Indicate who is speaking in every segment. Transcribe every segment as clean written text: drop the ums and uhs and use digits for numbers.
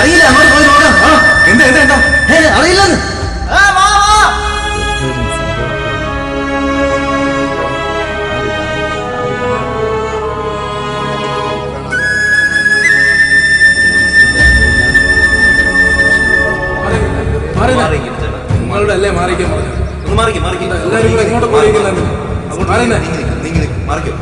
Speaker 1: അറിയില്ല, അങ്ങോട്ട് പോയി നോക്കാം. എന്താ എന്താ എന്താ അറിയില്ലെന്ന്.
Speaker 2: നിങ്ങളുടെ അല്ലേ മാറിക്കാൻ പറഞ്ഞു.
Speaker 1: ഒന്ന് മാറിക്കും മാറിക്കും.
Speaker 2: എല്ലാവരും കൂടെ എങ്ങോട്ട് പോയിരിക്കുന്നുണ്ട്?
Speaker 1: മാറിക്കും.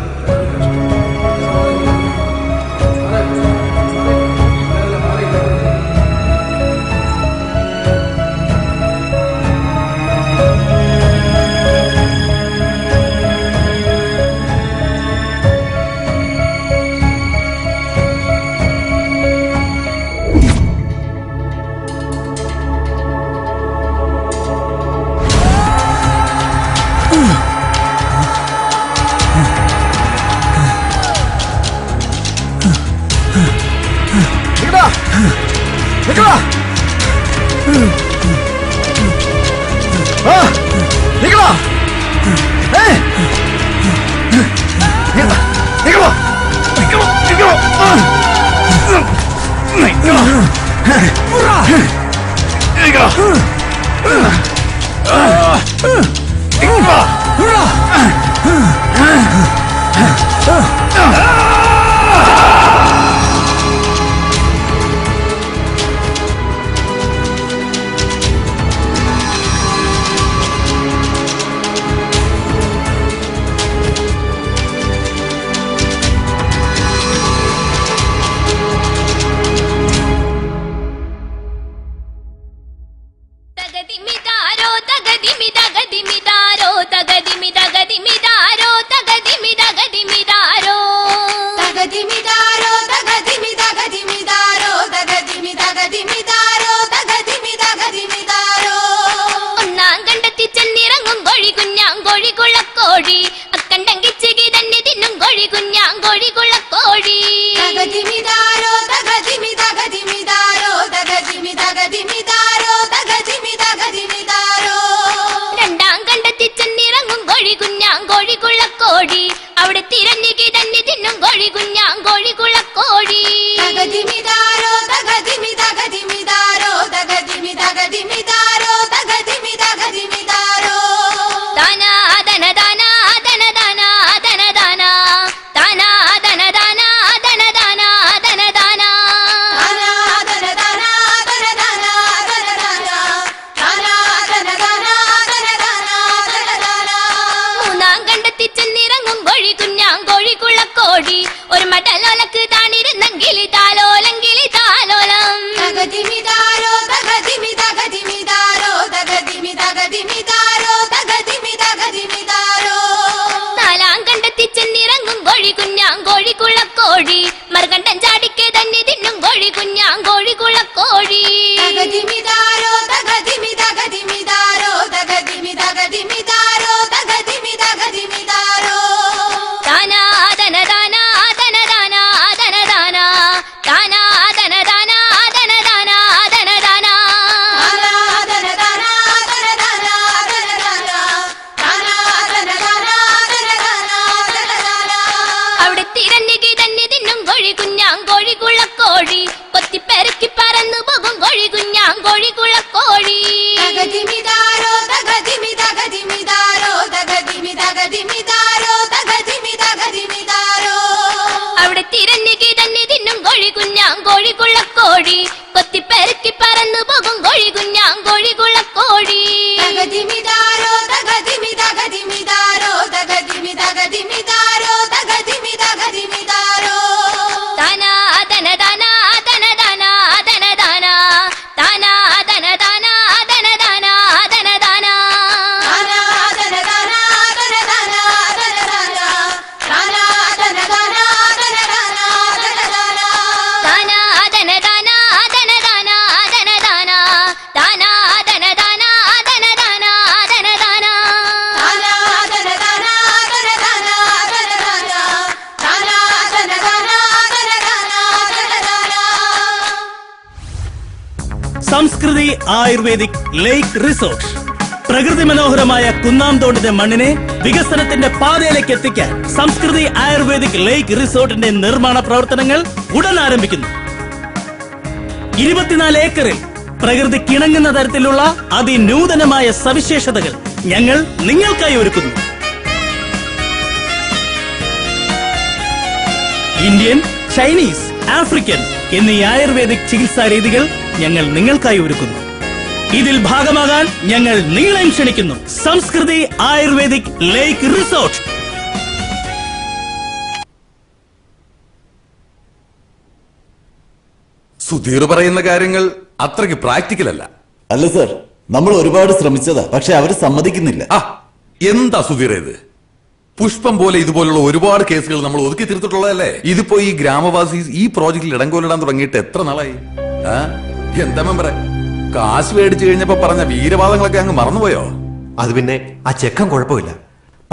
Speaker 3: സംസ്കൃതി ആയുർവേദിക് ലേക്ക് റിസോർട്ട്. പ്രകൃതി മനോഹരമായ കുന്നാംതോടിന്റെ മണ്ണിനെ വികസനത്തിന്റെ പാതയിലേക്ക് എത്തിക്കാൻ സംസ്കൃതി ആയുർവേദിക് ലേക്ക് റിസോർട്ടിന്റെ നിർമ്മാണ പ്രവർത്തനങ്ങൾ ഉടൻ ആരംഭിക്കുന്നു. 24 ഏക്കറിൽ പ്രകൃതിക്കിണങ്ങുന്ന തരത്തിലുള്ള അതിനൂതനമായ സവിശേഷതകൾ ഞങ്ങൾ നിങ്ങൾക്കായി ഒരുക്കുന്നു. ഇന്ത്യൻ, ചൈനീസ്, ആഫ്രിക്കൻ എന്നീ ആയുർവേദിക് ചികിത്സാ രീതികൾ ഞങ്ങൾ നിങ്ങൾക്കായി ഒരുക്കുന്നു. ഇതിൽ ഭാഗമാകാൻ ഞങ്ങൾ നിങ്ങളെയും ക്ഷണിക്കുന്നു. സംസ്കൃതി ആയുർവേദിക് ലേക്ക് റിസോർട്ട്.
Speaker 4: സുധീർ പറയുന്ന കാര്യങ്ങൾ അത്രയ്ക്ക് പ്രാക്ടിക്കൽ അല്ല.
Speaker 1: അല്ല സർ, നമ്മൾ ഒരുപാട് ശ്രമിച്ചതാ, പക്ഷെ അവര് സമ്മതിക്കുന്നില്ല.
Speaker 4: എന്താ സുധീർ ഇത്? പുഷ്പം പോലെ ഇതുപോലുള്ള ഒരുപാട് കേസുകൾ നമ്മൾ ഒതുക്കി തീർത്തിട്ടുള്ളതല്ലേ. ഇതിപ്പോ ഈ ഗ്രാമവാസി ഈ പ്രോജക്റ്റിൽ ഇടങ്കോലിടാൻ തുടങ്ങിയിട്ട് എത്ര നാളായി? എന്താ മെമ്പറെ, കാശ് മേടിച്ചു കഴിഞ്ഞപ്പോ പറഞ്ഞ വീരവാദങ്ങളൊക്കെ അങ്ങ് മറന്നുപോയോ?
Speaker 5: അത് പിന്നെ ആ ചെക്കൻ കുഴപ്പമില്ല,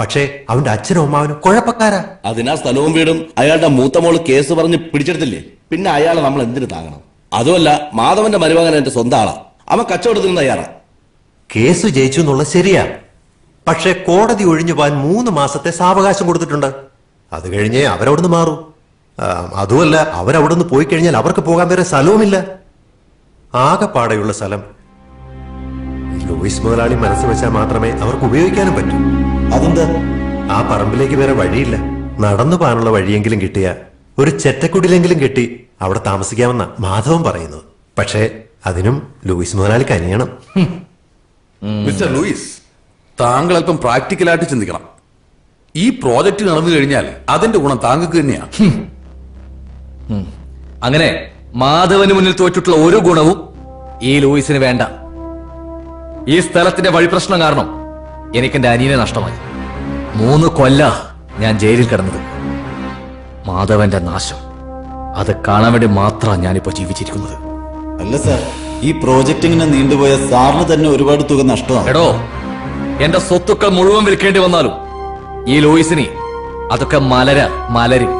Speaker 5: പക്ഷേ അവന്റെ അച്ഛനും അമ്മാവനും കുഴപ്പക്കാരാ.
Speaker 6: അതിനാ സ്ഥലവും വീടും അയാളുടെ മൂത്ത മോള് കേസ് പറഞ്ഞ് പിടിച്ചെടുത്തില്ലേ, പിന്നെ അയാളെ നമ്മൾ എന്തിനു താങ്ങണം? അതുമല്ല, മാധവന്റെ മരുമകൻ എന്റെ സ്വന്തം ആളാ, അവൻ കച്ചവടത്തിന് തയ്യാറാ.
Speaker 5: കേസ് ജയിച്ചു എന്നുള്ളത് ശരിയാ, പക്ഷെ കോടതി ഒഴിഞ്ഞു പോകാൻ 3 മാസത്തെ സാവകാശം കൊടുത്തിട്ടുണ്ട്. അത് കഴിഞ്ഞേ അവരവിടുന്ന് മാറൂ. അതുമല്ല, അവരവിടുന്ന് പോയി കഴിഞ്ഞാൽ അവർക്ക് പോകാൻ വേറെ സ്ഥലവുമില്ല. ആകെപ്പാടെയുള്ള സ്ഥലം ലൂയിസ് മുതലാളി മനസ്സ് വെച്ചാൽ മാത്രമേ അവർക്ക് ഉപയോഗിക്കാനും പറ്റൂ.
Speaker 1: അതെന്താ?
Speaker 5: ആ പറമ്പിലേക്ക് വേറെ വഴിയില്ല. നടന്നു പോകാനുള്ള വഴിയെങ്കിലും കിട്ടിയ ഒരു ചെറ്റക്കുടിലെങ്കിലും കെട്ടി അവിടെ താമസിക്കാമെന്ന മാധവൻ പറയുന്നത്. പക്ഷേ അതിനും ലൂയിസ് മുതലാളിക്ക് അനിയണം.
Speaker 4: മിസ്റ്റർ ലൂയിസ്, താങ്കൾ അല്പം പ്രാക്ടിക്കലായിട്ട് ചിന്തിക്കണം. ഈ പ്രോജക്റ്റ് നടന്നു കഴിഞ്ഞാൽ അതിന്റെ ഗുണം താങ്കൾക്ക് തന്നെയാ.
Speaker 7: അങ്ങനെ മാധവന് മുന്നിൽ തോറ്റിട്ടുള്ള ഒരു ഗുണവും ഈ ലൂയിസിന് വേണ്ട. ഈ സ്ഥലത്തിന്റെ വഴിപ്രശ്നം കാരണം എനിക്ക് എന്റെ അനിയനെ നഷ്ടമായി. 3 കൊല്ല ഞാൻ ജയിലിൽ കിടന്നത്. മാധവന്റെ നാശം അത് കാണാൻ വേണ്ടി മാത്രമാണ് ഞാനിപ്പോ ജീവിച്ചിരിക്കുന്നത്.
Speaker 1: അല്ല സർ, ഈ പ്രോജക്റ്റ് ഇങ്ങനെ നീണ്ടുപോയ സാറിന് തന്നെ ഒരുപാട് തുക നഷ്ടമാണ്.
Speaker 7: എടോ, എന്റെ സ്വത്തുക്കൾ മുഴുവൻ വിൽക്കേണ്ടി വന്നാലും ഈ ലൂയിസിനെ അതൊക്കെ മലരും.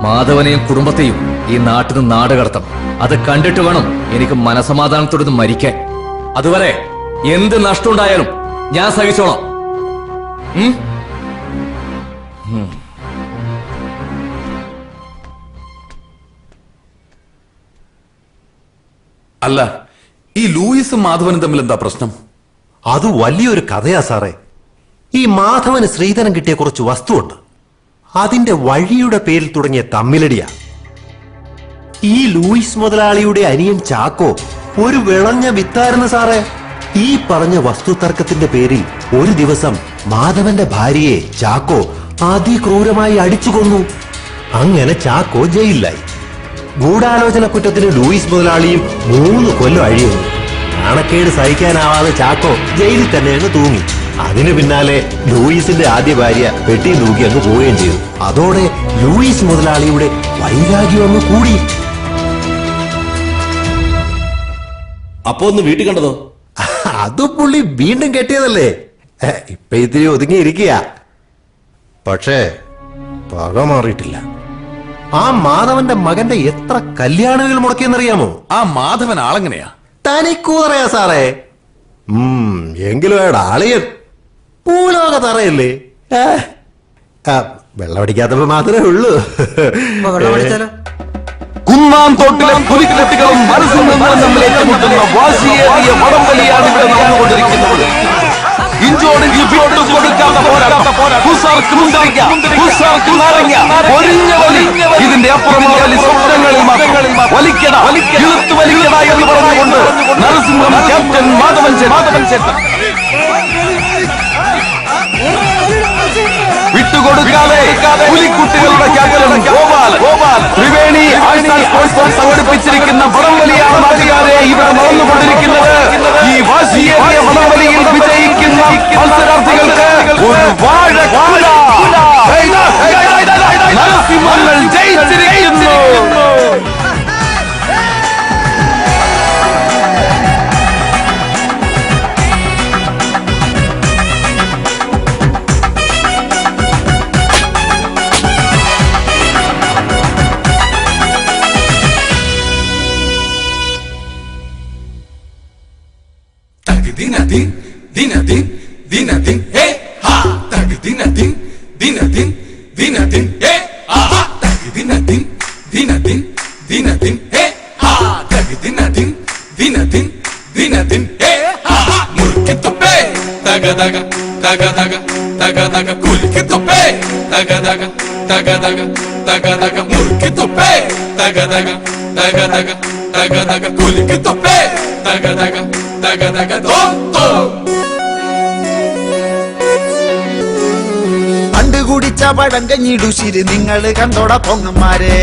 Speaker 7: മാധവനെയും കുടുംബത്തെയും ഈ നാട്ടിൽ നിന്ന് നാട് കടത്തണം. അത് കണ്ടിട്ട് വേണം എനിക്ക് മനസമാധാനത്തോടെ മരിക്കാൻ. അതുവരെ എന്ത് നഷ്ടമുണ്ടായാലും ഞാൻ സഹിച്ചോളാം.
Speaker 4: അല്ല, ഈ ലൂയിസും മാധവനും തമ്മിൽ എന്താ പ്രശ്നം?
Speaker 5: അത് വലിയൊരു കഥയാ സാറേ. ഈ മാധവന് ശ്രീധരൻ കിട്ടിയ കുറച്ച് വസ്തുവുണ്ട്, അതിന്റെ വഴിയുടെ പേരിൽ തുടങ്ങിയ തമ്മിലടിയാ. ഈ ലൂയിസ് മുതലാളിയുടെ അനിയൻ ചാക്കോ ഒരു വിളഞ്ഞ വിത്തായിരുന്നു സാറേ. ഈ പറഞ്ഞ വസ്തു തർക്കത്തിന്റെ പേരിൽ ഒരു ദിവസം മാധവന്റെ ഭാര്യയെ ചാക്കോ അതിക്രൂരമായി അടിച്ചു കൊന്നു. അങ്ങനെ ചാക്കോ ജയിലിലായി. ഗൂഢാലോചന കുറ്റത്തിന് ലൂയിസ് മുതലാളിയും 3 കൊല്ലം അഴിയുന്നു. നാണക്കേട് സഹിക്കാനാവാതെ ചാക്കോ ജയിലിൽ തന്നെ അങ്ങ് തൂങ്ങി. അതിനു പിന്നാലെ ലൂയിസിന്റെ ആദ്യ ഭാര്യ പെട്ടി തൂക്കി അങ്ങ് പോവുകയും ചെയ്തു. അതോടെ ലൂയിസ് മുതലാളിയുടെ വൈരാഗ്യം അങ്ങ് കൂടി.
Speaker 6: അപ്പൊ ഒന്ന് വീട്ടിൽ കണ്ടതോ?
Speaker 5: അത് പുള്ളി വീണ്ടും കെട്ടിയതല്ലേ, ഇപ്പൊ ഇത്തിരി ഒതുങ്ങിയിരിക്കുക. പക്ഷേ പക മാറിയിട്ടില്ല. ആ മാധവന്റെ മകന്റെ എത്ര കല്യാണങ്ങൾ മുടക്കിയെന്നറിയാമോ?
Speaker 4: ആ മാധവൻ ആളെങ്ങനെയാ?
Speaker 5: തനിക്കൂതറയാ സാറേ. എങ്കിലും അയാളുടെ ആളിയൻ പൂലോക തറയല്ലേ. വെള്ളമടിക്കാത്തപ്പോ മാത്രമേ ഉള്ളൂ.
Speaker 7: കുന്നാം തോട്ടിലെ പുലിക്കുട്ടികളും മനസ്സിൽ നിന്നും തമ്മിൽ ഏറ്റുമുട്ടുന്ന വാശിയേറിയ വടംവലിയാണ് ഇവിടെ നടന്നുകൊണ്ടിരിക്കുന്നത്. ഇഞ്ചോടിഞ്ച് വിട്ടുകൊടുക്കാത്ത പോരാട്ടം. ഹുസാർക്ക് മുന്തിരിക്ക, ഹുസാർക്ക് നാരങ്ങ, ഒരിഞ്ഞ വലി. ഇതിന്റെ അപ്പുറമുള്ള വലി സ്വപ്നങ്ങളിൽ വലിക്കട, ഇളുത്തു വലിക്കട എന്ന് പറഞ്ഞുകൊണ്ട് നരസിംഹം ക്യാപ്റ്റൻ മാധവൻ ചേട്ടൻ വിട്ടുകൊടുക്കാതെ പുലിക്കുട്ടികളുടെ ക്യാപ്റ്റൻ ഗോപാൽ ത്രിവേണി ആഴ്ച സ്പോർട്സ് സംഘടിപ്പിച്ചിരിക്കുന്ന വടംവലിയാണ് നാട്ടുകാരെ ഇവിടെ നടന്നുകൊണ്ടിരിക്കുന്നത്. ഈ വാശിയേറിയ വടംവലിയിൽ വിജയിക്കുന്ന മത്സരാർത്ഥികൾക്ക് ഒരു വാഴക്കുല. നരസിംഹങ്ങൾ ജയിച്ചിരിക്കുന്നു.
Speaker 2: Dinadin, hey ha, tag dinadin, hey ha, tag dinadin, hey ha, tag ദിന ദിൻ ദിന ദിൻ ദിന ദിൻ ഹേ ഹാ മുറുക്കി തുപ്പേ തക തക തക തക തക തക കുലുക്കി തുപ്പേ തക തക തക തക തക തക മുറുക്കി തുപ്പേ തക തക തക തക തക തക കുലുക്കി തുപ്പേ തക തക തക തക ദോ ദോ
Speaker 8: പണ്ട് കുടിച്ച പഴങ്കഞ്ഞിടുശിരി നിങ്ങള് കണ്ടോട പൊങ്ങന്മാരെ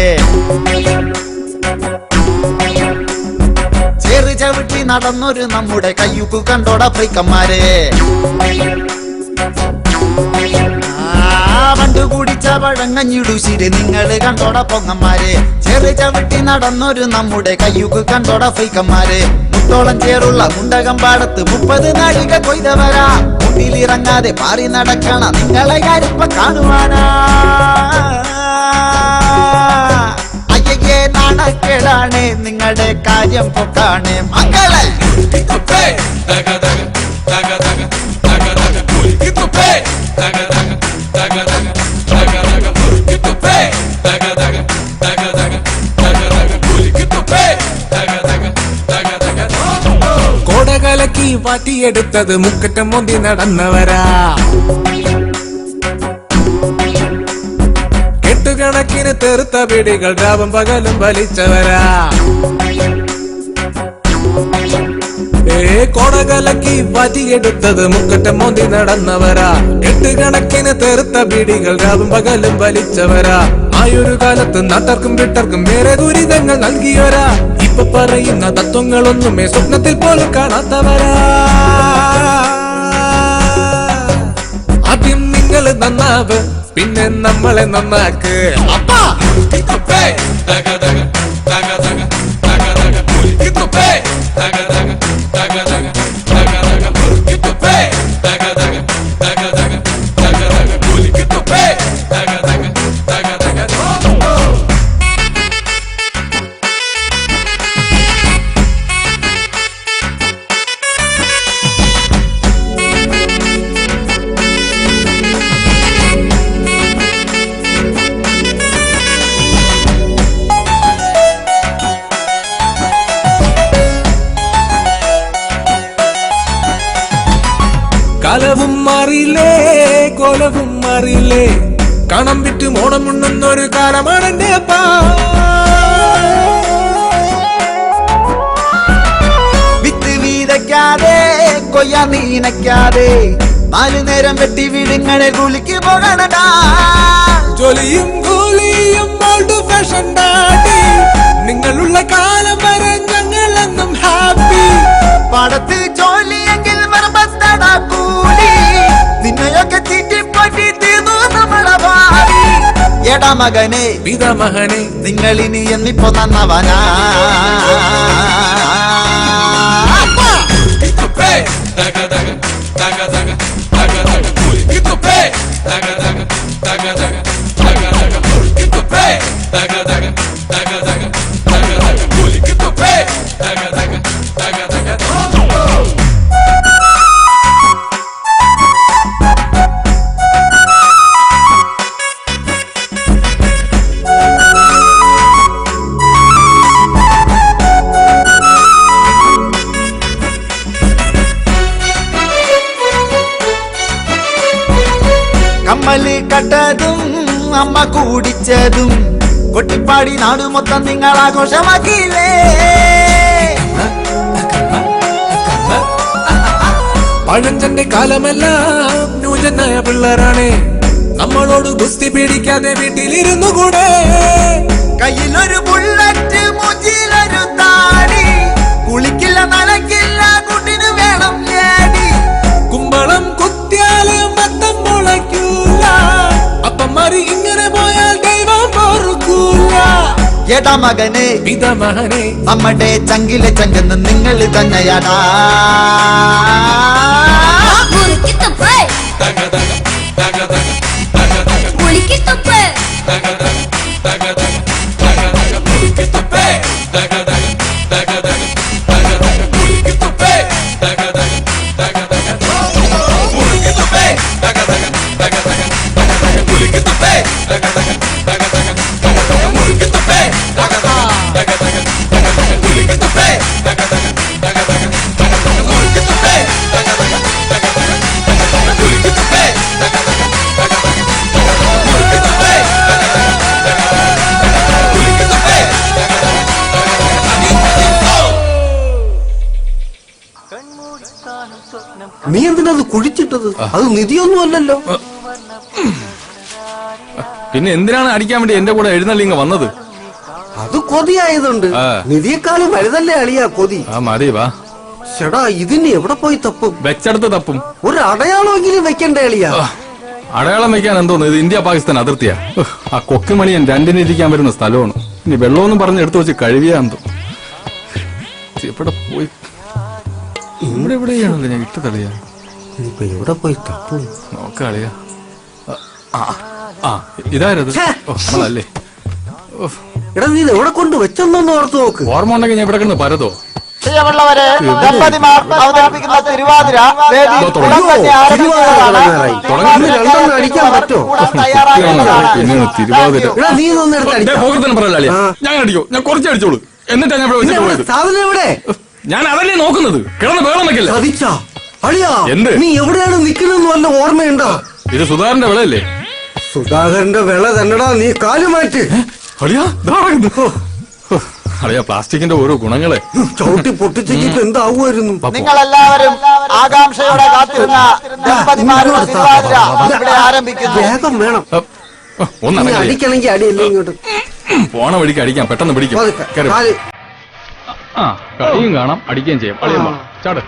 Speaker 8: ചേറ് ചവിട്ടി നടന്നൊരു നമ്മുടെ കയ്യുക്ക് കണ്ടോട ഫ്രീക്കന്മാരെ പണ്ട് കുടിച്ച പഴങ്കഞ്ഞിടുശിരി നിങ്ങള് കണ്ടോട പൊങ്ങന്മാരെ ചേറ് ചവിട്ടി നടന്നൊരു നമ്മുടെ കയ്യുക്ക് കണ്ടോട ഫ്രീക്കന്മാരെ മുട്ടോളം ചേറുള്ള മുണ്ടകം പാടത്ത് 30 നാഴിക കൊയ്തവരാ മുന്നിലിറങ്ങാതെ പാറി നടക്കണ നിങ്ങളെ കാര്യപ്പ കാണുവാനാ അയ്യേ നാണക്കേടാണ് നിങ്ങളുടെ കാര്യം പൊക്കാണ് മക്കളെ
Speaker 2: തുപ്പേ തക തക തക തക തക തക കുലുക്കി തുപ്പേ തക തക തക തക തക തക മുറുക്കി തുപ്പേ തക തക തക തക തക തക കുലുക്കി തുപ്പേ തക തക തക തക
Speaker 7: കോടകലക്കി വാറ്റിയെടുത്തത് മുക്കറ്റം മോന്തി നടന്നവരാ കെട്ടുകണക്കിന് തെറുത്ത പിടികൾ രാവും പകലും വലിച്ചവരാ കോടകലക്കി വാറ്റിയെടുത്തത് മുക്കറ്റം മോന്തി നടന്നവരാ കെട്ടുകണക്കിന് തെറുത്ത പിടികൾ രാവും പകലും വലിച്ചവരാ ആയൊരു കാലത്ത് നാട്ടർക്കും വിട്ടർക്കും വേറെ ദുരിതങ്ങൾ നൽകിയവരാ ഇപ്പൊ പറയുന്ന തത്വങ്ങളൊന്നുമേ സ്വപ്നത്തിൽ പോലും കാണാത്തവരാ ആദ്യം നിങ്ങൾ നന്നാവ് പിന്നെ നമ്മളെ നന്നാക്ക്
Speaker 2: അപ്പാ മുറുക്കി തുപ്പേ തക തക തക തക തക തക കുലുക്കി തുപ്പേ തക തക തക തക തക തക മുറുക്കി തുപ്പേ തക തക തക തക തക തക കുലുക്കി തുപ്പേ തക തക തക തക
Speaker 7: കാലവും മാറിയില്ലേ കോലവും മാറിയില്ലേ കണം വിറ്റ് മോണം ഉണ്ണുന്നൊരു കാലമാണ് എന്റെ അപ്പാ
Speaker 8: വിത്ത് വീതയ്ക്കാതെ കൊയ്യ നീനയ്ക്കാതെ 4 നേരം വെട്ടി വീടുങ്ങളെ കുളിക്ക് പോകണടാ
Speaker 7: ജോലിയും കൂലിയും ഓൾഡ് ഫാഷൻ ഡാഡി നിങ്ങളുള്ള കാലം വരെ ഞങ്ങളെന്നും ഹാപ്പി
Speaker 8: പാടത്ത് ജോലിയെങ്കിൽ മറമ്പത്തടാ കൂലി നിന്നെയൊക്കെ ചീറ്റിപ്പറ്റി തീർന്നു നമ്മളെ ഭാവി എടാ മകനെ
Speaker 7: പിതാമഹനെ
Speaker 8: നിങ്ങളിനി എന്നിപ്പോ നന്നവനാ
Speaker 2: തുപ്പേ തക തക തക തക തക തക കുലുക്കി തുപ്പേ തക തക തക തക തക തക മുറുക്കി തുപ്പേ തക തക തക തക തക തക കുലുക്കി തുപ്പേ തക തക തക തക
Speaker 8: കമ്മല് കട്ടതും അമ്മ കൂടിച്ചതും കൊട്ടിപ്പാടി നാട് മൊത്തം നിങ്ങൾ ആഘോഷമാക്കിയില്ലേ
Speaker 7: പഴഞ്ചന്റെ കാലമെല്ലാം ന്യൂജനായ പിള്ളേരാണ് നമ്മളോട് ഗുസ്തി പിടിക്കാതെ വീട്ടിലിരുന്നു കൂടെ
Speaker 8: കയ്യിലൊരു ബുള്ളറ്റ് മുജിലൊരു താടി കുളിക്കില്ല നനക്കില്ല കുട്ടിന് വേണം ലേഡി
Speaker 7: കുമ്പളം കുത്തിയാല് മത്തം മുളയ്ക്കൂല അപ്പന്മാര് ഇങ്ങനെ പോയാൽ ദൈവം പൊറുക്കൂല
Speaker 8: എടാ മകനെ
Speaker 7: പിതാമഹനെ
Speaker 8: നമ്മുടെ ചങ്കിലെ ചങ്കെന്ന് നിങ്ങൾ തന്നെയാടാ
Speaker 9: മുറുക്കി തുപ്പ്
Speaker 2: തക തക തക തക തക തക
Speaker 9: മുറുക്കി തുപ്പ്
Speaker 2: തക തക തക തക തക തക മുറുക്കി തുപ്പേ തക തക തക തക തക തക കുലുക്കി തുപ്പേ തക തക തക തക മുറുക്കി തുപ്പേ തക തക തക തക തക തക കുലുക്കി തുപ്പേ തക തക തക തക തക തക മുറുക്കി തുപ്പേ തക തക തക തക തക തക കുലുക്കി തുപ്പേ
Speaker 5: നീ എന്തിനത് കുഴിച്ചിട്ടത്? അത് നിധിയൊന്നും അല്ലല്ലോ.
Speaker 2: പിന്നെ എന്തിനാണ് അടിക്കാൻ വേണ്ടി എന്റെ കൂടെ എഴുന്നള്ളിങ്ങ വന്നത്?
Speaker 5: അത് കൊതിയായതുണ്ട്. നിധിയെക്കാളും വലുതല്ലേ അളിയാ കൊതി.
Speaker 2: മതി വാ.
Speaker 5: ചേടാ ഇതിന് എവിടെ പോയി തപ്പും?
Speaker 2: വെച്ചെടുത്ത് തപ്പും.
Speaker 5: ഒരു അടയാളമെങ്കിലും വെക്കണ്ടേ അളിയാ?
Speaker 2: അടയാളം വെക്കാൻ എന്തോന്ന്? ഇത് ഇന്ത്യ പാകിസ്ഥാൻ അതിർത്തിയാ. ആ കൊക്കുമണിയൻ രണ്ടിനിരിക്കാൻ വരുന്ന സ്ഥലമാണ്. ഇനി വെള്ളമൊന്നും പറഞ്ഞ് എടുത്തു വെച്ച് കഴിയാന്തോ. എവിടെ പോയി? ഇവിടെ എവിടെയാണല്ലോ ഞാൻ ഇട്ട് തളിയാ.
Speaker 5: ഇപ്പൊ എവിടെ പോയി തപ്പും?
Speaker 2: നോക്കളിയാ. ഇതാരത്? നമ്മളല്ലേ.
Speaker 5: എടാ നീ എവിടെ കൊണ്ട് വെച്ചെന്നൊന്ന് ഓർത്ത് നോക്ക്.
Speaker 2: ഓർമ്മ ഉണ്ടെങ്കിൽ ഞാൻ ഇവിടെ കിടന്ന് പരതോ.
Speaker 8: പ്രിയമുള്ളവരെ, ദമ്പതിമാർ അവതരിപ്പിക്കുന്ന തിരുവാതിര
Speaker 5: അടിക്കാൻ പറ്റോ?
Speaker 2: തിരുവാതിര
Speaker 5: എടാ നീ ഒന്ന് എടുത്ത്
Speaker 2: ഞാൻ അടിക്കോ? ഞാൻ കുറച്ച് അടിച്ചോളൂ. എന്നിട്ടാ ഞാൻ ഇവിടെ വെച്ചിട്ട് പോയത്.
Speaker 5: സാധനം എവിടെ?
Speaker 2: ഞാൻ അതല്ലേ നോക്കുന്നത്. കിടന്ന് വേളം വെക്കല്ലേ.
Speaker 5: ചതിച്ചാ അളിയാ?
Speaker 2: എന്ത്?
Speaker 5: നീ എവിടെയാണ് നിൽക്കുന്നതെന്ന് വല്ല ഓർമ്മയുണ്ടോ?
Speaker 2: ഇത് സുധാകരന്റെ വിളയല്ലേ?
Speaker 5: സുധാകരന്റെ വിള തന്നെടാ. നീ കാല് മാറ്റ്.
Speaker 2: അളിയാ പ്ലാസ്റ്റിക്കിന്റെ ഓരോ ഗുണങ്ങളെ
Speaker 5: ചവിട്ടി പൊട്ടിച്ചിട്ട് എന്താവുമായിരുന്നു?
Speaker 8: നിങ്ങളെല്ലാവരും ആകാംക്ഷയോടെ കാത്തിരുന്ന ദമ്പതിമാരുടെ തിരുവാതിര ഇവിടെ ആരംഭിക്കുന്നു.
Speaker 5: വേഗം വേണം. അടിക്കണമെങ്കിൽ അടിയല്ലേ ഇങ്ങോട്ട്.
Speaker 2: പോണ വഴിക്ക് അടിക്കാം. പെട്ടെന്ന് പിടിക്കും. കളിയും കാണാം, അടിക്കുകയും ചെയ്യാം. അളിയമ്മ ചാട്.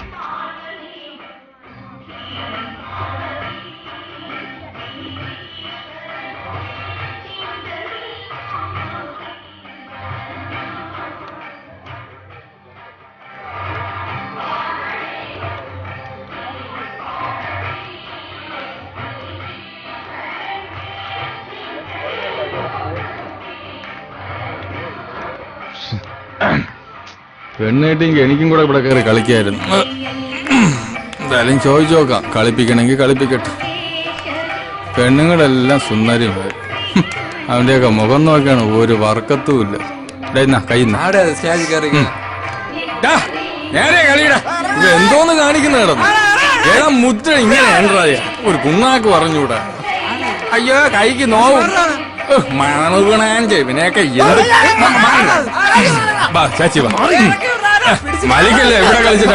Speaker 2: പെണ്ണേട്ടെങ്കിൽ എനിക്കും കൂടെ ഇവിടെ കയറി കളിക്കായിരുന്നു. എന്തായാലും ചോദിച്ചു നോക്കാം. കളിപ്പിക്കണമെങ്കിൽ കളിപ്പിക്കട്ടെ. പെണ്ണുങ്ങളെല്ലാം സുന്ദരിമാർ. അവന്റെയൊക്കെ മുഖം നോക്കാണ് ഒരു വർക്കത്തുമില്ല. കൈ നേരെ കളിയുടെ എന്തോന്ന് കാണിക്കുന്ന കിടന്നു. ഏതാ മുദ്ര ഇങ്ങനെ ഉണ്ടായ ഒരു കുണ്ണാക്ക് പറഞ്ഞൂടാ. അയ്യോ കൈക്ക് നോവും. മണുകണാഞ്ചെവിനെയൊക്കെ ചാച്ചി വാ. മലിക്കല്ലേ എവിടെ കളിച്ചിട്ട്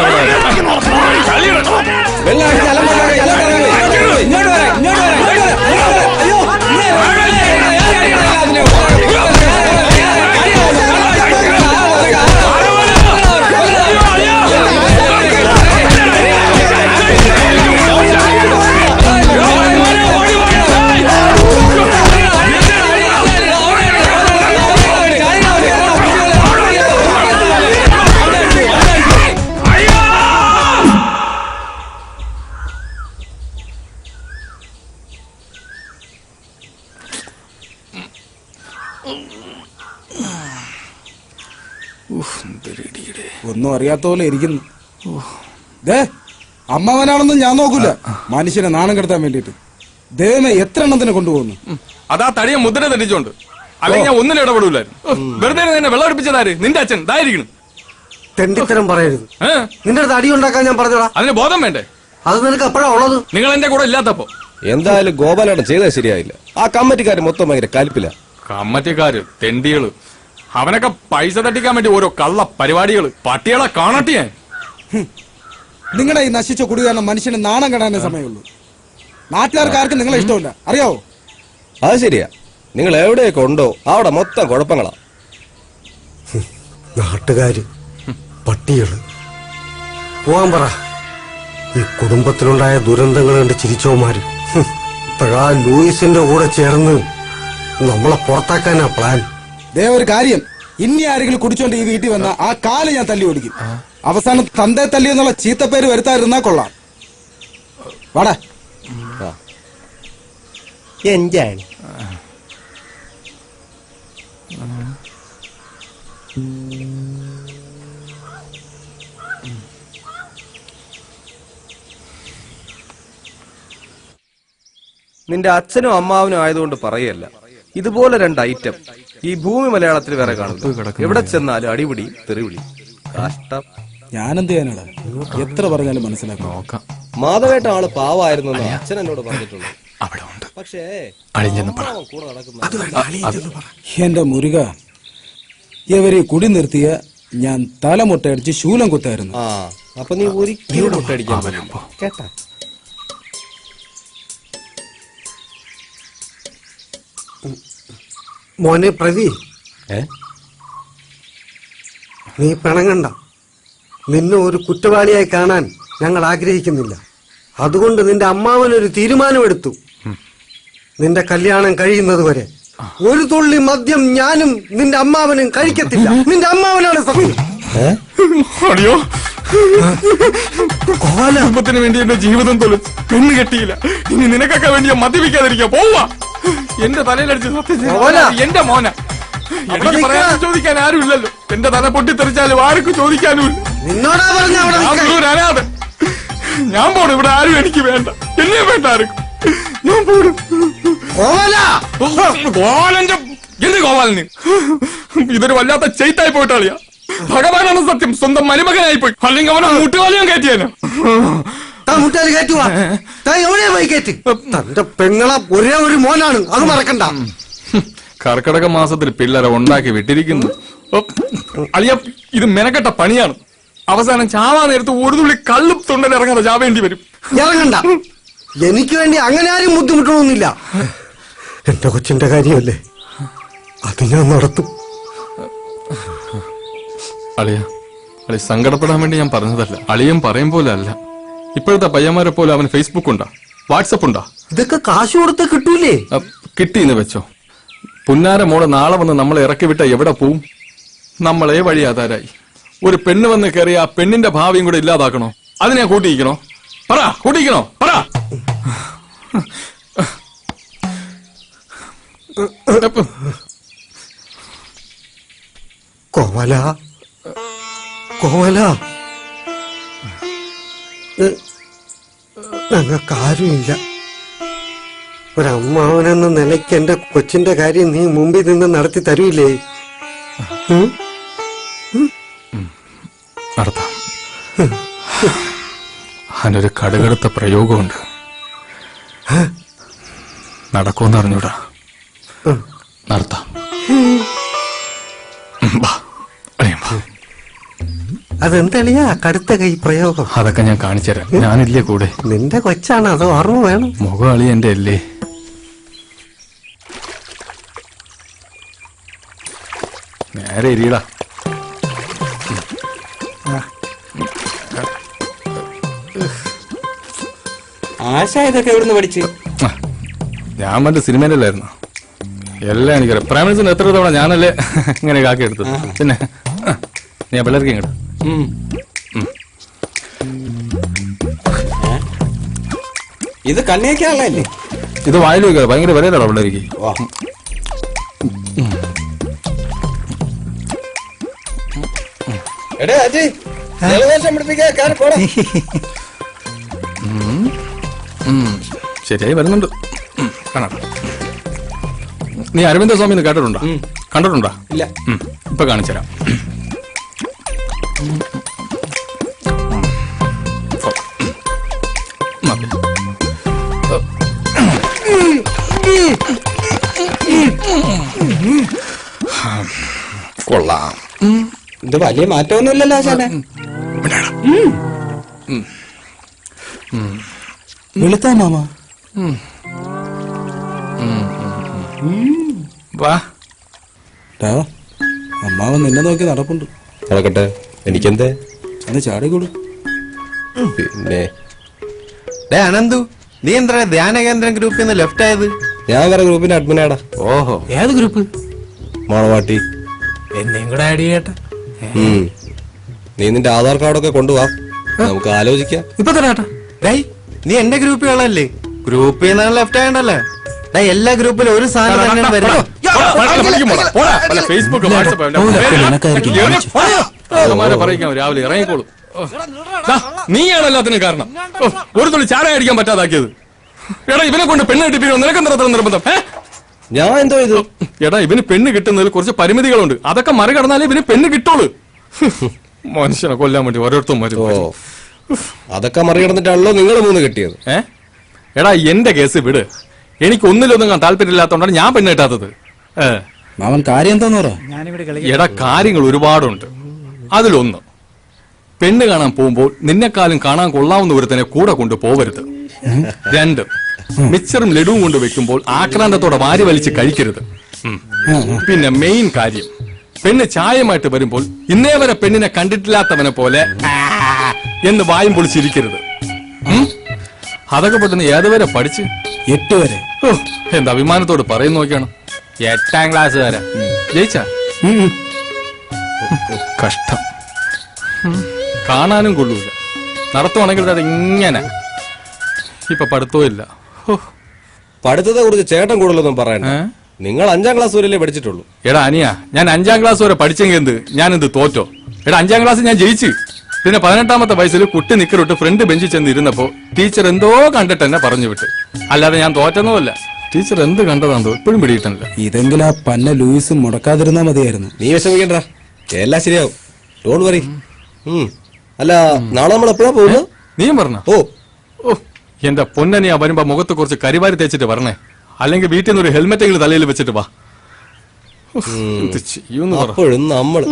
Speaker 10: ഒന്നും അറിയാത്ത പോലെ ഇരിക്കുന്നു. അമ്മവനാണെന്നും ഞാൻ നോക്കൂല. മനുഷ്യനെ നാണം കെടുത്താൻ വേണ്ടിട്ട് ദൈവമേ എത്ര എണ്ണത്തിനെ കൊണ്ടുപോകുന്നു.
Speaker 2: അതാ തടിയ മുദ്ര തെറ്റിച്ചോണ്ട്. അല്ലെങ്കിൽ ഞാൻ ഒന്നിനും ഇടപെടൂലായിരുന്നു. വെറുതെ തന്നെ വെള്ളം അടുപ്പിച്ചതാര്? നിന്റെ അച്ഛൻ ഇതായിരിക്കണം.
Speaker 5: തെണ്ടിത്തരം പറയരുത്. നിന്റെ അടുത്ത് അടി ഉണ്ടാക്കാൻ ഞാൻ പറഞ്ഞോടാ.
Speaker 2: അതിന് ബോധം വേണ്ടേ?
Speaker 5: അത് നിനക്ക് എപ്പോഴാ ഉള്ളത്?
Speaker 2: നിങ്ങൾ എന്റെ കൂടെ ഇല്ലാത്തപ്പോ.
Speaker 6: എന്തായാലും ഗോപാലേട്ടൻ ചെയ്തത് ശരിയായില്ല. ആ കമ്മിറ്റിക്കാര് മൊത്തം ഭയങ്കര കലിപ്പില്ല.
Speaker 2: കമ്മിറ്റിക്കാര് തെണ്ടികള്. അവനൊക്കെ പൈസ തട്ടിക്കാൻ വേണ്ടി ഓരോ കള്ള പരിപാടികള്. പട്ടികളെ കാണട്ടെ ഞാൻ.
Speaker 10: നിങ്ങളുടെ ഈ നശിച്ച കുടി കാരണം മനുഷ്യന് നാണം കെടാനേ സമയമുള്ളൂ. നാട്ടുകാർക്ക് ആർക്കും നിങ്ങളെ ഇഷ്ടമില്ല, അറിയാവോ?
Speaker 6: അത് ശരിയാ. നിങ്ങൾ എവിടെയൊക്കെ ഉണ്ടോ അവിടെ മൊത്തം കുഴപ്പങ്ങളാ.
Speaker 5: നാട്ടുകാര് പട്ടികള്. പോവാൻ പറ. ഈ കുടുംബത്തിലുണ്ടായ ദുരന്തങ്ങൾ കണ്ട് ചിരിച്ചോമാര് ഇപ്പോഴാ ലൂയിസിന്റെ കൂടെ ചേർന്ന് നമ്മളെ പുറത്താക്കാനാ പ്ലാൻ.
Speaker 10: ദേ ഒരു കാര്യം, ഇനി ആരെങ്കിലും കുടിച്ചോണ്ട് ഈ വീട്ടിൽ വന്ന ആ കാല് ഞാൻ തല്ലി ഓടിക്കും. അവസാനം തന്തേ തല്ലി എന്നുള്ള ചീത്തപ്പേര് വരുത്താതിരുന്നാ കൊള്ളാം. വാടാ.
Speaker 5: എന്താണ്
Speaker 6: നിന്റെ അച്ഛനും അമ്മാവനും ആയതുകൊണ്ട് പറയല്ല. ഇതുപോലെ രണ്ട് ഐറ്റം ഈ ഭൂമി മലയാളത്തിൽ വേറെ കാണുന്നു. എവിടെ ചെന്നാലും അടിപിടി തെറിവിളി. കഷ്ടം.
Speaker 10: ഞാനെന്ത് ചെയ്യാനാടാ? എത്ര പറഞ്ഞാലും മനസ്സിലാക്കാം.
Speaker 6: മാധവേട്ട ആള് പാവായിരുന്നു അച്ഛൻ എന്നോട് പറഞ്ഞിട്ടുണ്ട്. പക്ഷേ
Speaker 10: എന്റെ മുരുക, ഇവരെ കുടി നിർത്തിയ ഞാൻ തലമുട്ടയടിച്ച് ശൂലം കുത്തായിരുന്നു.
Speaker 6: അപ്പൊ നീ ഒരിക്കലും മുട്ടടിക്കാൻ പറ്റില്ല കേട്ടാ.
Speaker 11: മോനെ പ്രതി, നീ പിണങ്ങണ്ട. നിന്നെ ഒരു കുറ്റവാളിയായി കാണാൻ ഞങ്ങൾ ആഗ്രഹിക്കുന്നില്ല. അതുകൊണ്ട് നിന്റെ അമ്മാവനൊരു തീരുമാനമെടുത്തു. നിന്റെ കല്യാണം കഴിയുന്നത് വരെ ഒരു തുള്ളി മദ്യം ഞാനും നിന്റെ അമ്മാവനും കഴിക്കത്തില്ല. നിന്റെ അമ്മാവനാണ് സത്യം.
Speaker 2: അടിയോ, കുടുംബത്തിന് വേണ്ടി എന്റെ ജീവിതം തൊഴിൽ പെണ്ണ് കെട്ടിയില്ല. ഇനി നിനക്കൊക്കെ വേണ്ടി മദ്യപിക്കാതിരിക്കുക. പോവാ. എന്റെ തലയിലടിച്ച് സത്യം എന്റെ മോന. എനിക്ക് പറയാൻ ചോദിക്കാൻ ആരും ഇല്ലല്ലോ. എന്റെ തല പൊട്ടിത്തെറിച്ചാലും ആർക്കും ചോദിക്കാനും ഇല്ല.
Speaker 11: നിന്നോടാ പറഞ്ഞ
Speaker 2: അനാഥ. ഞാൻ പോണു. ഇവിടെ ആരും എനിക്ക് വേണ്ട. എന്നെ വേണ്ട ആർക്കും. ഞാൻ പോടും. ഗോപാലന്റെ എന്ത് ഗോപാലന്? ഇതൊരു വല്ലാത്ത ചെയ്ത്തായി പോയിട്ടാളിയാ. ഭഗവാനാണ് സത്യം. സ്വന്തം മരുമകനായി പോയി. അല്ലെങ്കിൽ അവനെ മുട്ടുകാലിയും കയറ്റിയാനോ?
Speaker 11: മുട്ടാലി കയറ്റുവാ. എവിടെയാ പോയി കയറ്റി? തന്റെ പെങ്ങളെ ഒരേ ഒരു മോനാണ്, അത് മറക്കണ്ട.
Speaker 2: കർക്കിടക മാസത്തിൽ പിള്ളേരെ ഉണ്ടാക്കി വിട്ടിരിക്കുന്നു. അളിയ, ഇത് മെനക്കെട്ട പണിയാണ്. അവസാനം ചാവാ നേരത്ത് ഒരു തുള്ളി കള്ളും തൊണ്ടയിൽ ഇറങ്ങാതെ ചാവേണ്ടി വരും.
Speaker 11: ഇറങ്ങണ്ട. എനിക്ക് വേണ്ടി അങ്ങനെ ആരും ബുദ്ധിമുട്ടണമെന്നില്ല. എന്റെ കൊച്ചിന്റെ കാര്യമല്ലേ, അത് ഞാൻ നടത്തും.
Speaker 2: അളിയ, സങ്കടപ്പെടാൻ വേണ്ടി ഞാൻ പറഞ്ഞതല്ല. അളിയൻ പറയും പോലെ അല്ല. ഇപ്പോഴത്തെ പയ്യന്മാരെ പോലെ അവന് ഫേസ്ബുക്ക് ഉണ്ടാ, വാട്സപ്പ് ഉണ്ടാ.
Speaker 11: ഇതൊക്കെ കാശ് കൊടുത്ത് കിട്ടൂലേ?
Speaker 2: കിട്ടിയെന്ന് വെച്ചോ. പുന്നാര മോളെ നാളെ വന്ന് നമ്മളെ ഇറക്കി വിട്ട എവിടെ പോവും? നമ്മളെ വഴിയാതാരായി. ഒരു പെണ്ണ് വന്ന് കയറിയ ആ പെണ്ണിന്റെ ഭാവിയും കൂടെ ഇല്ലാതാക്കണോ? അതിനെ കൂട്ടിയിക്കണോ? പറ, കൂട്ടിയിക്കണോ? പറ.
Speaker 11: കോവല, കോവല, ഞങ്ങൾക്കാരുമില്ല. ഒരമ്മാവനെന്ന നിലയ്ക്ക് എന്റെ കൊച്ചിന്റെ കാര്യം നീ മുമ്പിൽ നിന്ന് നടത്തി തരൂലേ?
Speaker 2: നടത്താം. അതിനൊരു കടുകടുത്ത പ്രയോഗമുണ്ട്. നടക്കുമെന്ന് അറിഞ്ഞൂടാ. നടത്താം.
Speaker 11: അതെന്തളിയാ കടുത്ത കൈ പ്രയോഗം?
Speaker 2: അതൊക്കെ ഞാൻ കാണിച്ചുതരാം. ഞാനില്ലേ കൂടെ?
Speaker 11: നിന്റെ കൊച്ചാണ്, അത് ഓർമ്മ വേണം.
Speaker 2: മുഖം അളി എന്റെ അല്ലേ? നേരെ ഇരിയടാ.
Speaker 6: ആശ ഇതൊക്കെ എവിടുന്ന് പഠിച്ച്?
Speaker 2: ഞാൻ മറ്റേ സിനിമയിലല്ലായിരുന്നു. എല്ലാം എനിക്കറിയാം. പ്രൈം മിനിസ്റ്റർ എത്ര തവണ ഞാനല്ലേ ഇങ്ങനെ കാക്കി എടുത്തത്. പിന്നെ നീ ആ പിള്ളേർക്ക് ഇങ്ങോട്ട്.
Speaker 6: ഇത് കണ്ണിയൊക്കെയാണല്ലേ?
Speaker 2: ഇത് വായിൽ വെക്കുക. ഭയങ്കര വിലയിലാണോ പിള്ളേർക്ക്? ശരിയായി വരുന്നുണ്ട്. കാണാം. നീ അരവിന്ദ സ്വാമി കേട്ടിട്ടുണ്ടോ? കണ്ടിട്ടുണ്ടോ?
Speaker 6: ഇല്ല.
Speaker 2: ഇപ്പൊ കാണിച്ചുതരാം. കൊള്ളാം.
Speaker 6: ഇത് വലിയ മാറ്റമൊന്നുമില്ലല്ലോ ആശാനെ.
Speaker 10: വെളുത്താ മാമ.
Speaker 2: വാ.
Speaker 10: അമ്മാവൻ നിന്നെ നോക്കി നടപ്പുണ്ട്.
Speaker 6: നടക്കട്ടെ, എനിക്കെന്തേ?
Speaker 10: അന്ന് ചാടിക്കൂടും.
Speaker 6: പിന്നെ
Speaker 5: അനന്തു, നീ എന്താ ധ്യാന കേന്ദ്രം ഗ്രൂപ്പിൽ നിന്ന് ലെഫ്റ്റ് ആയത്?
Speaker 6: ഞാൻ വേറെ ഗ്രൂപ്പിന്റെ അഡ്മിനാടാ.
Speaker 5: ഓഹോ,
Speaker 11: ഏത് ഗ്രൂപ്പ്?
Speaker 6: മോണവാട്ടി.
Speaker 11: എന്നെയും കൂടെ ആഡ് ചെയ്യട്ടെ.
Speaker 6: നീ നിന്റെ ആധാർ കാർഡൊക്കെ കൊണ്ടുപോവാ, നമുക്ക് ആലോചിക്കാം.
Speaker 11: ഇപ്പൊ തരാട്ടെ.
Speaker 5: നീ എന്റെ ഗ്രൂപ്പിൽ ഉള്ളല്ലേ? ഗ്രൂപ്പിൽ നിന്നാണ് ലെഫ്റ്റ് ആയണ്ടല്ലേ? എല്ലാ ഗ്രൂപ്പിലും ഒരു സാധനം തന്നെ വരും.
Speaker 2: ഫേസ്ബുക്ക്, പറയിക്കാം. രാവിലെ ഇറങ്ങിക്കോളൂ. നീയാണ് എല്ലാത്തിനും കാരണം. ഒരു തുള്ളി ചാര അടിക്കാൻ പറ്റാതാക്കിയത്. എടാ, ഇവനെ കൊണ്ട് പെണ്ണ് കിട്ടിപ്പിക്കോ. നിനക്കെന്താ നിർബന്ധം?
Speaker 6: ഞാൻ എന്തോ ഇത്?
Speaker 2: എടാ, ഇവന് പെണ്ണ് കിട്ടുന്നതിൽ കുറച്ച് പരിമിതികളുണ്ട്. അതൊക്കെ മറികടന്നാലേ ഇവന് പെണ്ണ് കിട്ടുള്ളൂ. മനുഷ്യനെ കൊല്ലാൻ വേണ്ടി ഓരോരുത്തരും വരും.
Speaker 6: അതൊക്കെ മറികടന്നിട്ടാണല്ലോ നിങ്ങൾ മൂന്ന് കെട്ടിയത്.
Speaker 2: എടാ, എന്റെ കേസ് വിട്. എനിക്ക് ഒന്നിലൊന്നും താല്പര്യമില്ലാത്തോണ്ടാണ് ഞാൻ പെണ്ണ് കിട്ടാത്തത്.
Speaker 10: മാമൻ കാര്യം എന്താന്ന് പറ.
Speaker 2: എടാ, കാര്യങ്ങൾ ഒരുപാടുണ്ട്. അതിലൊന്ന് പെണ്ണ് കാണാൻ പോകുമ്പോൾ നിന്നെക്കാളും കാണാൻ കൊള്ളാവുന്ന ഒരുത്തനെ കൂടെ കൊണ്ട് പോവരുത്. 2, മിച്ചറും ലഡുവും കൊണ്ട് വെക്കുമ്പോൾ ആക്രാന്തത്തോടെ വാരി വലിച്ച് കഴിക്കരുത്. പിന്നെ മെയിൻ കാര്യം, പെണ്ണ് ചായമായിട്ട് വരുമ്പോൾ ഇന്നേ വരെ പെണ്ണിനെ കണ്ടിട്ടില്ലാത്തവനെ പോലെ എന്ന് വായും പൊളിച്ചിരിക്കരുത്. അതൊക്കെ പെട്ടെന്ന് ഏതുവരെ പഠിച്ച്?
Speaker 10: 8 വരെ.
Speaker 2: എന്താ അഭിമാനത്തോട് പറയുന്ന നോക്കിയാണ്. 8ാം ക്ലാസ് വരെ ജയിച്ച. കഷ്ടം. കാണാനും കൊള്ളൂല. നടത്തുവാണെങ്കിൽ അത് ഇങ്ങനെ. ഇപ്പൊ പഠിത്തവും ഇല്ല.
Speaker 6: പഠിത്തത്തെ കുറിച്ച് ചേട്ടൻ കൂടുതലൊന്നും പറയണ്ട. നിങ്ങൾ 5ാം ക്ലാസ് വരെയല്ലേ പഠിച്ചിട്ടുള്ളൂ.
Speaker 2: എടാ അനിയ, ഞാൻ 5ാം ക്ലാസ് വരെ പഠിച്ചെങ്കിൽ എന്ത്, ഞാനെന്ത് തോറ്റോ? എടാ 5ാം ക്ലാസ് ഞാൻ ജയിച്ചു. പിന്നെ 18ാമത്തെ വയസ്സിൽ കുട്ടി നിക്കറിട്ട് ഫ്രണ്ട് ബെഞ്ചിൽ ചെന്ന് ഇരുന്നപ്പോ ടീച്ചർ എന്തോ കണ്ടിട്ട് എന്നെ പറഞ്ഞു വിട്ട്. അല്ലാതെ ഞാൻ തോറ്റെന്നല്ല. ടീച്ചർ എന്ത് കണ്ടതാന്തോ ഇപ്പോഴും പിടിയിട്ടില്ല.
Speaker 10: ഇതെങ്കിലും ആ പന്ന ലൂയിസ് മുടക്കാതിരുന്നാ മതിയായിരുന്നു.
Speaker 6: നീ വിഷമിക്കണ്ട, എല്ലാം ശരിയാവും. Don't worry. അല്ല, നാളെ നമ്മൾ എപ്പോഴാ പോകുന്നത്?
Speaker 2: നീയും പറഞ്ഞ? ഓ എന്റെ പൊന്നനി, ആ വരുമ്പോ മുഖത്ത് കുറച്ച് കരിവാരി തേച്ചിട്ട് പറഞ്ഞേ. അല്ലെങ്കിൽ വീട്ടിൽ നിന്ന് ഒരു ഹെൽമെറ്റ് എങ്കിലും തലയിൽ വെച്ചിട്ട് വാ.
Speaker 6: അപ്പോഴും നമ്മൾ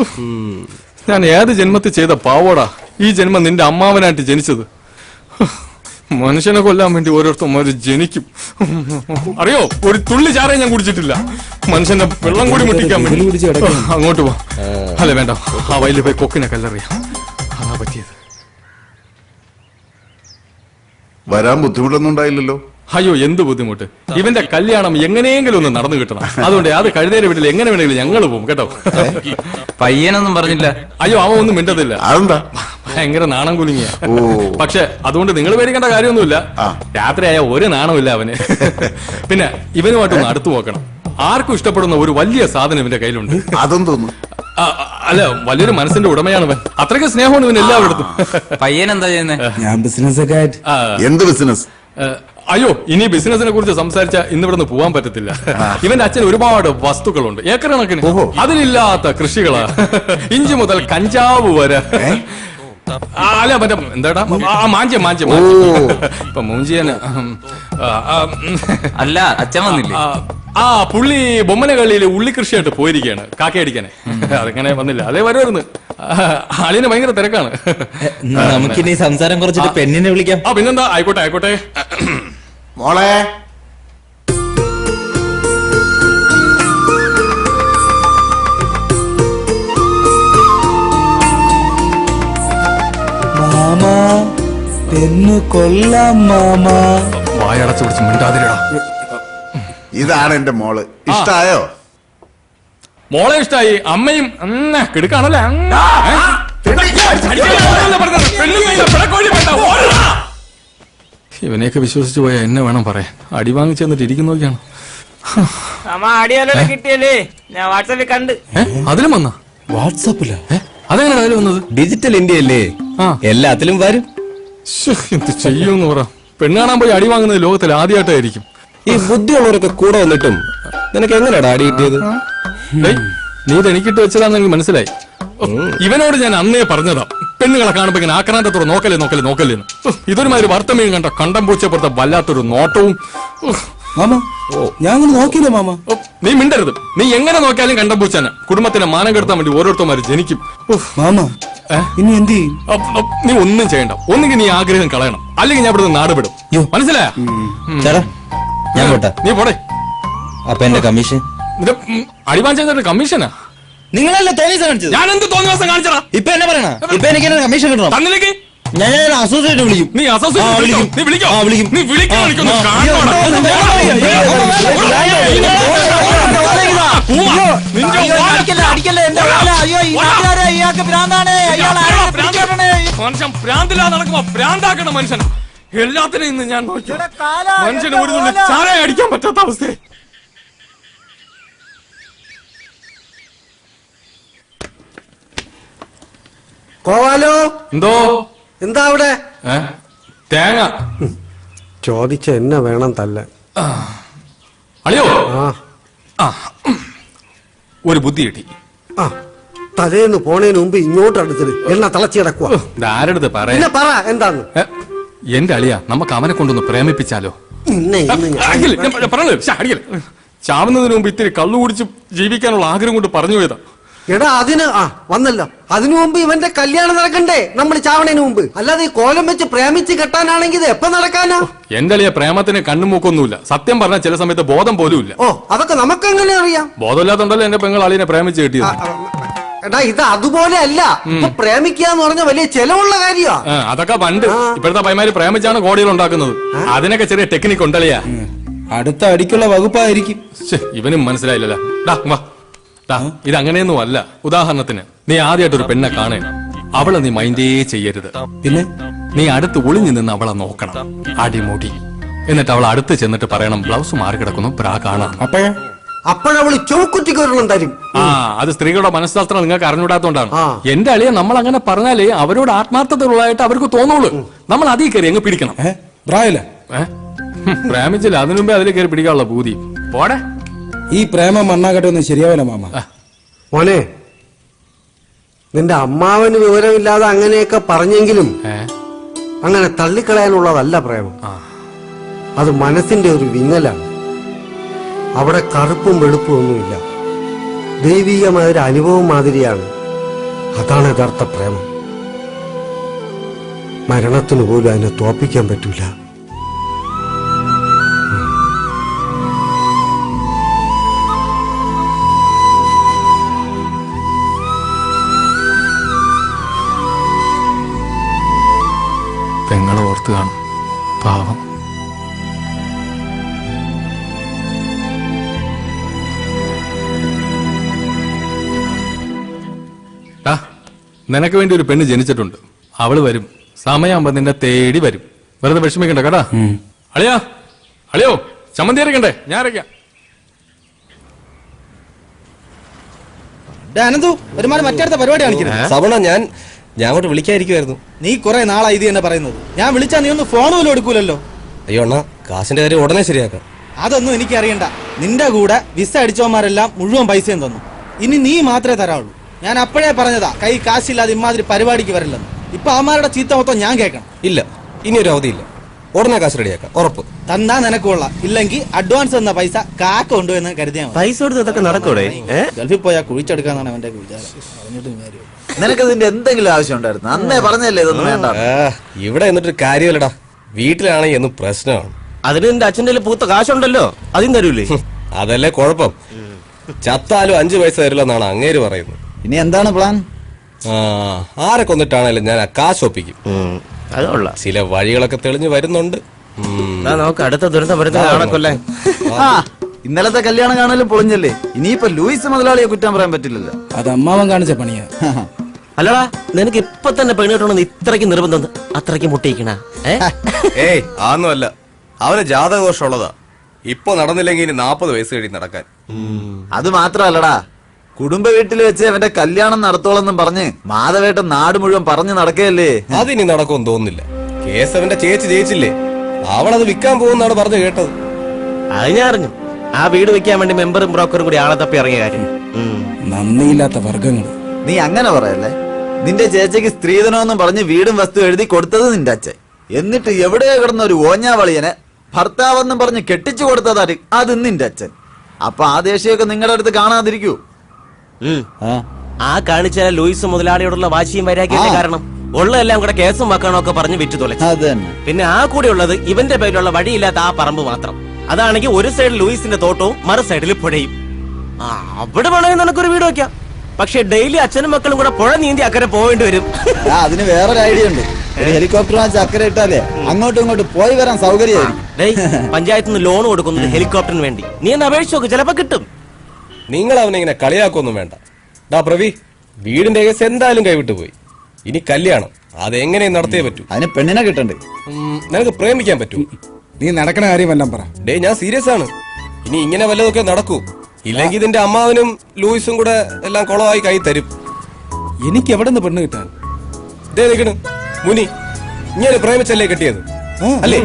Speaker 2: ഞാൻ ഏത് ജന്മത്തിൽ ചെയ്ത പാവോടാ ഈ ജന്മം നിന്റെ അമ്മാവനായിട്ട് ജനിച്ചത്. മനുഷ്യനെ കൊല്ലാൻ വേണ്ടി ഓരോരുത്തന്മാര് ജനിക്കും. അറിയോ, ഒരു തുള്ളി ചാറേ ഞാൻ കുടിച്ചിട്ടില്ല. മനുഷ്യന്റെ വെള്ളം കൂടി മുട്ടിക്കാൻ വേണ്ടി. അങ്ങോട്ട് പോ. അല്ല വേണ്ട, ആ വയലിൽ പോയി കൊക്കിനെ കല്ലെറിയാം. അതാ പറ്റിയത്.
Speaker 4: വരാൻ ബുദ്ധിമുട്ടൊന്നും ഉണ്ടായില്ലല്ലോ?
Speaker 2: അയ്യോ, എന്ത് ബുദ്ധിമുട്ട്. ഇവന്റെ കല്യാണം എങ്ങനെയെങ്കിലും ഒന്ന് നടന്നു കിട്ടണം. അതുകൊണ്ട് അത് കഴിഞ്ഞ വീട്ടിൽ എങ്ങനെ വേണമെങ്കിലും ഞങ്ങൾ പോകും കേട്ടോ.
Speaker 3: പയ്യനൊന്നും പറഞ്ഞില്ല.
Speaker 2: അയ്യോ, അവൻ ഒന്നും മിണ്ടതില്ല. ഭയങ്കര നാണം കുലുങ്ങിയ. പക്ഷെ അതുകൊണ്ട് നിങ്ങൾ പേടിക്കേണ്ട കാര്യമൊന്നുമില്ല. രാത്രിയായ ഒരു നാണമില്ല അവന്. പിന്നെ ഇവനുമായിട്ടൊന്ന് അടുത്തു നോക്കണം. ആർക്കും ഇഷ്ടപ്പെടുന്ന ഒരു വലിയ സാധനം ഇവന്റെ കയ്യിലുണ്ട്.
Speaker 4: അതും തോന്നുന്നു.
Speaker 2: അല്ല, വലിയൊരു മനസ്സിന്റെ ഉടമയാണ് ഇവൻ. അത്രയ്ക്ക് സ്നേഹമാണ് ഇവൻ എല്ലാവരിടത്തും.
Speaker 3: പയ്യൻ എന്താ ചെയ്യുന്നത്?
Speaker 10: ഞാൻ ബിസിനസ് ഒക്കെ ആയിട്ട്.
Speaker 4: എന്ത് ബിസിനസ്?
Speaker 2: അയ്യോ, ഇനി ബിസിനസിനെ കുറിച്ച് സംസാരിച്ച ഇന്നിവിടുന്ന് പോവാൻ പറ്റത്തില്ല. ഇവന്റെ അച്ഛൻ ഒരുപാട് വസ്തുക്കളുണ്ട്, ഏക്കർ കണക്കിന്. അതിലില്ലാത്ത കൃഷികളാ. ഇഞ്ചി മുതൽ കഞ്ചാവ് വരെ. അല്ല മറ്റേ എന്താടാ, മാഞ്ചം. ഇപ്പൊ മൂഞ്ചിയന്.
Speaker 3: അല്ല, അച്ഛൻ വന്നില്ലേ?
Speaker 2: പുള്ളി ബൊമ്മന കള്ളിയില് ഉള്ളി കൃഷിയായിട്ട് പോയിരിക്കുകയാണ്, കാക്കയടിക്കാനെ. അതെങ്ങനെ വന്നില്ല, അതേ വരുമായിരുന്നു. ആളിന് ഭയങ്കര തിരക്കാണ്.
Speaker 3: നമുക്കിനി സംസാരം കുറച്ചിട്ട് പെണ്ണിനെ വിളിക്കാം.
Speaker 2: പിന്നെന്താ, ആയിക്കോട്ടെ.
Speaker 4: മോളെ,
Speaker 10: മാമാ പെണ്ണു കൊല്ലാം മാമാ.
Speaker 2: വായടച്ചു പിടിച്ച് മിണ്ടാതിരടാ.
Speaker 4: ഇതാണ് എന്റെ മോള്. ഇഷ്ടായോ?
Speaker 2: മോളെ ഇഷ്ടായി. അമ്മയും കിടക്കാണല്ലേ. ഇവനെയൊക്കെ വിശ്വസിച്ചു പോയാ എന്നെ വേണം പറയാൻ. അടി വാങ്ങിച്ചു തന്നിട്ട് ഇരിക്കുന്നൊക്കെയാണ്.
Speaker 3: കിട്ടിയല്ലേ, ഞാൻ വാട്സാപ്പിൽ കണ്ട്.
Speaker 2: അതിലും വന്ന
Speaker 10: വാട്സാപ്പിലാ?
Speaker 2: അതെങ്ങനെ അതിൽ വന്നത്?
Speaker 6: ഡിജിറ്റൽ ഇന്ത്യ അല്ലേ, എല്ലാത്തിലും വരും.
Speaker 2: എന്ത് ചെയ്യൂന്ന് പറ. പെണ്ണ് കാണാൻ പോയി അടി വാങ്ങുന്നത് ലോകത്തിൽ ആദ്യമായിട്ടായിരിക്കും.
Speaker 6: ഈ ബുദ്ധിയുള്ളവരൊക്കെ കൂടെ വന്നിട്ടും നിനക്ക് എങ്ങനെയാടാ അടി കിട്ടിയത്?
Speaker 2: നീ ഇത് എനിക്കിട്ട് വെച്ചതാന്നെങ്കിൽ മനസ്സിലായി. ഇവനോട് ഞാൻ അന്നേ പറഞ്ഞതാ, പെണ്ണുങ്ങളെ കാണുമ്പോ ഇങ്ങനെ ആക്രാന്തത്തോടെ നോക്കല്ലേന്ന്. ഇതൊരുമാതിരി വർത്തമയും കണ്ട കണ്ടം പൂച്ചപ്പുറത്തെ വല്ലാത്തൊരു നോട്ടവും.
Speaker 10: മാമ, ഞാൻ നോക്കിയില്ല മാമ.
Speaker 2: നീ മിണ്ടരുത്. നീ എങ്ങനെ നോക്കിയാലും കണ്ടം പൂച്ചാന. കുടുംബത്തിനെ മാനം കെടുത്താൻ വേണ്ടി ഓരോരുത്തന്മാര് ജനിക്കും.
Speaker 10: മാമ, ഇനി എന്ത് ചെയ്യും?
Speaker 2: നീ ഒന്നും ചെയ്യണ്ട. ഒന്നുകിൽ നീ ആഗ്രഹം കളയണം, അല്ലെങ്കിൽ ഞാൻ ഇവിടുന്ന് നാട് വിടും. മനസ്സിലായ?
Speaker 3: ഞാൻ പോട്ടെ.
Speaker 2: നീ പോടെ.
Speaker 3: അപ്പൊ എന്റെ കമ്മീഷൻ?
Speaker 2: അടിവാൻ ചെയ്തിട്ട് കമ്മീഷനാ?
Speaker 3: നിങ്ങളല്ലേ തോന്നിയ കാണിച്ചത്?
Speaker 2: ഞാൻ എന്ത് തോന്നിയ ദിവസം കാണിച്ചടാ?
Speaker 3: ഇപ്പൊ എന്നെ പറയണ? ഇപ്പൊ എനിക്ക് കമ്മീഷൻ കിട്ടണം.
Speaker 2: തന്നിലേക്ക്
Speaker 3: ഞാൻ അസോസിയേറ്റ് വിളിക്കും.
Speaker 2: നീ അസോസിയേറ്റ് വിളിക്കും. ഭ്രാന്തില്ലാതെ നടക്കുമ്പോ ഭ്രാന്താക്കണ മനുഷ്യൻ. എല്ലാത്തിനും ഇന്ന് ഞാൻ നോക്കി. മനുഷ്യന് ഒരു തുള്ളി ചായ അടിക്കാൻ പറ്റാത്ത അവസ്ഥ.
Speaker 11: കോവാലോ,
Speaker 2: എന്തോ?
Speaker 11: എന്താ അവിടെ?
Speaker 2: തേങ്ങ
Speaker 11: ചോദിച്ച എന്നെ വേണം തല്ല.
Speaker 2: അളിയോ, ഒരു ബുദ്ധി കിട്ടി.
Speaker 11: തലേന്ന് പോണേന് മുമ്പ് ഇങ്ങോട്ട് അടുത്തത് എണ്ണ തിളച്ചു കിടക്കുക.
Speaker 2: ആരടുത്ത്
Speaker 11: പറയാ? പറ എന്താന്ന്.
Speaker 2: എന്റെ അളിയ, നമുക്ക് അവനെ കൊണ്ടൊന്ന് പ്രേമിപ്പിച്ചാലോ? ചാവുന്നതിന് മുമ്പ് ഇത്തിരി കള്ളു കുടിച്ച് ജീവിക്കാനുള്ള ആഗ്രഹം കൊണ്ട് പറഞ്ഞു പോയതാ.
Speaker 11: എടാ അതിന് വന്നല്ലോ. അതിനു മുമ്പ് ഇവന്റെ കല്യാണം നടക്കണ്ടേ, നമ്മൾ ചാവണേന് മുമ്പ്. അല്ലാതെ ഈ കോലം വെച്ച് പ്രേമിച്ച് കെട്ടാനാണെങ്കിൽ ഇത് എപ്പോ നടക്കാനാ?
Speaker 2: എന്റെ അളിയ പ്രേമത്തിന് കണ്ണുമൂക്കൊന്നുമില്ല. സത്യം പറഞ്ഞാൽ ചില സമയത്ത് ബോധം പോലും ഇല്ല.
Speaker 11: ഓ, അതൊക്കെ നമുക്ക് എങ്ങനെ അറിയാം?
Speaker 2: ബോധമില്ലാത്തോണ്ടല്ലോ എന്റെ പെങ്ങൾ അളിയനെ പ്രേമിച്ച് കിട്ടിയത്.
Speaker 11: എടാ ഇത് അതുപോലെ അല്ല. ഇപ്പൊ പ്രേമിക്കുക എന്ന് പറഞ്ഞ വലിയ ചെലവുള്ള കാര്യമാ.
Speaker 2: അതൊക്കെ പണ്ട്. ഇപ്പോഴത്തെ പൈമാര് പ്രേമിച്ചാണ് കോടികൾ ഉണ്ടാക്കുന്നത്. അതിനൊക്കെ ചെറിയ ടെക്നിക്ക് ഉണ്ടല്ലയാ.
Speaker 10: അടുത്ത അടിക്കുള്ള വകുപ്പായിരിക്കും.
Speaker 2: ഇവനും മനസ്സിലായില്ലല്ലോ. ഇത് അങ്ങനെയൊന്നും അല്ല. ഉദാഹരണത്തിന് നീ ആദ്യമായിട്ടൊരു പെണ്ണെ കാണേ, അവളെ നീ മൈൻഡേ ചെയ്യരുത്.
Speaker 10: പിന്നെ
Speaker 2: നീ അടുത്ത് ഒളിഞ്ഞു നിന്ന് അവളെ നോക്കണം, അടിമുടി. എന്നിട്ട് അവൾ അടുത്ത് ചെന്നിട്ട് പറയണം ബ്ലൗസ് മാറി കിടക്കുന്നു, ബ്രാ കാണാം.
Speaker 11: അപ്പോഴവള് ചൗക്കുറ്റി കയറണം തരും.
Speaker 2: അത് സ്ത്രീകളുടെ മനഃശാസ്ത്രം നിങ്ങൾക്ക് അറിഞ്ഞൂടാത്തോണ്ടാണ്. എന്റെ അളിയെ നമ്മൾ അങ്ങനെ പറഞ്ഞാലേ അവരോട് ആത്മാർത്ഥതയുള്ളതായിട്ട് അവർക്ക് തോന്നുള്ളൂ. നമ്മൾ അതിൽ കയറി അങ്ങ് പിടിക്കണം. പ്രേമിച്ചില്ല, അതിനു മുമ്പേ അതിൽ കയറി പിടിക്കാനുള്ള പൂതി പോടെ.
Speaker 10: ഈ പ്രേമം മണ്ണാകട്ടൊന്നും ശരിയാവില്ല മാമ.
Speaker 11: മോനെ, നിന്റെ അമ്മാവന് വിവരമില്ലാതെ അങ്ങനെയൊക്കെ പറഞ്ഞെങ്കിലും അങ്ങനെ തള്ളിക്കളയാനുള്ളതല്ല പ്രേമം. അത് മനസ്സിന്റെ ഒരു വിങ്ങലാണ്. അവിടെ കറുപ്പും വെളുപ്പും ഒന്നുമില്ല. ദൈവികമായ ഒരു അനുഭവം മാതിരിയാണ്. അതാണ് യഥാർത്ഥ പ്രേമം. മരണത്തിന് പോലും അതിനെ തോപ്പിക്കാൻ പറ്റൂല.
Speaker 2: പെങ്ങളെ ഓർത്ത് കാണും, പാവം. നിനക്ക് വേണ്ടി ഒരു പെണ്ണ് ജനിച്ചിട്ടുണ്ട്. അവള് വരും, സമയമാകുമ്പോ നിന്നെ തേടി വരും. വെറുതെ വിഷമിക്കണ്ട കേട്ടാ. അളിയാ, അളിയോ ചമ്മന്തി അരക്കണ്ടേ? ഞാൻ അരക്കാം.
Speaker 10: അനന്തു, ഒരുമാതിരി മറ്റടുത്ത പരിപാടി കാണിക്കുന്നത്.
Speaker 6: സവണ, ഞാൻ അങ്ങോട്ട് വിളിക്കാതിരിക്കുമായിരുന്നു.
Speaker 10: നീ കുറെ നാളായി ഇത് തന്നെ പറയുന്നത്. ഞാൻ വിളിച്ചാ നീ ഒന്ന് ഫോൺ പോലും എടുക്കൂലല്ലോ.
Speaker 6: അയ്യോ അണ്ണാ, കാശിന്റെ കാര്യം ഉടനെ ശരിയാക്കാം.
Speaker 10: അതൊന്നും എനിക്ക് അറിയണ്ട. നിന്റെ കൂടെ വിസ അടിച്ചവന്മാരെല്ലാം മുഴുവൻ പൈസയും തന്നു. ഇനി നീ മാത്രമേ തരാവുള്ളൂ. ഞാൻ അപ്പോഴേ പറഞ്ഞതാ കൈ കാശില്ലാതെ ഇമാതിരി പരിപാടിക്ക് വരില്ലെന്ന്. ഇപ്പൊ അവന്മാരുടെ ചീത്ത മൊത്തം ഞാൻ കേൾക്കണം.
Speaker 6: ഇല്ല, ഇനി ഒരു അവധിയില്ല. ഉടനെ കാശ് റെഡിയാക്കാം, ഉറപ്പ്.
Speaker 10: തന്നാ നിനക്ക് കൊള്ളാം. ഇല്ലെങ്കിൽ അഡ്വാൻസ് തന്ന പൈസ കാക്ക കൊണ്ടുവന്ന് കരുതിയാ മതി.
Speaker 6: പൈസ കൊടുത്ത് ഇതൊക്കെ നടക്കൂടെ?
Speaker 10: ഗൾഫിൽ പോയാൽ കുഴിച്ചെടുക്കാന്നാണ് അവന്റെ വിചാരം.
Speaker 1: നിനക്കതിന്റെ എന്തെങ്കിലും ആവശ്യം ഉണ്ടായിരുന്നു? അന്നേ പറഞ്ഞല്ലേ ഇതൊന്നും വേണ്ട.
Speaker 6: ഇവിടെ എന്നിട്ട് കാര്യമില്ലടാ. വീട്ടിലാണെങ്കിൽ എന്നും പ്രശ്നമാണ്.
Speaker 12: അതിന് എന്റെ അച്ഛൻ്റെ പൂത്ത കാശുണ്ടല്ലോ, അതും തരൂലേ?
Speaker 6: അതല്ലേ കുഴപ്പം. ചത്താലും 5 പൈസ തരില്ലെന്നാണ് അങ്ങേര് പറയുന്നത്.
Speaker 1: ഇനി എന്താണ് പ്ലാൻ?
Speaker 6: ആരെ കൊന്നിട്ടാണേലും ഞാൻ ആ കാശ് ഒപ്പിക്കും.
Speaker 12: അതുള്ള
Speaker 6: ചില വഴികളൊക്കെ തെളിഞ്ഞു വരുന്നുണ്ട്.
Speaker 12: നമുക്ക് അടുത്ത ദുരന്തം വരുന്നതാണല്ലേ.
Speaker 1: ഇന്നലത്തെ കല്യാണം കാണലും പൊളിഞ്ഞല്ലേ. ഇനിയിപ്പോ ലൂയിസ് മുതലാളിയെ കുറ്റാൻ പറയാൻ പറ്റില്ലല്ലോ.
Speaker 10: അത് അമ്മാവൻ കാണിച്ച പണിയാ.
Speaker 12: അല്ലടാ, നിനക്ക് ഇപ്പൊ തന്നെ പെണ്ണ് കിട്ടണമെന്ന് ഇത്രയ്ക്ക് നിർബന്ധം, അത്രയ്ക്ക് മുട്ടിക്കണ?
Speaker 6: ഏയ് ആന്നുമല്ല, അവന് ജാതകദോഷമുള്ളതാ. ഇപ്പൊ നടന്നില്ലെങ്കിൽ ഇനി 40 വയസ്സ് കഴിഞ്ഞ് നടക്കാൻ.
Speaker 1: അത് മാത്രല്ലടാ, കുടുംബ വീട്ടിൽ വെച്ച് അവന്റെ കല്യാണം നടത്തോളെന്നും പറഞ്ഞ് മാധവേട്ടൻ നാട് മുഴുവൻ പറഞ്ഞു നടക്കുകയല്ലേ.
Speaker 6: അതിനി നടക്കുമെന്ന് തോന്നുന്നില്ല. കേസ് അവന്റെ ചേച്ചി ജയിച്ചില്ലേ, അവളത് വിൽക്കാൻ പോകുന്നാണ് പറഞ്ഞു കേട്ടത്.
Speaker 12: അത് ഞാൻ അറിഞ്ഞു. ആ വീട് വെക്കാൻ വേണ്ടി മെമ്പറും ബ്രോക്കറും കൂടി ആളെ തപ്പി ഇറങ്ങിയ കാര്യം.
Speaker 10: നന്ദിയില്ലാത്ത വർഗങ്ങൾ.
Speaker 1: നീ അങ്ങനെ പറയല്ലേ. നിന്റെ ചേച്ചിക്ക് സ്ത്രീധനമെന്നും പറഞ്ഞ് വീടും വസ്തു എഴുതി കൊടുത്തത് നിന്റെ അച്ഛൻ. എന്നിട്ട് എവിടെയോ കിടന്ന ഒരു ഓഞ്ഞാവളിയനെ ഭർത്താവെന്നും പറഞ്ഞ് കെട്ടിച്ചു കൊടുത്തതാര്? അത് നിന്റെ അച്ഛൻ. അപ്പൊ ആ ദേഷ്യമൊക്കെ നിങ്ങളുടെ അടുത്ത് കാണാതിരിക്കൂ.
Speaker 12: ആ കാണിച്ച ലൂയിസ് മുതലാളിയോടുള്ള വാശിയും വൈരാഗ്യത്തിന്റെ കാരണം ഉള്ളതെല്ലാം കൂടെ കേസും വക്കാണൊക്കെ പറഞ്ഞ് വിറ്റു തുലച്ചു. പിന്നെ ആ കൂടെ ഉള്ളത് ഇവന്റെ പേരിലുള്ള വഴിയില്ലാത്ത ആ പറമ്പ് മാത്രം. അതാണെങ്കിൽ ഒരു സൈഡിൽ ലൂയിസിന്റെ തോട്ടവും മറു സൈഡിൽ പുഴയും. അവിടെ വേണമെങ്കിൽ നിനക്കൊരു വീട് വെക്കാം. പക്ഷെ ഡെയിലി അച്ഛനും മക്കളും കൂടെ പുഴ നീന്തി അക്കരെ പോവേണ്ടി വരും.
Speaker 1: അതിന് വേറൊരു ഐഡിയ ഉണ്ട്. ഹെലികോപ്റ്റർ വാങ്ങിച്ച് അക്കരെ ഇട്ടാലേ അങ്ങോട്ടും ഇങ്ങോട്ടും പോയി വരാൻ സൗകര്യമായിരിക്കും.
Speaker 12: പഞ്ചായത്തിൽ നിന്ന് ലോൺ കൊടുക്കുന്നത് ഹെലികോപ്റ്ററിന് വേണ്ടി. നീ ഒന്ന് അപേക്ഷിച്ച് നോക്ക്, ചിലപ്പോ കിട്ടും.
Speaker 6: നിങ്ങൾ അവനെ ഇങ്ങനെ കളിയാക്കൊന്നും വേണ്ട. പ്രവി, വീടിന്റെ കേസ് എന്തായാലും കൈവിട്ടു പോയി. ഇനി കല്യാണം അതെങ്ങനെയും നടത്തിയേ പറ്റൂ.
Speaker 1: അതിന് പെണ്ണിനെ കിട്ടണ്ടേ?
Speaker 6: നിനക്ക് പ്രേമിക്കാൻ പറ്റൂ?
Speaker 10: നീ നടക്കണ കാര്യമെല്ലാം പറ.
Speaker 6: ഞാൻ സീരിയസ് ആണ്. ഇനി ഇങ്ങനെ വല്ലതൊക്കെ നടക്കൂ. ഇല്ലെങ്കിൽ ഇതിന്റെ അമ്മാവനും ലൂയിസും കൂടെ എല്ലാം കുളമായി കൈ തരും.
Speaker 10: എനിക്ക് എവിടെ നിന്ന് പെണ്ണ് കിട്ടാൻ?
Speaker 6: നിൽക്കണ് മുനി, ഇങ്ങനെ പ്രേമിച്ചല്ലേ കെട്ടിയത് അല്ലേ?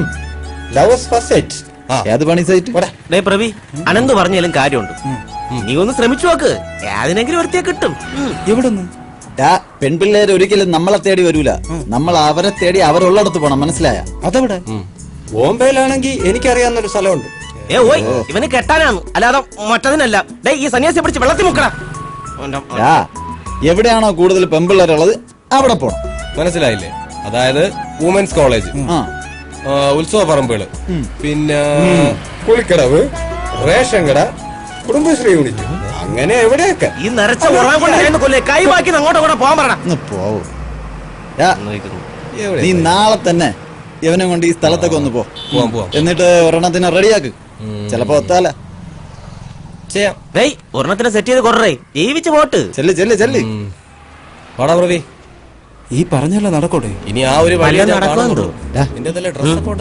Speaker 12: പ്രവി, അനന്ത് പറഞ്ഞാലും കാര്യമുണ്ട്. നീ ഒന്ന് ശ്രമിച്ചു നോക്ക്, ഏതിനെങ്കിലും ഒരുത്തിയെ കിട്ടും.
Speaker 10: എവിടുന്ന്?
Speaker 1: പെൺപിള്ളേര് ഒരിക്കലും നമ്മളെ തേടി വരൂല. നമ്മൾ അവരെ തേടി അവരുള്ളിടത്ത് പോണം, മനസ്സിലായ?
Speaker 10: അതെവിടെ? ബോംബെയിലാണെങ്കിൽ എനിക്കറിയാവുന്നൊരു സ്ഥലമുണ്ട്.
Speaker 12: ഓയ്, ഇവന് കെട്ടാനാണ്, അല്ലാതെ മറ്റതിനല്ല. ഈ സന്യാസിയെ പിടിച്ച് വെള്ളത്തിൽ മുക്കടാ.
Speaker 1: എവിടെയാണോ കൂടുതൽ പെമ്പിള്ളേരുള്ളത് അവിടെ പോണം.
Speaker 6: മനസ്സിലായില്ലേ? അതായത് വുമൻസ് കോളേജ്, ഉത്സവ പറമ്പുകള്, പിന്നെ കുളിക്കടവ്, റേഷൻ കട, കുടുംബശ്രീ യൂണിറ്റ്, അങ്ങനെ എവിടെയൊക്കെ.
Speaker 12: ഈ നരച്ച കൈവാക്കി അങ്ങോട്ടും കൂടെ പോകാൻ പറയണം.
Speaker 1: പോവൂ. നീ നാളെ തന്നെ ഇവനെ കൊണ്ട് ഈ സ്ഥലത്തൊക്കെ ഒന്ന്
Speaker 6: പോവാം.
Speaker 1: എന്നിട്ട് ഒരെണ്ണത്തിന് റെഡിയാക്ക്. ചിലപ്പോ ഒത്താല
Speaker 6: ചെയ്യാം.
Speaker 12: ഒരെണ്ണത്തിന് സെറ്റ് ചെയ്ത് കൊറേ ജീവിച്ച് പോട്ട്.
Speaker 1: ചെല്ല് ചെല്ല് ചെല്ല്.
Speaker 6: വാടാ പ്രവി,
Speaker 10: ഈ പറഞ്ഞല്ല നടക്കോട്ടെ.
Speaker 6: ഇനി ആ ഒരു വഴി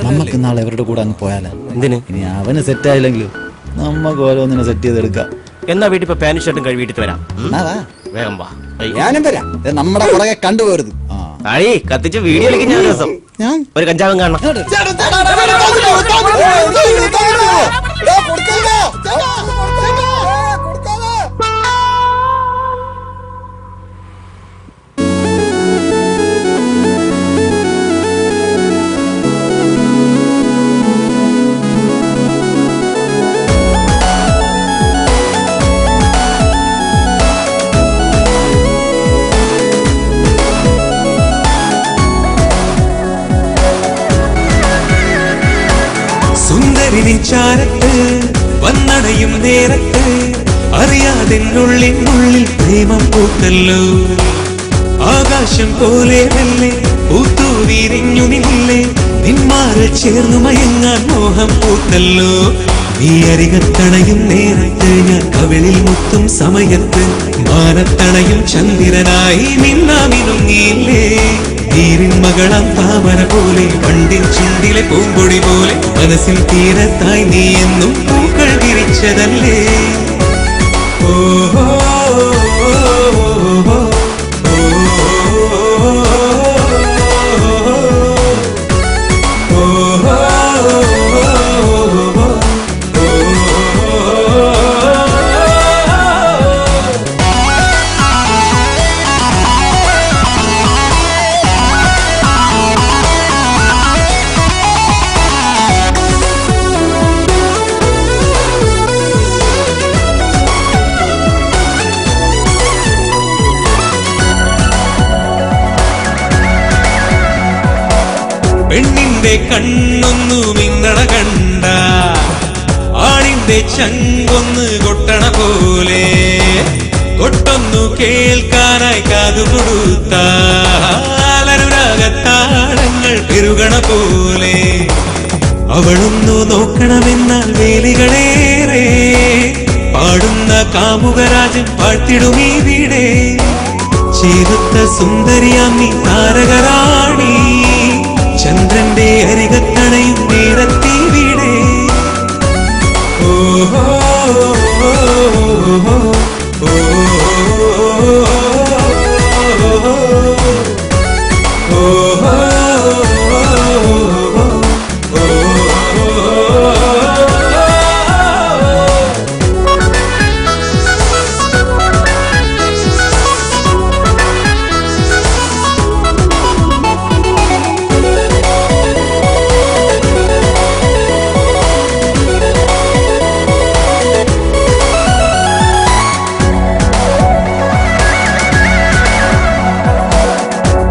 Speaker 1: നമുക്ക് നാളെ അവരുടെ കൂടെ അങ്ങ് പോയാലോ?
Speaker 12: എന്തിന്?
Speaker 1: ഇനി അവന് സെറ്റ് ആയില്ലെങ്കിലും നമുക്ക് ഓരോന്നിനെ സെറ്റ് ചെയ്തെടുക്കാം.
Speaker 12: എന്നാ വീട്ടിൽ ഇപ്പൊ പാന്റ് ഷർട്ടും കഴി വീട്ടിൽ വരാം. വേഗം വാ.
Speaker 1: ഞാനും വരാം. നമ്മുടെ പുറകെ കണ്ടുപോരുത്.
Speaker 12: അഴി കത്തിച്ച് വീഡിയോ കളിക്കും ഞാൻ ദിവസം. ഒരു കഞ്ചാവും കാണണം.
Speaker 2: ചാരത്ത് വന്നടയും നേരത്ത് അറിയാതെ ഉള്ളിൽ പ്രേമം പൂത്തല്ലോ. ആകാശം പോലെ മെല്ലെ പൂത്തു വിരിഞ്ഞു നില്ലേ, നിന്മാറിൽ ചേർന്നു മയങ്ങാൻ മോഹം പൂത്തല്ലോ. നീ അരികത്തണയും നേരത്ത് ഞാൻ കവിളിൽ മുത്തും സമയത്ത് മാനത്തണയും ചന്ദ്രനായി മിന്നാമിനുങ്ങിയില്ലേ. നീരിൻ മകളം താമര പോലെ പണ്ടിൻ ചുണ്ടിലെ പൂമ്പൊടി പോലെ മനസ്സിൽ തീരത്തായി നീ എന്നും പൂക്കൾ വിരിച്ചതല്ലേ. ഓഹോ പെണ്ണിന്റെ കണ്ണൊന്നു മിന്നണ കണ്ട ആണിന്റെ ചങ്കൊന്ന് കൊട്ടണ പോലെ കൊട്ടൊന്നു കേൾക്കാനായി കാതുകൊടുത്താലനുരാഗത്താളങ്ങൾ പെരുകണ പോലെ അവളൊന്നു നോക്കണമെന്നാൽ വേലികളേറെ പാടുന്ന കാമുകരാജൻ പാട്ടിടുമീവിടെ ചേരുത്ത സുന്ദരിയാമി താരകരാണി ചന്ദ്രന്റെ അരികത്തണയും നേരത്തിവിടെ. ഓഹോ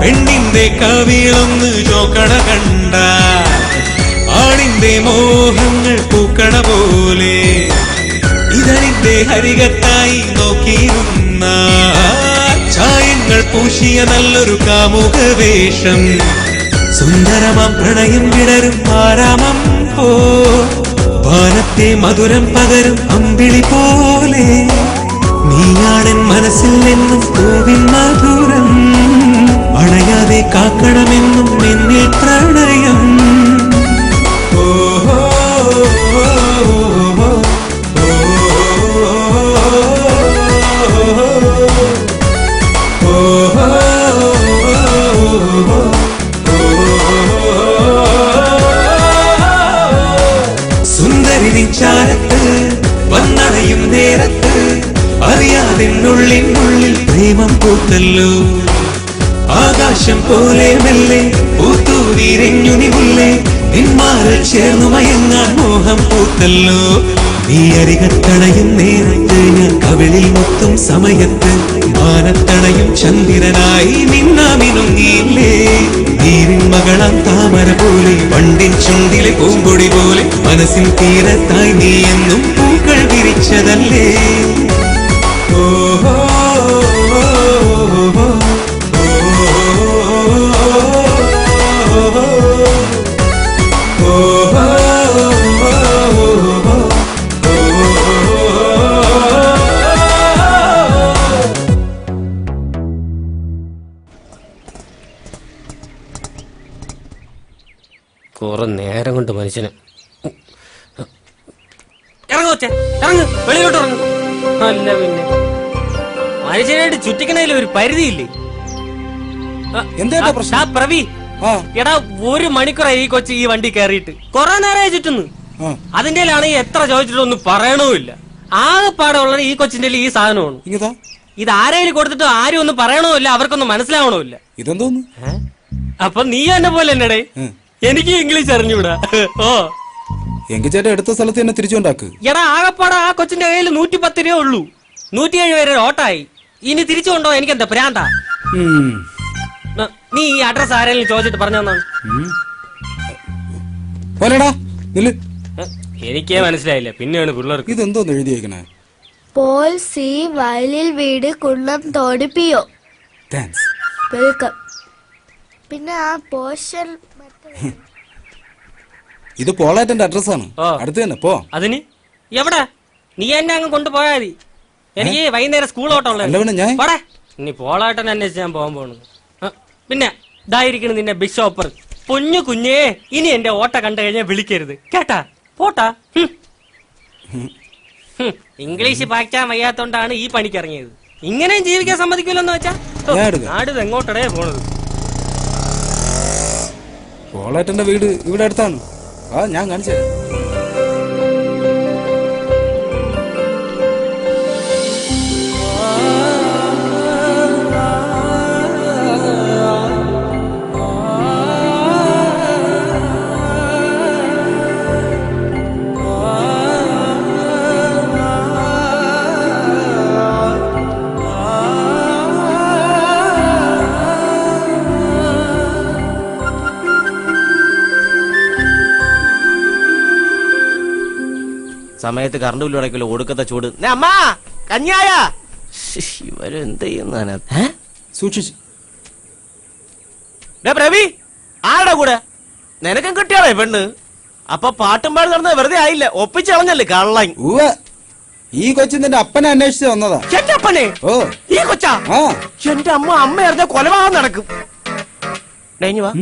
Speaker 2: പെണ്ണിന്റെ കവിളൊന്ന് ചോക്കണ കണ്ട ആണിന്റെ മോഹങ്ങൾ പൂക്കണ പോലെ ഇതളിന്റെ ഹരികത്തായി നോക്കിയിരുന്ന ചായങ്ങൾ പൂശിയ നല്ലൊരു കാമുക വേഷം സുന്ദരമാം പ്രണയം വിടരും ആരാമം പോ വാനത്തെ മധുരം പകരും അമ്പിളി പോലെ നീയാണെൻ മനസ്സിൽ നിന്നും പൂവിൻ മധുരം അണയാതെ കാക്കണമെന്നും എന്നിൽ പ്രണയം. ഓഹോ സുന്ദരി ചാരത്ത് വന്നടയും നേരത്ത് അറിയാതെ ഉള്ളിൽ പ്രേമം പൂത്തല്ലോ. ആകാശം പോലെ മെല്ലെ പൂത്തു വിരിഞ്ഞു നില്ലേ,
Speaker 13: നിന്മാറിൽ ചേർന്നു മയങ്ങാൻ മോഹം പൂത്തല്ലോ. നീ അരികത്തണയും നേരത്ത് ഞാൻ കവിളിൽ മുത്തും സമയത്ത് മാനത്തണയും ചന്ദ്രനായി നിന്നാമിനുങ്ങിയില്ലേ. നീരിൻ മകളാം താമര പോലെ പണ്ടിൻ ചുണ്ടിലെ പൂമ്പൊടി പോലെ മനസ്സിൽ തീരത്തായി നീ എന്നും പൂക്കൾ വിരിച്ചതല്ലേ. ഓഹോ
Speaker 12: കുറെ നേരം കൊണ്ട് മനുഷ്യന് ഇറങ്ങുവച്ചേ, ഇറങ്ങ്, വെളിയിലോട്ട് ഇറങ്ങ്. അല്ല പിന്നെ മനുഷ്യനായിട്ട് ചുറ്റിക്കണേലും ഒരു പരിധിയില്ലേ? പ്രവി, എടാ 1 മണിക്കൂറായി ഈ കൊച്ചു ഈ വണ്ടി കയറിയിട്ട്. കൊറേ നേരമായി ചുറ്റുന്നു. അതിന്റെ എത്ര ചോദിച്ചിട്ടൊന്നും പറയണമില്ല. ആകെപ്പാടെ ഉള്ളത് ഈ കൊച്ചിന്റെ ഈ സാധനമാണ്. ഇത് ആരെങ്കിലും കൊടുത്തിട്ട് ആരും ഒന്നും പറയണമില്ല, അവർക്കൊന്നും മനസ്സിലാവണമില്ല.
Speaker 6: ഇതെന്തോന്നു?
Speaker 12: അപ്പൊ നീ എന്നെ പോലെ എന്നടേ, എനിക്ക് ഇംഗ്ലീഷ് അറിഞ്ഞൂടാ. ഓ
Speaker 6: എങ്കിൽ ചേട്ടാ എടുത്ത സ്ഥലത്ത് തന്നെ തിരിച്ചുണ്ടാക്ക്.
Speaker 12: എടാ ആകെപ്പാടെ ആ കൊച്ചിന്റെ കയ്യിൽ 110 രൂപ ഉള്ളൂ. 107 വരെ ഓട്ടായി. ഇനി തിരിച്ചു കൊണ്ടോ എനിക്ക് എന്താ പ്രാന്താ? നീ ഈ അഡ്രസ് ആരെങ്കിലും ചോദിച്ചിട്ട് പറഞ്ഞാണ്? എനിക്കേ മനസ്സിലായില്ല, പിന്നെയാണ് പിള്ളേർക്ക്.
Speaker 6: ഇതെന്തോന്ന് എഴുതിയേക്കണേ?
Speaker 9: പോൾ സി വയലിൽ വീട് കുന്നം തോടിപ്പിയോ. വെൽക്കം. പിന്നെ ആ പോഷൻ
Speaker 6: ഇത് പോളാറ്റന്റെ അഡ്രസ്സാണ്. അടുത്ത് തന്നെ പോ.
Speaker 12: അതിന് എവിടെ? നീ എന്നെ അങ്ങ് കൊണ്ടുപോയാ മതി. എനിക്ക് വൈകുന്നേരം സ്കൂൾ ഓട്ടമുള്ള ഇനി പോളാട്ടൻ അന്വേഷിച്ച് ഞാൻ പോകാൻ പോണു. പിന്നെ ഇതായിരിക്കണം നിന്റെ ബിഷോപ്പർ. പൊന്നു കുഞ്ഞേ, ഇനി എന്റെ ഓട്ട കണ്ടു കഴിഞ്ഞാൽ വിളിക്കരുത് കേട്ടാ. പോട്ടാ. ഇംഗ്ലീഷ് പായ്ക്കാൻ വയ്യാത്തോണ്ടാണ് ഈ പണിക്ക് ഇറങ്ങിയത്. ഇങ്ങനെയും ജീവിക്കാൻ സമ്മതിക്കില്ലെന്ന് വെച്ചാ നാട് എങ്ങോട്ടടേ പോണത്?
Speaker 6: പോളാറ്റന്റെ വീട് ഇവിടെ അടുത്താണ്. ഞാൻ കാണിച്ചേ.
Speaker 12: സമയത്ത് കറണ്ട് ബില്ല് അടയ്ക്കല്ലോ, ഒടുക്കത്തെ ചൂട്. അമ്മാ കഞ്ഞായ ഇവരെന്ത് ചെയ്യുന്ന
Speaker 6: സൂക്ഷിച്ചു.
Speaker 12: പ്രവി, ആരുടെ കൂടെ? നിനക്കും കിട്ടിയാളേ പെണ്ണ്. അപ്പൊ പാട്ടും പാടി നടന്നത് വെറുതെ ആയില്ല, ഒപ്പിച്ചളഞ്ഞല്ലേ കള്ളൻ.
Speaker 6: ഈ കൊച്ചിന്റെ അപ്പനെ അന്വേഷിച്ച് വന്നതാ.
Speaker 12: എന്റെ അപ്പനെ? ഓ ഈ കൊച്ചാ? എന്റെ അമ്മ അറിഞ്ഞ കൊലപാതകം നടക്കും. വാ.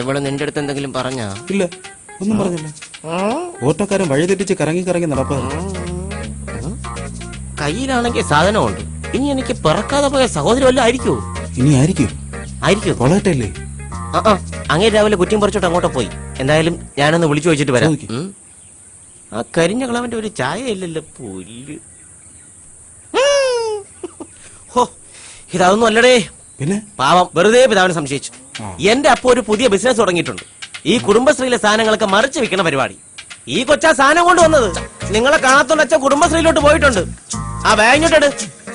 Speaker 12: എവിടെ നിന്റെ അടുത്ത് എന്തെങ്കിലും പറഞ്ഞാ?
Speaker 6: ഇല്ല, ഒന്നും പറഞ്ഞില്ല. ഓട്ടോക്കാരൻ വഴി തെറ്റിച്ച് കറങ്ങി കറങ്ങി നടപ്പാണ്.
Speaker 12: കയ്യിലാണെങ്കിൽ സാധനമുണ്ട്. ഇനി എനിക്ക് പിറക്കാതെ പോയ സഹോദരി വല്ലതും ആയിരിക്കോ?
Speaker 6: ഇനി ആയിരിക്കും.
Speaker 12: കൊളട്ടല്ലേ? അങ്ങനെ രാവിലെ കുറ്റിയും പറിച്ചോട്ട് അങ്ങോട്ട് പോയി. എന്തായാലും ഞാനൊന്ന് വിളിച്ചു വെച്ചിട്ട് വരാം. ആ കരിഞ്ഞ കളവന്റെ ഒരു ചായ ഇല്ലല്ലോ. പുല്ല്. ഹോ, ഇതൊന്നും അല്ലടേ.
Speaker 6: പിന്നെ
Speaker 12: പാവം വെറുതെ പിതാവിനെ സംശയിച്ചു. എന്റെ അപ്പൊ ഒരു പുതിയ ബിസിനസ് തുടങ്ങിയിട്ടുണ്ട്. ഈ കുടുംബശ്രീയിലെ സാധനങ്ങളൊക്കെ മറിച്ച് വിൽക്കുന്ന പരിപാടി. ഈ കൊച്ചാ സാധനം കൊണ്ടുവന്നത്. നിങ്ങളെ കാണാത്തോണ്ട് അച്ഛൻ കുടുംബശ്രീയിലോട്ട് പോയിട്ടുണ്ട്. ആ ബാങ്കിട്ട്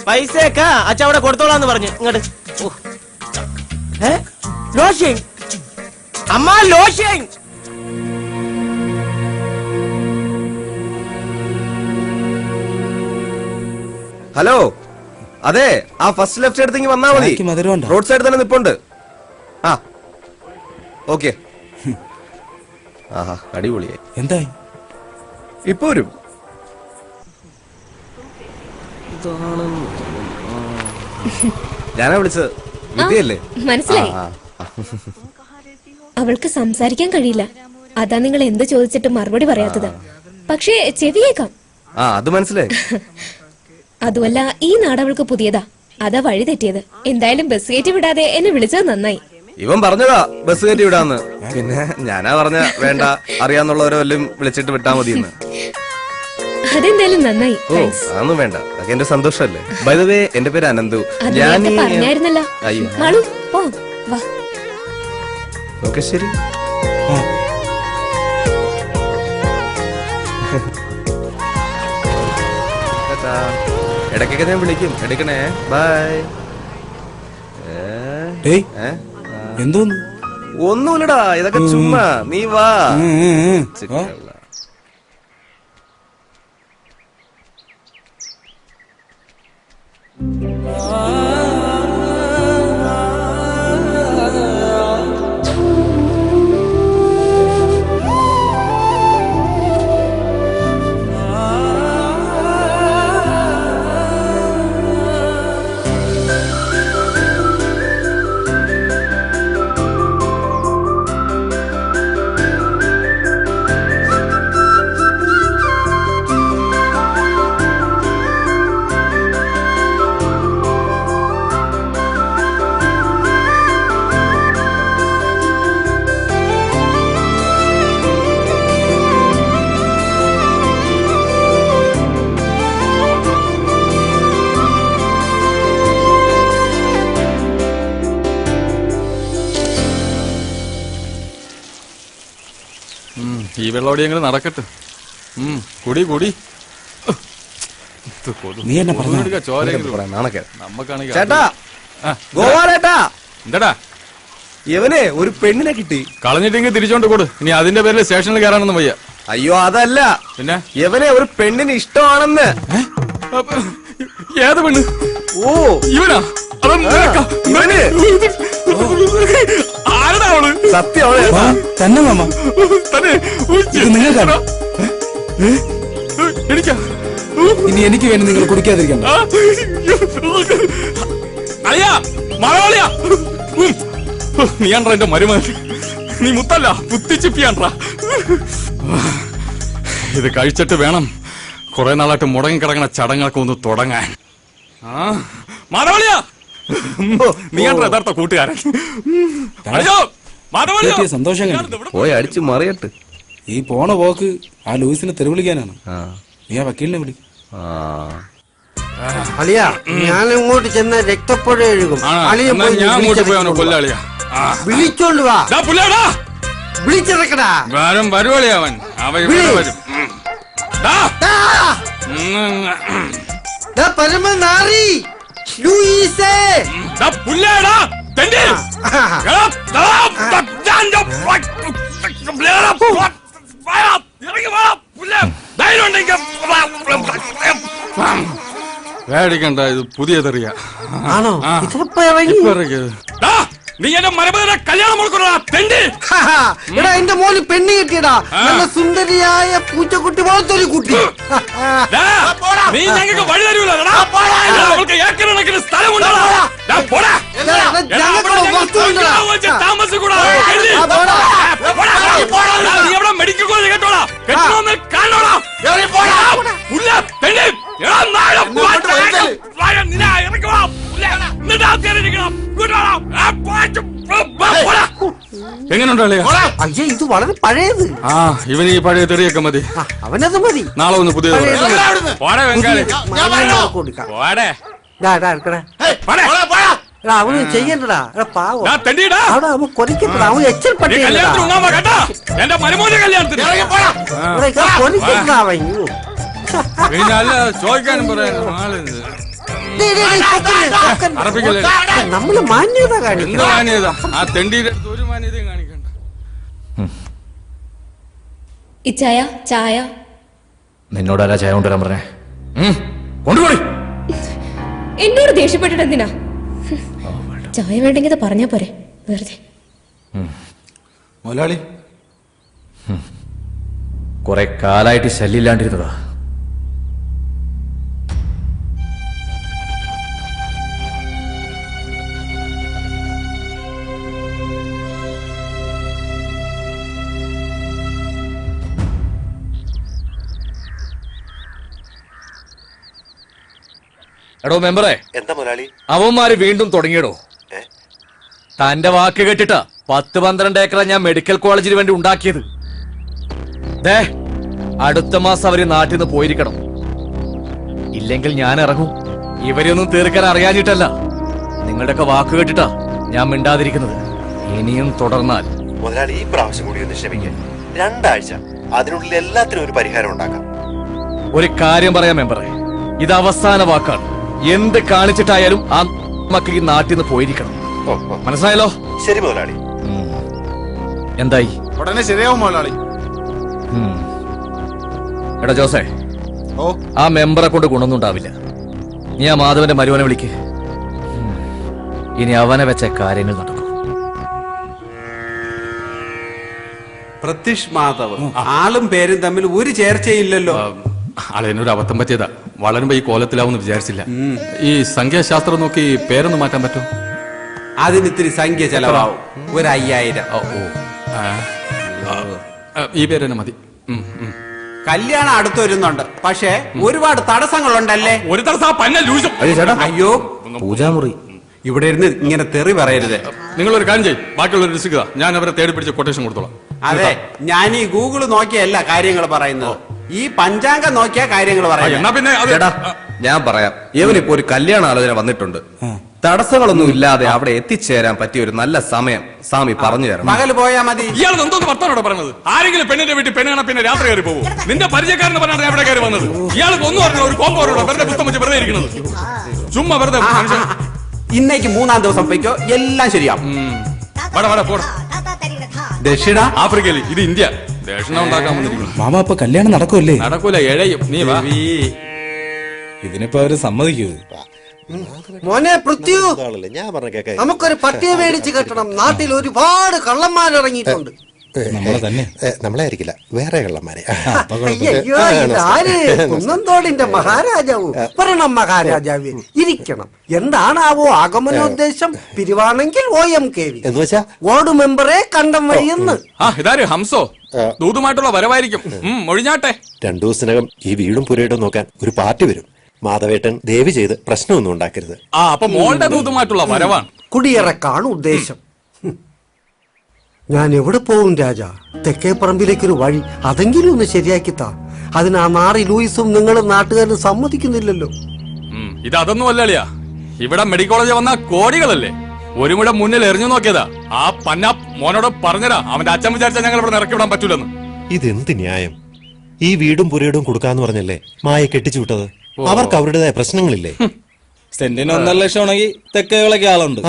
Speaker 12: പൈസയൊക്കെ അച്ഛൻ അവിടെ കൊടുത്തോളാന്ന് പറഞ്ഞു. ഇങ്ങോട്ട് ലോഷ്യൻ അമ്മ, ലോഷ്യൻ.
Speaker 6: ഹലോ, അതെ, ആ ഫസ്റ്റ് ലെഫ്റ്റ് എടുത്തെങ്കിൽ വന്നാ മതി. റോഡ് സൈഡ് തന്നെ നിപ്പുണ്ട്. ആ ഓക്കെ. ആഹാ, അടിപൊളിയായി. എന്തായി? ഇപ്പൊ വരും. ഞാനാ വിളിച്ചത്. വിദ്യയല്ലേ?
Speaker 14: മനസ്സിലായി. അവൾക്ക് സംസാരിക്കാൻ കഴിയില്ല. അതാ നിങ്ങൾ എന്ത് ചോദിച്ചിട്ട് മറുപടി പറയാത്തത്. പക്ഷേ ചെവിയേക്കാം.
Speaker 6: അത് മനസ്സിലായി.
Speaker 14: അതുമല്ല, ഈ നാട് അവൾക്ക് പുതിയതാ. അതാ വഴി തെറ്റിയത്. എന്തായാലും ബസ് കയറ്റി വിടാതെ എന്നെ വിളിച്ചത് നന്നായി.
Speaker 6: ഇവൻ പറഞ്ഞതാ ബസ് കയറ്റി വിടാന്ന്. പിന്നെ ഞാനാ പറഞ്ഞ വേണ്ട, അറിയാന്നുള്ളവരെ വല്ലതും വിളിച്ചിട്ട് വിട്ടാ മതിയെന്ന്.
Speaker 14: അതെന്തായാലും നന്നായി.
Speaker 6: ഓ, അതൊന്നും വേണ്ട, അതൊക്കെ എന്റെ സന്തോഷല്ലേ. ബൈ ദ വേ, എന്റെ പേര് അനന്തു.
Speaker 14: പറഞ്ഞായിരുന്നല്ലോ.
Speaker 6: ഓക്കെ, ശരി. ഇടയ്ക്കൊക്കെ ഞാൻ വിളിക്കും, എടുക്കണേ. ബൈ.
Speaker 10: എന്തോന്നു?
Speaker 6: ഒന്നുമില്ലടാ, ഇതൊക്കെ ചുമ്മാ. നീ വാ.
Speaker 2: ഈ വെള്ളോടി എങ്ങനെ നടക്കട്ടെ. കുടി കുടി.
Speaker 10: നീ എന്നെ പറഞ്ഞു
Speaker 2: നമ്മക്കാണെങ്കിൽ
Speaker 6: ചേട്ടാ, ഗോപാലേട്ടാ,
Speaker 2: എന്താടാ
Speaker 6: ഇവനെ ഒരു പെണ്ണിനെ കിട്ടി.
Speaker 2: കളഞ്ഞിട്ടെങ്കിൽ തിരിച്ചോണ്ട് കൊടു. ഇനി അതിന്റെ പേരിൽ സ്റ്റേഷനിൽ കയറാനൊന്നും വയ്യ.
Speaker 6: അയ്യോ അതല്ല,
Speaker 2: പിന്നെ
Speaker 6: ഇവനെ ഒരു പെണ്ണിന് ഇഷ്ടമാണെന്ന്.
Speaker 2: ഏത് പെണ്ണ്?
Speaker 6: ഓ
Speaker 2: ഇവനാ?
Speaker 6: ഇവന്
Speaker 2: ആരടാ അവള്?
Speaker 6: സത്യം
Speaker 10: തന്നെ മാമ.
Speaker 2: തന്നെ
Speaker 10: നിങ്ങൾക്കാണ്.
Speaker 2: എനിക്കാ?
Speaker 10: ഇനി എനിക്ക് വേണ്ടി നിങ്ങൾ കുടിക്കാതിരിക്കണം.
Speaker 2: അയ്യാ മലയാളിയാ. നീയാണ്ട്രാ എന്റെ മരുമകൻ. നീ മുത്തല്ല, കുത്തിച്ചിപ്പിയാണ്ട്രാ. ഇത് കഴിച്ചിട്ട് വേണം കുറെ നാളായിട്ട് മുടങ്ങിക്കിടങ്ങണ ചടങ്ങൊക്കെ ഒന്ന് തുടങ്ങാൻ. മാധവളിയാ, നീയാണ്ട്രാ യഥാർത്ഥ കൂട്ടുകാരൻ.
Speaker 10: സന്തോഷം
Speaker 6: പോയി അടിച്ചു മറിയട്ട്.
Speaker 10: ഈ പോണ പോക്ക് ആ ലൂയിസിനെ തെരുവിളിക്കാനാണ്. നീ ആ വക്കീലിനെ വിളി.
Speaker 11: അളിയ, ഞാൻ ഇങ്ങോട്ട് ചെന്ന രക്തപ്പുഴ എഴുകും.
Speaker 2: ഞാൻ അങ്ങോട്ട് പോയി അവനെ കൊല്ലാളിയാ.
Speaker 11: വിളിച്ചോണ്ട് വാ. വിളിച്ചിറക്കടാ.
Speaker 2: വരുവളിയാ അവൻ. അവൻ ഇവിടെ വരും.
Speaker 11: പരമനാറി ലൂയിസേ.
Speaker 2: പുല്ലേടാ തെണ്ടി. പേടിക്കണ്ട, ഇത് പുതിയ തെറിയ.
Speaker 11: ആണോ?
Speaker 2: നീ എന്റെ മരപതിനെ കല്യാണം കൊടുക്കണ തെണ്ടി.
Speaker 11: എടാ, എന്റെ മോന് പെണ്ണ് കിട്ടിയടാ. നല്ല സുന്ദരിയായ പൂച്ചക്കുട്ടി പോലത്തൊരു കുട്ടി.
Speaker 2: നീ ഞങ്ങൾക്ക് വഴി തരൂല. അവൾക്ക് ഏക്കറണക്കിന് സ്ഥലമുണ്ടോ? താമസിക്കൂടാ. നീ എവിടെ മെഡിക്കൽ കോളേജ് കേട്ടോളാ? കെട്ടണമെന്ന് കാണോളാം. എങ്ങനെയുണ്ടോ?
Speaker 11: അയ്യോ, ഇത് വളരെ പഴയത്.
Speaker 2: ഇവന് ഈ പഴയ തെറിയൊക്കെ മതി.
Speaker 11: അവനത് മതി.
Speaker 2: നാളെ ഒന്ന് പുതിയത്
Speaker 11: അവന് ചെയ്യണ്ടടാ. പാവം അവൻ കൊതിക്കണ്ടടാ. അവൻ എച്ചൽപ്പെട്ട
Speaker 2: എന്റെ മരുമോന്റെ കല്യാണത്തിന്
Speaker 11: കൊതിക്കണ്ടാ അവൻ.
Speaker 2: ചോദിക്കാനും പറയാനും ആളുണ്ട്.
Speaker 11: നമ്മള് മാന്യത കാണിക്കണം.
Speaker 2: മാന്യത ആ തെണ്ടിയുടെ ഒരു മാന്യതയും കാണിക്കണ്ട.
Speaker 14: ഇച്ചായ ചായ.
Speaker 12: നിന്നോടാരാ ചായ കൊണ്ടുവരാൻ പറഞ്ഞേ? കൊണ്ടുപോയി.
Speaker 14: എന്നോട് ദേഷ്യപ്പെട്ടിട്ട് എന്തിനാ? ചായ വേണ്ടെങ്കിൽ പറഞ്ഞാ പോരെ, വെറുതെ.
Speaker 10: മുതലാളി,
Speaker 12: കുറെ കാലായിട്ട് ശല്യമില്ലാണ്ടിരുന്നതാ. എടോ മെമ്പറേ,
Speaker 5: എന്താ മുതലാളി?
Speaker 12: അവന്മാര് വീണ്ടും തുടങ്ങിയടോ. തന്റെ വാക്ക് കേട്ടിട്ടാ 10-12 ഏക്കറ ഞാൻ മെഡിക്കൽ കോളേജിന് വേണ്ടി ഉണ്ടാക്കിയത്. ദേ, അടുത്ത മാസം അവര് നാട്ടിൽ നിന്ന് പോയിരിക്കണം. ഇല്ലെങ്കിൽ ഞാൻ ഇറങ്ങും. ഇവരെയൊന്നും തീർക്കാൻ അറിയാഞ്ഞിട്ടല്ല, നിങ്ങളുടെയൊക്കെ വാക്ക് കേട്ടിട്ടാ ഞാൻ മിണ്ടാതിരിക്കുന്നത്. ഇനിയും തുടർന്നാൽ
Speaker 5: മുതലാളി ഈ പ്രാവശ്യം കൂടി ഒന്ന് ക്ഷമിക്കാൻ. 2 ആഴ്ച, അതിനുള്ളിൽ എല്ലാത്തിനും ഒരു പരിഹാരം ഉണ്ടാക്കാം.
Speaker 7: ഒരു കാര്യം പറയാം മെമ്പറെ, ഇത് അവസാന വാക്കാണ്. എന്ത് കാണിച്ചിട്ടായാലും ആ മക്കൾ ഈ നാട്ടിൽ നിന്ന് പോയിരിക്കണം. മനസ്സിലായല്ലോ?
Speaker 5: ശരി മുതലാളി.
Speaker 7: എന്തായി?
Speaker 1: ഉടനെ ശരിയാവും മുതലാളി.
Speaker 7: എടാ ജോസേ, ആ മെമ്പറെ കൊണ്ട് ഗുണമൊന്നും ഉണ്ടാവില്ല. നീ ആ മാധവന്റെ മരുവനെ വിളിക്ക്. ഇനി അവനെ വെച്ച കാര്യങ്ങൾ നടക്കും.
Speaker 15: പ്രത്യക്ഷ് മാധവ്, ആളും പേരും തമ്മിൽ ഒരു ചേർച്ചയില്ലല്ലോ.
Speaker 4: അളയനൊരു അബദ്ധം പറ്റിയതാ. വളരുമ്പോ ഈ കോലത്തിലാവുമെന്ന് വിചാരിച്ചില്ല. ഈ സംഖ്യാശാസ്ത്രം നോക്കി പേരൊന്ന് മാറ്റാൻ പറ്റും?
Speaker 15: അതിന് ഇത്തിരി സംഖ്യ ചെലവാവും. ഒരു 5000.
Speaker 4: ഈ പേര് തന്നെ മതി.
Speaker 15: കല്യാണം അടുത്ത് വരുന്നുണ്ട്, പക്ഷേ ഒരുപാട് തടസ്സങ്ങളുണ്ടല്ലേ.
Speaker 4: ഒരു തടസ്സം.
Speaker 15: അയ്യോ, പൂജാമുറി ഇവിടെ ഇരുന്ന് ഇങ്ങനെ തെറി പറയരുത്.
Speaker 4: നിങ്ങളൊരു കാര്യം ചെയ്യും, ബാക്കിയുള്ള ലിസ്റ്റ് ഞാൻ അവരെ തേടി പിടിച്ച് കൊട്ടേഷൻ കൊടുത്തോളാം.
Speaker 15: അതെ, ഞാൻ ഈ ഗൂഗിൾ നോക്കിയല്ല കാര്യങ്ങൾ പറയുന്നത്, ഈ പഞ്ചാംഗം നോക്കിയ കാര്യങ്ങൾ പറയുന്നത്.
Speaker 6: ഞാൻ പറയാം, ഇവനിപ്പോ ഒരു കല്യാണ ആലോചന വന്നിട്ടുണ്ട്. തടസ്സങ്ങളൊന്നും ഇല്ലാതെ അവിടെ എത്തിച്ചേരാൻ പറ്റിയ ഒരു നല്ല സമയം സ്വാമി പറഞ്ഞു തരണം.
Speaker 15: പകല് പോയാ മതി.
Speaker 4: ഇയാൾ എന്തോന്ന് വർത്താനോടെ പറഞ്ഞത്? ആരെങ്കിലും പെണ്ണിന്റെ വീട്ടിൽ പെണ്ണ് കാണാൻ പിന്നെ രാത്രി കയറി പോകും? നിന്റെ പരിചയക്കാരനെ പറഞ്ഞാണ് എവിടെ കയറി വന്നത്? ഇയാൾക്ക് ഒന്നും അറിഞ്ഞ ഒരു കോമ്പോറോടോ വെറുതെ പുസ്തകം വെച്ച് വെറുതെ ഇരിക്കുന്നത്? ചുമ്മാ വെറുതെ.
Speaker 15: ഇന്നേക്ക് 3-ാം ദിവസം പോയിക്കോ, എല്ലാം ശരിയാവും.
Speaker 4: ദക്ഷിണ ആഫ്രിക്കയിൽ, ഇത് ഇന്ത്യ. ദക്ഷിണ ഉണ്ടാക്കാൻ വന്നിരിക്കുന്നു.
Speaker 10: മാമ ഇപ്പൊ കല്യാണം നടക്കൂല്ലേ?
Speaker 4: നടക്കൂല, എഴയും. നീ വാ.
Speaker 10: ഇതിനിപ്പോ അവര് സമ്മതിക്കൂ?
Speaker 11: മോനെ പൃഥ്വി, നമുക്കൊരു പട്ടിയെ മേടിച്ച് കെട്ടണം. നാട്ടിൽ ഒരുപാട് കള്ളന്മാരിറങ്ങിയിട്ടുണ്ട്.
Speaker 10: നമ്മളെ തന്നെ.
Speaker 5: നമ്മളായിരിക്കില്ല, വേറെ കള്ളന്മാരെ.
Speaker 11: അയ്യോ, ഇതാര്? കുന്നന്തോടിന്റെ മഹാരാജാവോ? പറയണം മഹാരാജാവേ, ഇരിക്കണം. എന്താണാവോ ആഗമനോദ്ദേശം? പിരിവാണെങ്കിൽ OMKV
Speaker 5: എന്ന് വെച്ചാ
Speaker 11: വാർഡ് മെമ്പറെ കണ്ടം വഴിയെന്ന്.
Speaker 4: ഇതാര് ഹംസോ? ദൂതുമായിട്ടുള്ള വരവായിരിക്കും. ഒഴിഞ്ഞാട്ടെ.
Speaker 5: 2 ദിവസത്തിനകം ഈ വീടും പുരയിടും നോക്കാൻ ഒരു പാർട്ടി വരും. മാധവേട്ടൻ ദയവ് ചെയ്ത് പ്രശ്നമൊന്നും ഉണ്ടാക്കരുത്.
Speaker 4: അപ്പൊ മോളുടെ ദൂതുമായിട്ടുള്ള വരവാണ്.
Speaker 11: കുടിയിറക്കാണ് ഉദ്ദേശം. ഞാൻ എവിടെ പോകും രാജാ? തെക്കേ പറമ്പിലേക്കൊരു വഴി അതെങ്കിലും ഒന്ന് ശരിയാക്കിത്താ. അതിന് ആ നാറി ലൂയിസും നിങ്ങളും നാട്ടുകാരും സമ്മതിക്കുന്നില്ലല്ലോ.
Speaker 4: ഇത് അതൊന്നും അല്ലളിയാ. ഇവിടെ മെഡിക്കൽ കോളേജ് വന്ന കോടികളല്ലേ. ഒരു മുഴ മുന്നിൽ എറിഞ്ഞു നോക്കിയതാ. ആ പന്ന മോനോട് പറഞ്ഞതാ, അവന്റെ അച്ഛൻ വിചാരിച്ചാൽ ഞങ്ങൾ ഇവിടെ ഇറക്കി വിടാൻ പറ്റൂലെന്ന്.
Speaker 5: ഇതെന്ത് ന്യായം? ഈ വീടും പുരയിടും കൊടുക്കാന്ന് പറഞ്ഞല്ലേ മായ കെട്ടിച്ചു വിട്ടത്? അവർക്ക് അവരുടേതായ പ്രശ്നങ്ങളില്ലേ?
Speaker 10: സെന്റിന് 1.5 ലക്ഷം ആണെങ്കിൽ തെക്കേകളൊക്കെ ആളുണ്ട്.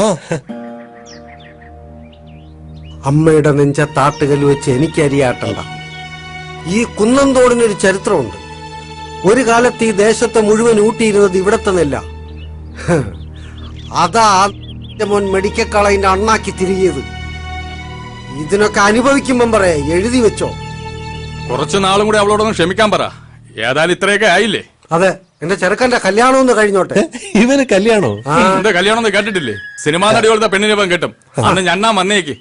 Speaker 11: അമ്മയുടെ നെഞ്ചത്താട്ടുകല്ല് വെച്ച് എനിക്ക് അരിയാട്ടണ്ട. ഈ കുന്നന്തോടിനൊരു ചരിത്രമുണ്ട്. ഒരു കാലത്ത് ഈ ദേശത്തെ മുഴുവൻ ഊട്ടിയിരുന്നത് ഇവിടത്തെ നെല്ല. അതാ മോൻ മെഡിക്കൽ കോളേജിന്റെ അണ്ണാക്കി തിരികിയത്. ഇതിനൊക്കെ അനുഭവിക്കുമ്പം പറയാ, എഴുതി വെച്ചോ.
Speaker 4: കുറച്ചു നാളും കൂടി അവളോടൊന്ന് ക്ഷമിക്കാൻ പറ. ഏതായാലും ഇത്രയൊക്കെ ആയില്ലേ?
Speaker 11: അതെ, എന്റെ ചെറുക്കന്റെ കല്യാണം ഒന്ന് കഴിഞ്ഞോട്ടെ.
Speaker 5: ഇവന് കല്യാണോ?
Speaker 4: എന്റെ കല്യാണം ഒന്ന് കേട്ടിട്ടില്ലേ? സിനിമാ നടികളുടെ പെണ്ണിനെ ഇവൻ കെട്ടും. അന്ന് ഞണ്ണാ വന്നേക്ക്.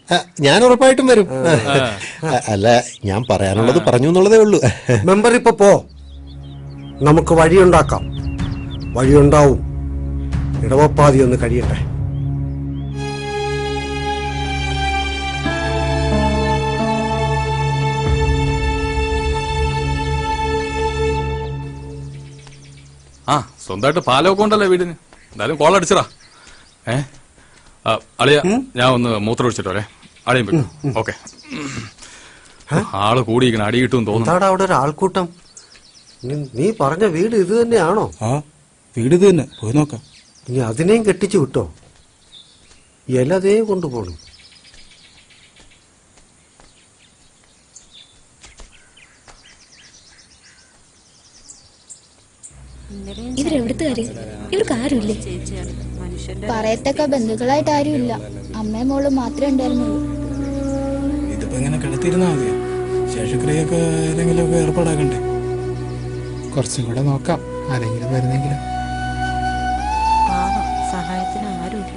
Speaker 5: ഞാൻ ഉറപ്പായിട്ടും വരും. അല്ല, ഞാൻ പറയാനുള്ളത് പറഞ്ഞു എന്നുള്ളതേ ഉള്ളൂ.
Speaker 11: മെമ്പർ ഇപ്പൊ പോ, നമുക്ക് വഴിയുണ്ടാക്കാം. വഴിയുണ്ടാവും. ഇടവപ്പാതി ഒന്ന് കഴിയട്ടെ.
Speaker 4: സ്വന്തമായിട്ട് പാലൊക്കെ ഉണ്ടല്ലേ വീടിന്. എന്തായാലും കോൾ അടിച്ചടാ. അളിയ, ഞാൻ ഒന്ന് മൂത്രം ഒഴിച്ചിട്ട് വരെ. അളിയും പോയി. ഓക്കെ. ആള് കൂടിയിരിക്കണം, അടി കിട്ടും തോന്നുന്നു.
Speaker 11: അവിടെ ഒരു ആൾക്കൂട്ടം. നീ പറഞ്ഞ വീട് ഇത് തന്നെയാണോ?
Speaker 10: വീട് ഇത് തന്നെ, പോയി നോക്കാം.
Speaker 11: ഇനി അതിനെയും കെട്ടിച്ചു വിട്ടോ? ഇലതേ കൊണ്ടുപോകണം.
Speaker 14: ഇവരെവിടുത്തുകാര്? ഇവർക്ക് ആരുമില്ലേ?
Speaker 9: പറയത്തക്ക ബന്ധുക്കളായിട്ട് ആരുമില്ല. അമ്മയും മോളും മാത്രമേ ഉണ്ടായിരുന്നുള്ളൂ.
Speaker 10: ഇതിപ്പോ ഇങ്ങനെ കിടത്തിരുന്നാ മതിയോ? ശേഷക്രിയൊക്കെ ഏതെങ്കിലും ഒക്കെ ഏർപ്പാടാക്കണ്ടേ? കുറച്ചും കൂടെ നോക്കാം, ആരെങ്കിലും വരുന്നെങ്കിലും.
Speaker 16: സഹായത്തിന് ആരുമില്ല.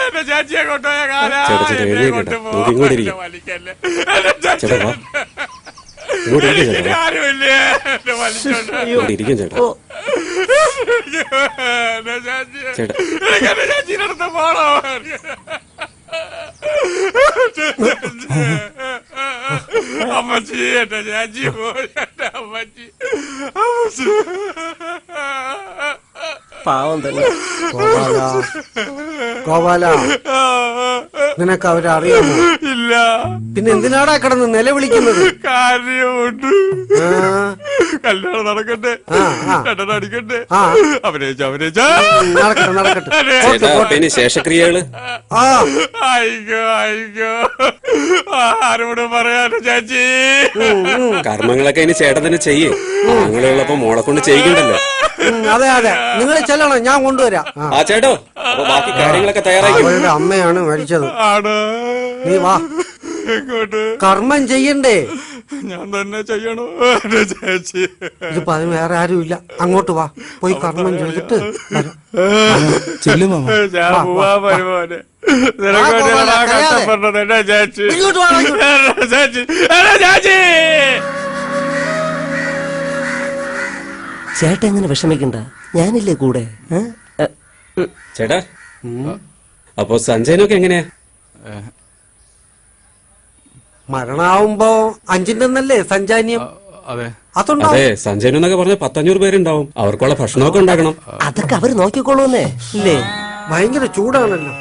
Speaker 2: എന്റെ ചാച്ചിയെ കൊണ്ടുപോയ ചാച്ചിനടുത്ത് പോണോ? അമ്മച്ചി, എന്റെ ചാച്ചി പോയി. പറ്റി.
Speaker 12: പാവം തന്നെ.
Speaker 11: ഗോപാല, നിനക്ക് അവരെ അറിയാമോ?
Speaker 2: ഇല്ല.
Speaker 11: പിന്നെ എന്തിനാടാ കിടന്ന് നിലവിളിക്കുന്നത്?
Speaker 2: കാര്യമുണ്ട്. കല്യാണം നടക്കട്ടെ, രണ്ടെണ്ണം അടിക്കട്ടെ. അഭിനയിച്ച
Speaker 11: നടക്കട്ടെ നടക്കട്ടെ.
Speaker 7: ശേഷക്രിയകള്
Speaker 2: അയ്യോ അയ്യോ, ആരോട് പറയാനോ ചാച്ചി.
Speaker 7: കർമ്മങ്ങളൊക്കെ ഇനി ചേട്ടൻ തന്നെ ചെയ്യേ. ആങ്ങളുള്ളപ്പോ മോളെ കൊണ്ട് ചെയ്യിക്കണ്ടല്ലോ.
Speaker 11: അതെ അതെ, നിങ്ങൾ ചെല്ലണം, ഞാൻ കൊണ്ടുവരാം.
Speaker 7: ആ ചേട്ടോ, അപ്പൊ ബാക്കി കാര്യങ്ങളൊക്കെ തയ്യാറാക്കി.
Speaker 11: അവരുടെ അമ്മയാണ് മരിച്ചത്. നീ വാ, കർമ്മം ചെയ്യണ്ടേ?
Speaker 2: ഞാൻ തന്നെ ചെയ്യണോ ചേച്ചി?
Speaker 11: ഇതിപ്പോ അതിന് വേറെ ആരുമില്ല. അങ്ങോട്ട് വാ, പോയി കർമ്മം ചെയ്തിട്ട്
Speaker 2: ഞാൻ പോവാ പരിപോലെ. കഷ്ടപ്പെട്ടത് എന്നെ ചേച്ചി. ചേച്ചി ചേച്ചി.
Speaker 12: ചേട്ടൻ എങ്ങനെ വിഷമിക്കണ്ട, ഞാനില്ലേ കൂടെ.
Speaker 7: ചേട്ടാ, അപ്പൊ സഞ്ജയനൊക്കെ എങ്ങനെയാ?
Speaker 11: മരണാവുമ്പോ 5-ന്നല്ലേ സഞ്ചാന്യം?
Speaker 7: അതെ, സഞ്ജയനെന്നൊക്കെ പറഞ്ഞ 500 പേരുണ്ടാവും. അവർക്കുള്ള ഭക്ഷണമൊക്കെ ഉണ്ടാക്കണം.
Speaker 12: അതൊക്കെ അവര് നോക്കിക്കോളൂന്നേ ഇല്ലേ?
Speaker 11: ഭയങ്കര ചൂടാണല്ലോ.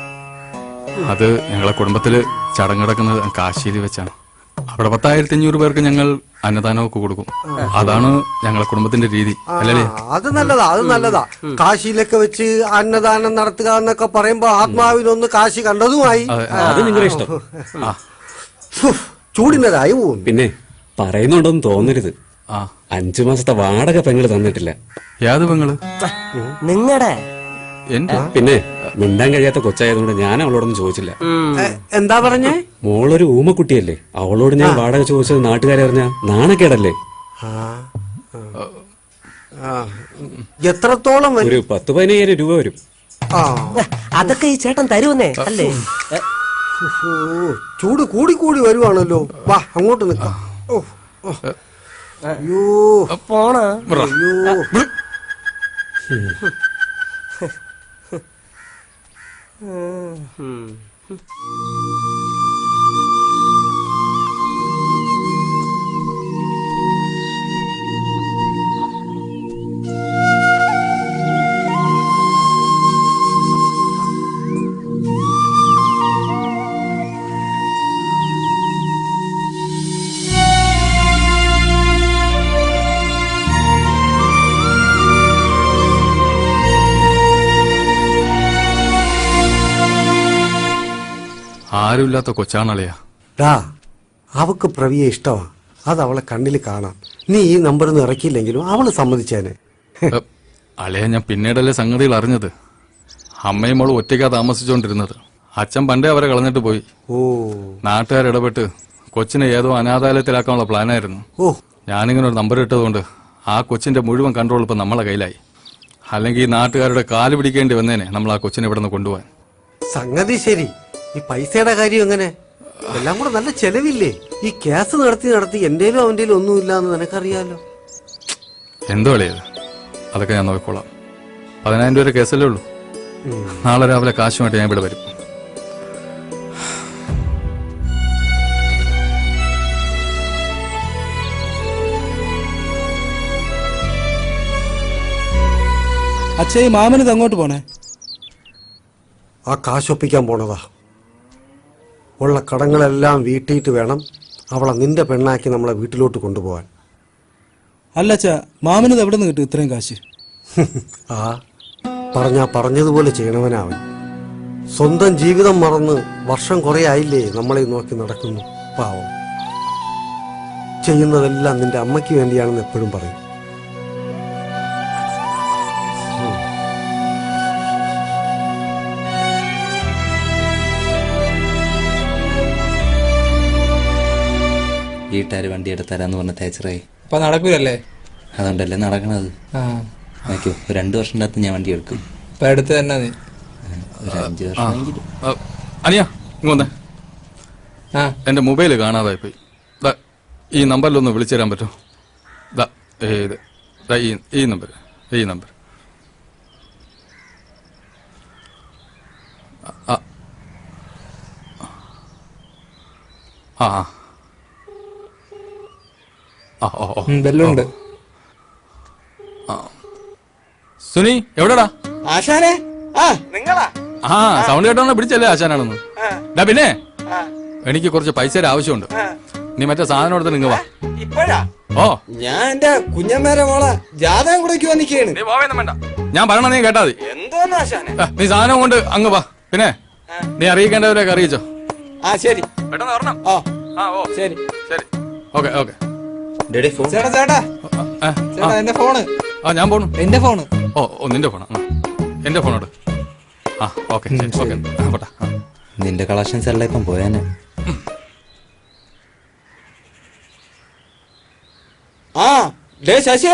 Speaker 2: അത് ഞങ്ങളെ കുടുംബത്തില് ചടങ്ങടക്കുന്നത് കാശിയിൽ വെച്ചാണ്. അവിടെ 10,500 പേർക്ക് ഞങ്ങൾ അന്നദാനമൊക്കെ കൊടുക്കും. അതാണ് ഞങ്ങളെ കുടുംബത്തിന്റെ രീതി, അല്ലേ?
Speaker 11: അത് നല്ലതാ, അത് നല്ലതാ. കാശിയിലൊക്കെ വെച്ച് അന്നദാനം നടത്തുക എന്നൊക്കെ പറയുമ്പോ ആത്മാവിനൊന്ന് കാശി കണ്ടതുമായി.
Speaker 7: അത് നിങ്ങളുടെ ഇഷ്ടം.
Speaker 11: ചൂടിനതായി പോവും.
Speaker 7: പിന്നെ പറയുന്നുണ്ടോന്ന് തോന്നരുത്, 5 മാസത്തെ വാടക പെങ്ങള് തന്നിട്ടില്ല.
Speaker 2: യാത് പെങ്ങള്?
Speaker 12: നിങ്ങടെ.
Speaker 7: പിന്നെ മിണ്ടാൻ കഴിയാത്ത കൊച്ചായതുകൊണ്ട് ഞാൻ അവളോടൊന്നും ചോദിച്ചില്ല.
Speaker 11: എന്താ പറഞ്ഞേ?
Speaker 7: മോളൊരു ഊമക്കുട്ടിയല്ലേ, അവളോട് ഞാൻ വാടക ചോദിച്ചത് നാട്ടുകാരെ അറിഞ്ഞ നാണക്കേടല്ലേ?
Speaker 11: എത്രത്തോളം?
Speaker 7: ഒരു 10-15,000 രൂപ വരും.
Speaker 12: അതൊക്കെ ഈ ചേട്ടൻ തരുമെന്നേ അല്ലേ?
Speaker 11: ചൂട് കൂടി കൂടി വരുവാണല്ലോ. വാ, അങ്ങോട്ട് നിൽക്കാം. അയ്യോ
Speaker 12: പോണ.
Speaker 2: ആരുമില്ലാത്ത കൊച്ചാണളിയാ.
Speaker 11: അവക്ക് പ്രവിയെ ഇഷ്ടമാ, അത് അവളെ കണ്ണിൽ കാണാം. നീ ഈ നമ്പറൊന്നും ഇറക്കിയില്ലെങ്കിലും അവള് സമ്മതിച്ചേനെ.
Speaker 2: അളിയ, ഞാൻ പിന്നീടല്ലേ സംഗതികൾ അറിഞ്ഞത്. അമ്മയും മോളും ഒറ്റയ്ക്കാ താമസിച്ചോണ്ടിരുന്നത്. അച്ഛൻ പണ്ടേ അവരെ കളഞ്ഞിട്ട് പോയി. നാട്ടുകാരിടപെട്ട് കൊച്ചിനെ ഏതോ അനാഥാലയത്തിലാക്കാനുള്ള പ്ലാനായിരുന്നു. ഞാനിങ്ങനെ ഒരു നമ്പർ ഇട്ടതുകൊണ്ട് ആ കൊച്ചിന്റെ മുഴുവൻ കൺട്രോൾ ഇപ്പൊ നമ്മളെ കയ്യിലായി. അല്ലെങ്കിൽ ഈ നാട്ടുകാരുടെ കാല് പിടിക്കേണ്ടി വന്നേനെ നമ്മൾ ആ കൊച്ചിനെ ഇവിടെ നിന്ന് കൊണ്ടുപോകാൻ.
Speaker 11: സംഗതി ശരി. ഈ പൈസയുടെ കാര്യം എങ്ങനെ? എല്ലാം കൂടെ നല്ല ചെലവില്ലേ? ഈ കേസ് നടത്തി എന്റേലും അവന്റേലും ഒന്നുമില്ല എന്ന് നിനക്കറിയാലോ.
Speaker 2: എന്തോ അളിയത്, അതൊക്കെ ഞാൻ നോക്കിക്കോളാം. 10,000 രൂപ കേസല്ലേ ഉള്ളൂ. നാളെ രാവിലെ കാശുമായിട്ട് ഞാൻ ഇവിടെ വരും.
Speaker 10: അച്ഛാ, ഈ മാമനിത് അങ്ങോട്ട് പോണേ?
Speaker 11: ആ കാശൊപ്പിക്കാൻ പോണതാ. ഉള്ള കടങ്ങളെല്ലാം വീട്ടിയിട്ട് വേണം അവളെ നിന്റെ പെണ്ണാക്കി നമ്മളെ വീട്ടിലോട്ട് കൊണ്ടുപോകാൻ.
Speaker 10: അല്ല അച്ഛാ, മാമനിത് എവിടെ നിന്ന് കിട്ടും ഇത്രയും കാശ്?
Speaker 11: പറഞ്ഞതുപോലെ ചെയ്യണവനാവൻ. സ്വന്തം ജീവിതം മറന്ന് വർഷം കുറെ ആയില്ലേ നമ്മളെ നോക്കി നടക്കുന്നു. പാവം. ചെയ്യുന്നതെല്ലാം നിന്റെ അമ്മയ്ക്ക് വേണ്ടിയാണെന്ന് എപ്പോഴും പറയും.
Speaker 16: വീട്ടുകാർ വണ്ടി എടുത്തരാന്ന് പറഞ്ഞ തേച്ചറായി.
Speaker 17: അപ്പൊ നടക്കൂലല്ലേ?
Speaker 16: അതുകൊണ്ടല്ലേ നടക്കണത്. നോക്കൂ, 2 വർഷത്തിൻ്റെ അകത്ത് ഞാൻ വണ്ടി എടുക്കും.
Speaker 17: ഇപ്പൊ അടുത്ത് തന്നെ നീ
Speaker 16: ഒരു 5 വർഷമെങ്കിലും.
Speaker 2: അനിയാ, ഇങ്ങോന്നേ. എന്റെ മൊബൈല് കാണാതായി പോയി. ഈ നമ്പറിലൊന്ന് വിളിച്ചു തരാൻ പറ്റുമോ? ഈ നമ്പർ
Speaker 17: ബെല്ലുണ്ട്.
Speaker 2: സുനി എവിടെടാ?
Speaker 6: ആശാനെ നിങ്ങളാ?
Speaker 2: ആ സൗണ്ട് കേട്ടോണ്ട് പിടിച്ചല്ലേ ആശാനാണെന്ന്. പിന്നെ എനിക്ക് കുറച്ച് പൈസയുടെ ആവശ്യമുണ്ട്. നീ മറ്റേ സാധനം എടുത്ത് നിങ്ങ വാ.
Speaker 6: ഇപ്പോഴാ?
Speaker 2: ഓ
Speaker 6: ഞാൻ എന്റെ കുഞ്ഞമ്മേരെ മോളെ ജാതകം കൂടെ വന്നിക്കാണ്.
Speaker 2: നീ പോവേന്നും വേണ്ട, ഞാൻ പറയണ നീ കേട്ടാ മതി.
Speaker 6: എന്തോന്ന് ആശാനെ?
Speaker 2: നീ സാധനം കൊണ്ട് അങ്ങ് വാ. പിന്നെ നീ അറിയിക്കേണ്ടവരൊക്കെ അറിയിച്ചോ.
Speaker 6: ആ ശരി,
Speaker 2: പെട്ടെന്ന് വരണം.
Speaker 6: ഓ
Speaker 2: ഓ
Speaker 6: ശരി
Speaker 2: ശരി, ഓക്കെ ഓക്കെ.
Speaker 17: ചേട്ടാ ചേട്ടാ ചേട്ടാ എന്റെ ഫോണ്.
Speaker 2: ഞാൻ പോണു.
Speaker 17: എന്റെ ഫോണ്.
Speaker 2: ഓ നിന്റെ ഫോണാ? എന്റെ ഫോണോട്. ആ ഓക്കെ ഓക്കെ പോട്ടെ.
Speaker 16: നിന്റെ കളക്ഷൻസ് എല്ലാം ഇപ്പം പോയാനെ.
Speaker 6: ശശി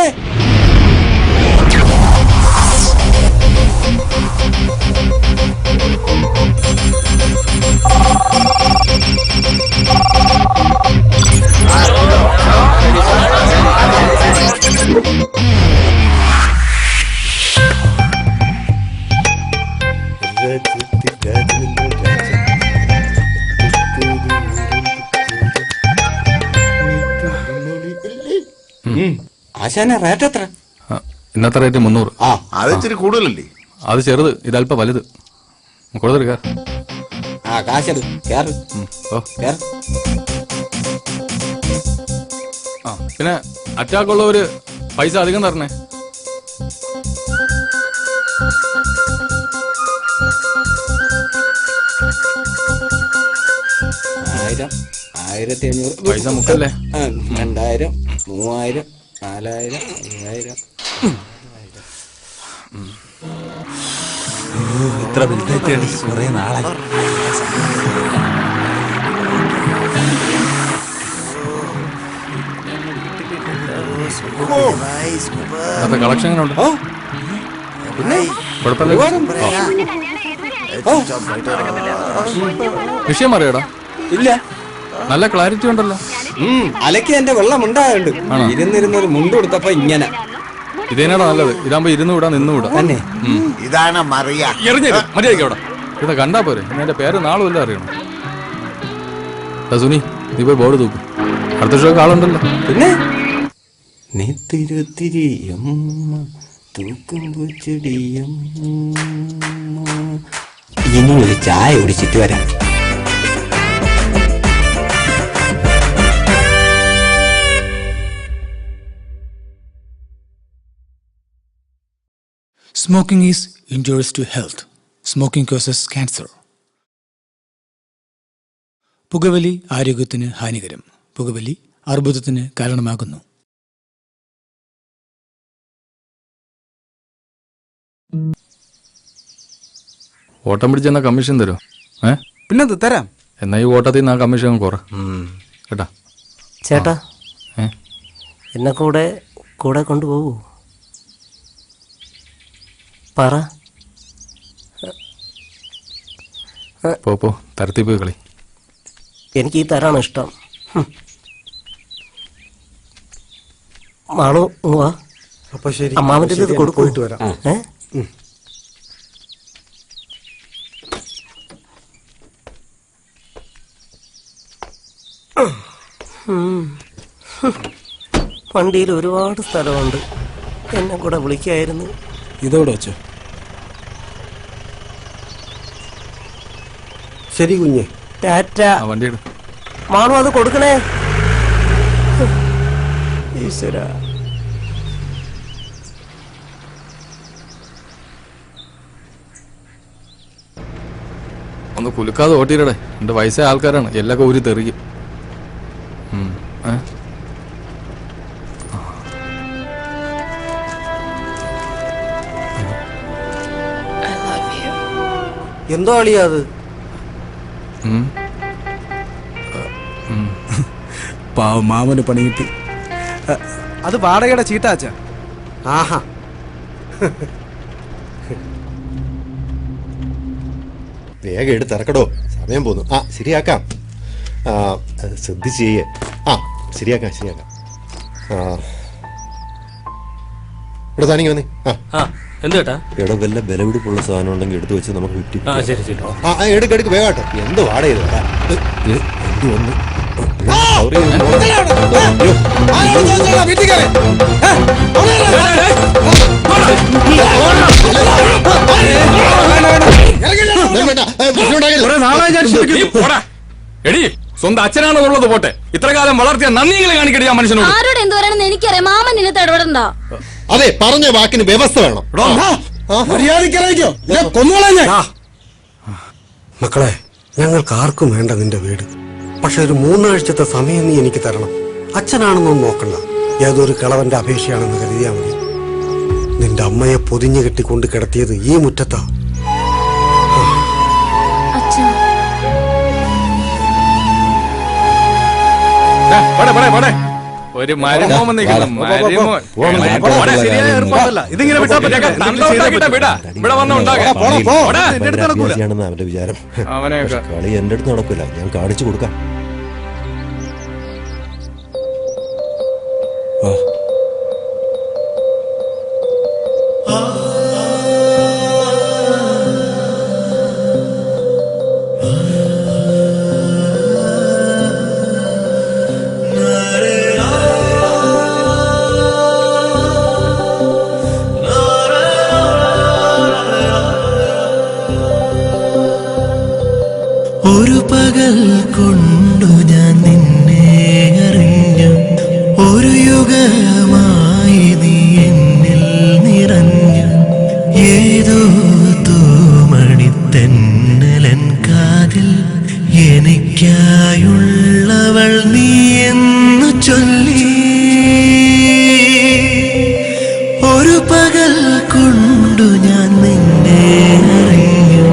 Speaker 6: ആശാനെ റേറ്റ് എത്ര?
Speaker 2: ഇന്നത്തെ റേറ്റ് 300.
Speaker 1: അത് ഇച്ചിരി കൂടുതലല്ലേ?
Speaker 2: അത് ചെറുത്, ഇതല്പം വലുത്. കൊടുത്തിരിക്ക.
Speaker 6: കാശത്
Speaker 2: പിന്നെ അറ്റാക്കുള്ളവര് പൈസ അധികം തരണേ.
Speaker 6: ആയിരം, 1500
Speaker 2: പൈസ മുക്കല്ലേ.
Speaker 6: 2000, 3000, 4000, 5000.
Speaker 1: ഇത്ര വലുതായിട്ട് കുറെ നാളായി.
Speaker 2: കളക്ഷൻ എങ്ങനെ ഉണ്ട്? വിഷയം അറിയാടാ?
Speaker 6: ഇല്ല.
Speaker 2: നല്ല ക്ലാരിറ്റി ഉണ്ടല്ലോ.
Speaker 6: അലക്കി എന്റെ വെള്ളം ഉണ്ടായുണ്ട്. ഇരുന്നിരുന്നൊരു മുണ്ട് കൊടുത്തപ്പോ ഇങ്ങനെ.
Speaker 2: ഇതേനാടാ നല്ലത്. ഇതാകുമ്പോ ഇരുന്ന് വിടാ നിന്ന് വിടാ
Speaker 6: തന്നെ.
Speaker 1: ഇതാണ്
Speaker 2: എറിഞ്ഞത് മര്യാദയ്ക്ക് അവിടെ ഇത് കണ്ടാ പോരെ. എന്റെ പേര് നാളും എല്ലാം അറിയണം. സുനി നീ പോയി ബോർഡ് തൂക്കും. അടുത്ത ഷോ ആളുണ്ടല്ലോ.
Speaker 6: പിന്നെ നെത്തിരുത്തിരിയമ്മ തൂക്കുമ്പോ ചെടിയമ്മ. ഇനി ഒരു ചായ കുടിച്ചിട്ട് വരാം.
Speaker 18: Smoking is injurious to health. Smoking causes cancer. പുകവലി ആരോഗ്യത്തിന് ഹാനികരം. പുകവലി അർബുദത്തിന് കാരണമാകുന്നു.
Speaker 2: ഓട്ടം പിടിച്ചെന്നാ കമ്മീഷൻ തരോ?
Speaker 6: പിന്നെ തരാം.
Speaker 2: എന്നാ ഈ ഓട്ടത്തിൽ നിന്ന് ആ കമ്മീഷൻ കുറ കേട്ടാ.
Speaker 12: ചേട്ടാ എന്നെ കൂടെ കൂടെ കൊണ്ടുപോകൂ. പറ.
Speaker 2: പോ തരത്തി പോയി കളി.
Speaker 12: എനിക്ക് ഈ തരാണ് ഇഷ്ടം. മാളു വാ.
Speaker 11: അപ്പൊ ശരി,
Speaker 12: അമ്മാവന്റെ ഇത് കൊടുക്കും.
Speaker 11: പോയിട്ട് വരാം.
Speaker 12: വണ്ടിയിൽ ഒരുപാട് സ്ഥലമുണ്ട്. എന്നെ കൂടെ വിളിക്കായിരുന്നു.
Speaker 18: ഇതോടെ വെച്ചോ.
Speaker 11: ശരി കുഞ്ഞെ.
Speaker 12: ടാറ്റ.
Speaker 2: വണ്ടി
Speaker 12: മാണു അത് കൊടുക്കണേ. ഈശ്വര.
Speaker 2: ഒന്ന് കുലുക്കാതെ ഓട്ടിയിടേ. എന്റെ വയസ്സായ ആൾക്കാരാണ്. എല്ലാം ഊരി തെറിക്കും.
Speaker 11: എന്തോ അളിയാ അത്?
Speaker 18: പാവം മാമന് പണി കിട്ടി.
Speaker 10: അത് വാടകയുടെ ചീട്ടാച്ച.
Speaker 11: ആഹാ.
Speaker 5: വേഗം എടുത്തിറക്കടോ, സമയം പോന്നു. ശരിയാക്കാം. ശ്രദ്ധിച്ച് ചെയ്യേ. ശരിയാക്കാം. ഇവിടെ താനിക്ക് വന്നേ.
Speaker 12: എന്താ
Speaker 5: ഇവിടെ വല്ല വിലപിടിപ്പുള്ള സാധനം ഉണ്ടെങ്കിൽ എടുത്തു വെച്ച് നമുക്ക് വിറ്റ്.
Speaker 12: ശരി ശരി.
Speaker 5: എടുക്ക് വേഗാട്ടോ. എന്ത് വാടക ഇത്? വന്ന്
Speaker 2: എടി സ്വന്തം അച്ഛനാണെന്നുള്ളത് പോട്ടെ, ഇത്ര കാലം വളർത്തിയ നന്ദികളെ കാണിക്കട്ടെ ആ മനുഷ്യനോട്.
Speaker 19: ആരോട് എന്ത് പറയണമെന്ന് എനിക്കറിയാം. മാമൻ നിന്നെ ഇടപെടണ്ട.
Speaker 5: അതെ, പറഞ്ഞ വാക്കിന് വ്യവസ്ഥ വേണം. മക്കളെ, ഞങ്ങൾക്ക് ആർക്കും വേണ്ട നിന്റെ വീട്. പക്ഷെ ഒരു 3 ആഴ്ചത്തെ സമയം നീ എനിക്ക് തരണം. അച്ഛനാണെന്നൊന്നും നോക്കണ്ട, ഏതൊരു കിളവന്റെ അപേക്ഷയാണെന്ന് കരുതിയാ മതി. നിന്റെ അമ്മയെ പൊതിഞ്ഞു കെട്ടിക്കൊണ്ട് കിടത്തിയത് ഈ മുറ്റത്താ.
Speaker 2: ഒരു മരുമോൻ ഇതിങ്ങനെ വിട്ടാ ഇവിടെ വന്ന
Speaker 5: അവന്റെ വിചാരം.
Speaker 2: അവനെയൊക്കെ
Speaker 5: കളി എന്റെ അടുത്ത് നടക്കില്ല, ഞാൻ കാണിച്ചു കൊടുക്കാം.
Speaker 13: ഒരു പകൽ കൊണ്ടു ഞാൻ നിന്നെ അറിഞ്ഞു, ഒരു യുഗമായി നീ എന്നിൽ നിറഞ്ഞു. ഏതോ തൂമണിത്തെന്നലൻ കാതിൽ എനിക്കായുള്ളവൾ നീ എന്നു ചൊല്ലി. ഒരു പകൽ കൊണ്ടു ഞാൻ നിന്നെ അറിഞ്ഞു,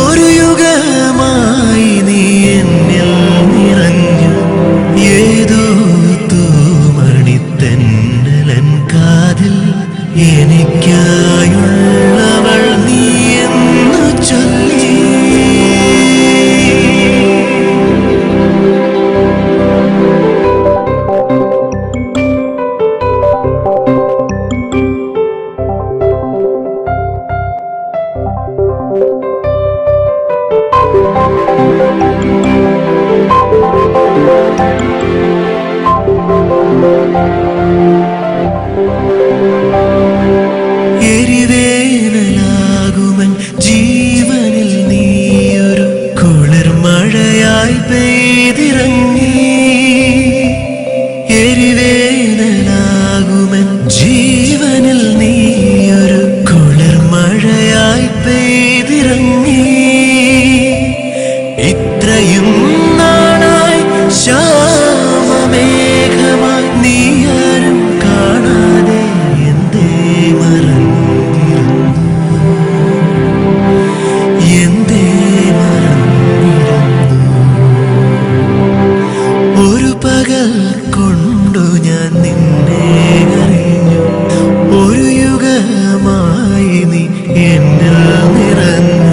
Speaker 13: ഒരു യുഗമായി നീ എന്നിൽ നിറഞ്ഞു. ഏതോ തൂമണിത്തെന്നലൻ കാതിൽ എനിക്കായുള്ളവൾ നീ എന്നു ചൊല്ലി. എരിവേനലാകുമൻ ജീവനിൽ നീയൊരു കുളിർമഴയായി പെയ്തിറങ്ങി. എരിവേനലാകുമൻ ജീവനിൽ നീയൊരു കുളിർമഴയായി പെയ്തിറങ്ങി. ഇത്രയും നാളായി ശ്യാമമേഘമായി നീയാരും കാണാതെ എന്തേ മറന്നിരുന്നു, എന്തേ മറന്നിരുന്നു. ഒരു പകൽ കൊണ്ടു ഞാൻ നിന്നെ അറിഞ്ഞു, ഒരു യുഗമായി നീ എന്നിൽ നിറഞ്ഞു.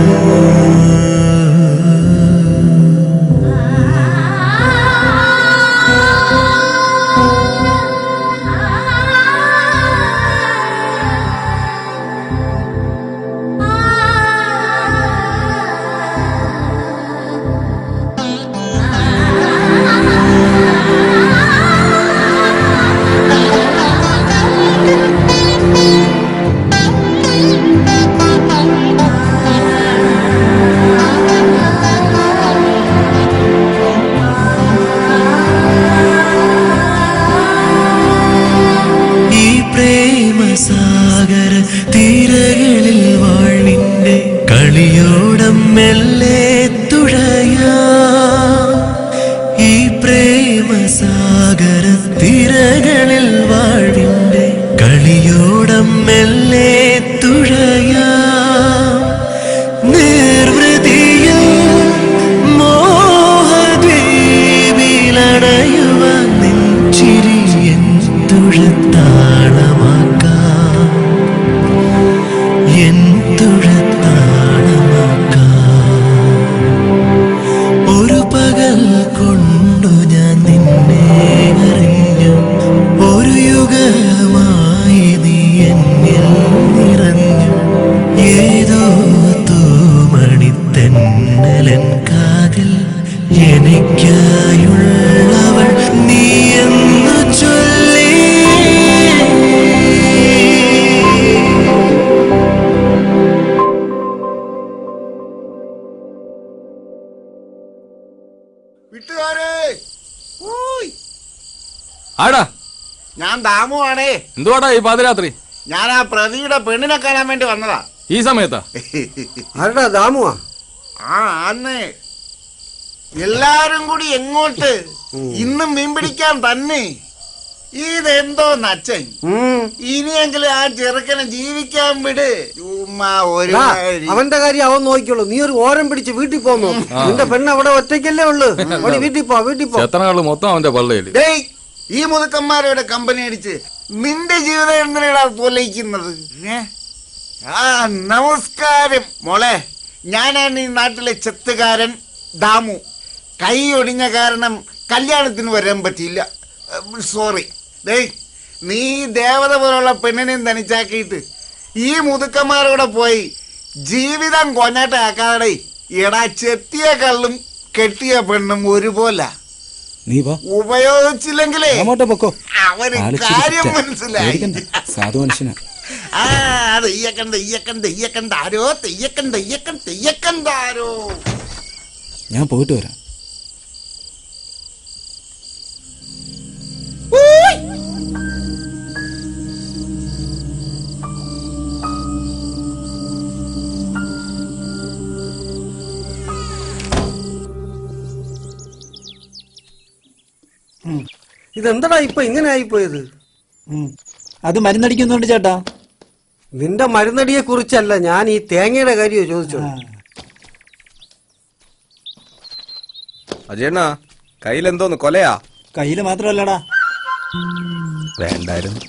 Speaker 13: ഈ പ്രേമസാഗര തീരകളിൽ വാഴ്വിന്റെ കളിയോടം മെല്ലെ തുഴയാ. ഈ പ്രേമസാഗര തീരകളിൽ വാഴ്വിന്റെ കളിയോടം മെല്ലെ തുഴയാ. നിർവൃതിയിൽ മോഹദ്വീപിലണയുവാൻ നിൻ ചിരി എൻ തുഴത്താളമാക്കാം.
Speaker 2: ആടാ
Speaker 8: ഞാൻ ദാമുവാണേ.
Speaker 2: എന്തുവാടാ ഈ പാതിരാത്രി?
Speaker 8: ഞാൻ ആ പ്രതിയുടെ പെണ്ണിനെ കാണാൻ വേണ്ടി വന്നതാ.
Speaker 2: ഈ സമയത്താ?
Speaker 11: ആരടാ ദാമുവാ?
Speaker 8: ആ അന്ന് എല്ലാരും കൂടി എങ്ങോട്ട്? ഇന്നും മീൻ പിടിക്കാൻ തന്നെ. ഇതെന്തോ നച്ചൻ. ഇനിയെങ്കിലും ആ ചെറുക്കനെ ജീവിക്കാൻ വിട്. ചുമ്മാ ഒരു
Speaker 11: അവന്റെ കാര്യം അവൻ നോക്കിക്കോളൂ. നീ ഒരു ഓരം പിടിച്ച് വീട്ടിൽ പോന്നു. നിന്റെ പെണ്ണ് അവിടെ ഒറ്റയ്ക്കല്ലേ ഉള്ളു. വീട്ടിൽ പോ, വീട്ടിൽ പോ.
Speaker 2: മൊത്തം അവന്റെ പള്ളയില്.
Speaker 8: ഈ മുതുക്കന്മാരോട് കമ്പനി അടിച്ച് നിന്റെ ജീവിതം എന്തിനാ പൊലയിക്കുന്നത്? നമസ്കാരം മോളെ. ഞാനാണ് ഈ നാട്ടിലെ ചെത്തുകാരൻ ദാമു. കൈ ഒടിഞ്ഞ കാരണം കല്യാണത്തിന് വരാൻ പറ്റിയില്ല. സോറി. നീ ദേവത പോലുള്ള പെണ്ണിനെയും തനിച്ചാക്കിയിട്ട് ഈ മുതുക്കന്മാരോടെ പോയി ജീവിതം കൊഞ്ഞാട്ടാക്കാതെ. എടാ, ചെത്തിയ കള്ളും കെട്ടിയ പെണ്ണും ഒരുപോലെ. ഉപയോഗിച്ചില്ലെങ്കിലേ അവന് കാര്യം മനസ്സിലായി.
Speaker 18: സാധു മനുഷ്യനാ. ഞാൻ പോയിട്ട് വരാം.
Speaker 11: ഇതെന്താടാ ഇപ്പൊ ഇങ്ങനെ ആയിപ്പോയത്?
Speaker 1: അത് മരുന്നടിക്കുന്നുണ്ട് ചേട്ടാ.
Speaker 11: നിന്റെ മരുന്നടിയെ കുറിച്ചല്ല, ഞാൻ ഈ തേങ്ങയുടെ കാര്യമോ ചോദിച്ചത്.
Speaker 6: അജയണ്ണ കയ്യിലെന്തോന്ന് കൊലയാ?
Speaker 1: കയ്യില് മാത്രമല്ലടാ.
Speaker 6: വേണ്ടായിരുന്നു.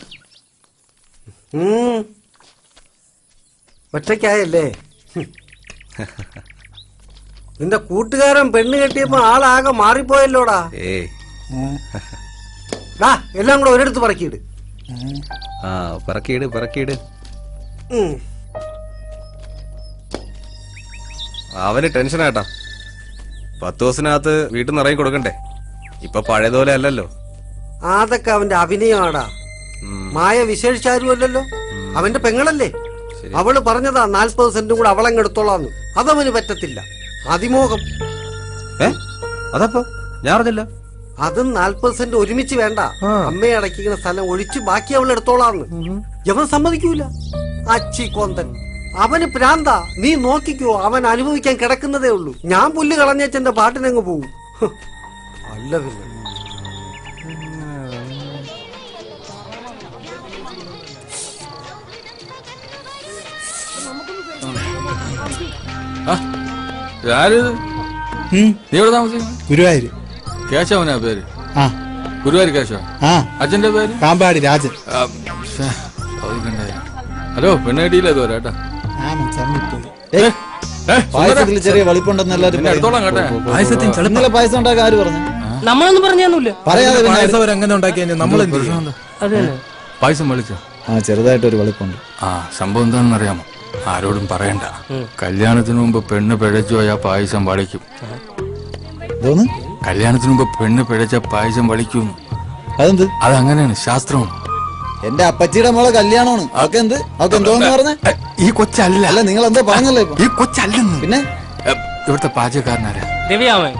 Speaker 11: ഒറ്റയ്ക്കായല്ലേ? നിന്റെ കൂട്ടുകാരൻ പെണ്ണ് കെട്ടിയപ്പോ ആളാകെ മാറിപ്പോയല്ലോടാ. എല്ലാം കൂടെ ഒരിടത്ത് പറക്കിയിട്.
Speaker 6: പറക്കിയിട്. അവന് ടെൻഷനാട്ടാ. 10 ദിവസത്തിനകത്ത് വീട്ടിൽ നിന്ന് ഇറങ്ങി കൊടുക്കണ്ടേ? ഇപ്പൊ പഴയതുപോലെ അല്ലല്ലോ.
Speaker 11: അതൊക്കെ അവന്റെ അഭിനയമാടാ. മായ വിശേഷിച്ചാരും അല്ലല്ലോ. അവന്റെ പെങ്ങളല്ലേ. അവള് പറഞ്ഞതാ 40 സെന്റും കൂടെ അവളെങ്ങെടുത്തോളാന്ന്. അതവന് പറ്റത്തില്ല. അതിമോഹം.
Speaker 6: അതപ്പോ ഞാൻ അറിഞ്ഞില്ല.
Speaker 11: അതും 40 സെന്റ് ഒരുമിച്ച് വേണ്ട. അമ്മയെ അടയ്ക്കുന്ന സ്ഥലം ഒഴിച്ച് ബാക്കി അവൾ എടുത്തോളാന്ന്. അവൻ സമ്മതിക്കൂല. അച്ചി കൊന്തൻ. അവന് പ്രാന്താ. നീ നോക്കിക്കോ, അവൻ അനുഭവിക്കാൻ കിടക്കുന്നതേ ഉള്ളൂ. ഞാൻ പുല്ല് കളഞ്ഞേച്ചെന്റെ പാട്ടിനങ്ങ് പോവും. അല്ല പിന്നെ
Speaker 18: ഗുരുവായൂര്.
Speaker 2: കേശവനാ പേര്?
Speaker 18: ആ,
Speaker 2: ഗുരുവായൂർ കേശവ. അച്ഛന്റെ പേര്?
Speaker 18: കാമ്പാടി രാജൻ.
Speaker 2: ഹലോ, പെണ്ണ് കിട്ടിയില്ല ഇതുവരെ കേട്ടാ.
Speaker 1: പായസത്തിൽ ചെറിയ വളിപ്പുണ്ടെന്ന് എല്ലാരും ഇന്നലെ പായസം ഉണ്ടാക്കാൻ ആര് പറഞ്ഞു?
Speaker 12: നമ്മളൊന്നും പറഞ്ഞൊന്നുമില്ല.
Speaker 1: പറയാതെ
Speaker 18: അങ്ങനെ ഉണ്ടാക്കിയ നമ്മൾ
Speaker 2: പായസം വളിച്ചോ?
Speaker 1: ചെറുതായിട്ടൊരു വളിപ്പുണ്ട്.
Speaker 2: സംഭവം എന്താണെന്ന് അറിയാമോ? ആരോടും പറയണ്ട. കല്യാണത്തിന് മുമ്പ് പെണ്ണ് പിഴച്ചു പോയാ പായസം വളിക്കും. കല്യാണത്തിന് മുമ്പ് പെണ്ണ് പിഴച്ച പായസം വളിക്കും.
Speaker 1: അതെന്ത്?
Speaker 2: അതങ്ങനെയാണ്, ശാസ്ത്രമാണ്.
Speaker 1: എന്റെ അപ്പച്ചിയുടെ മോളെ കല്യാണമാണ്. അവക്ക് എന്ത്? അവക്ക് എന്തോന്ന് പറഞ്ഞ?
Speaker 2: ഈ കൊച്ചല്ല.
Speaker 1: അല്ല, നിങ്ങൾ എന്താ പറഞ്ഞല്ലോ ഇപ്പൊ?
Speaker 2: ഈ കൊച്ചല്ലെന്ന്.
Speaker 1: പിന്നെ
Speaker 2: ഇവിടുത്തെ പാചകക്കാരനാരാ?
Speaker 12: രവിയാമൻ.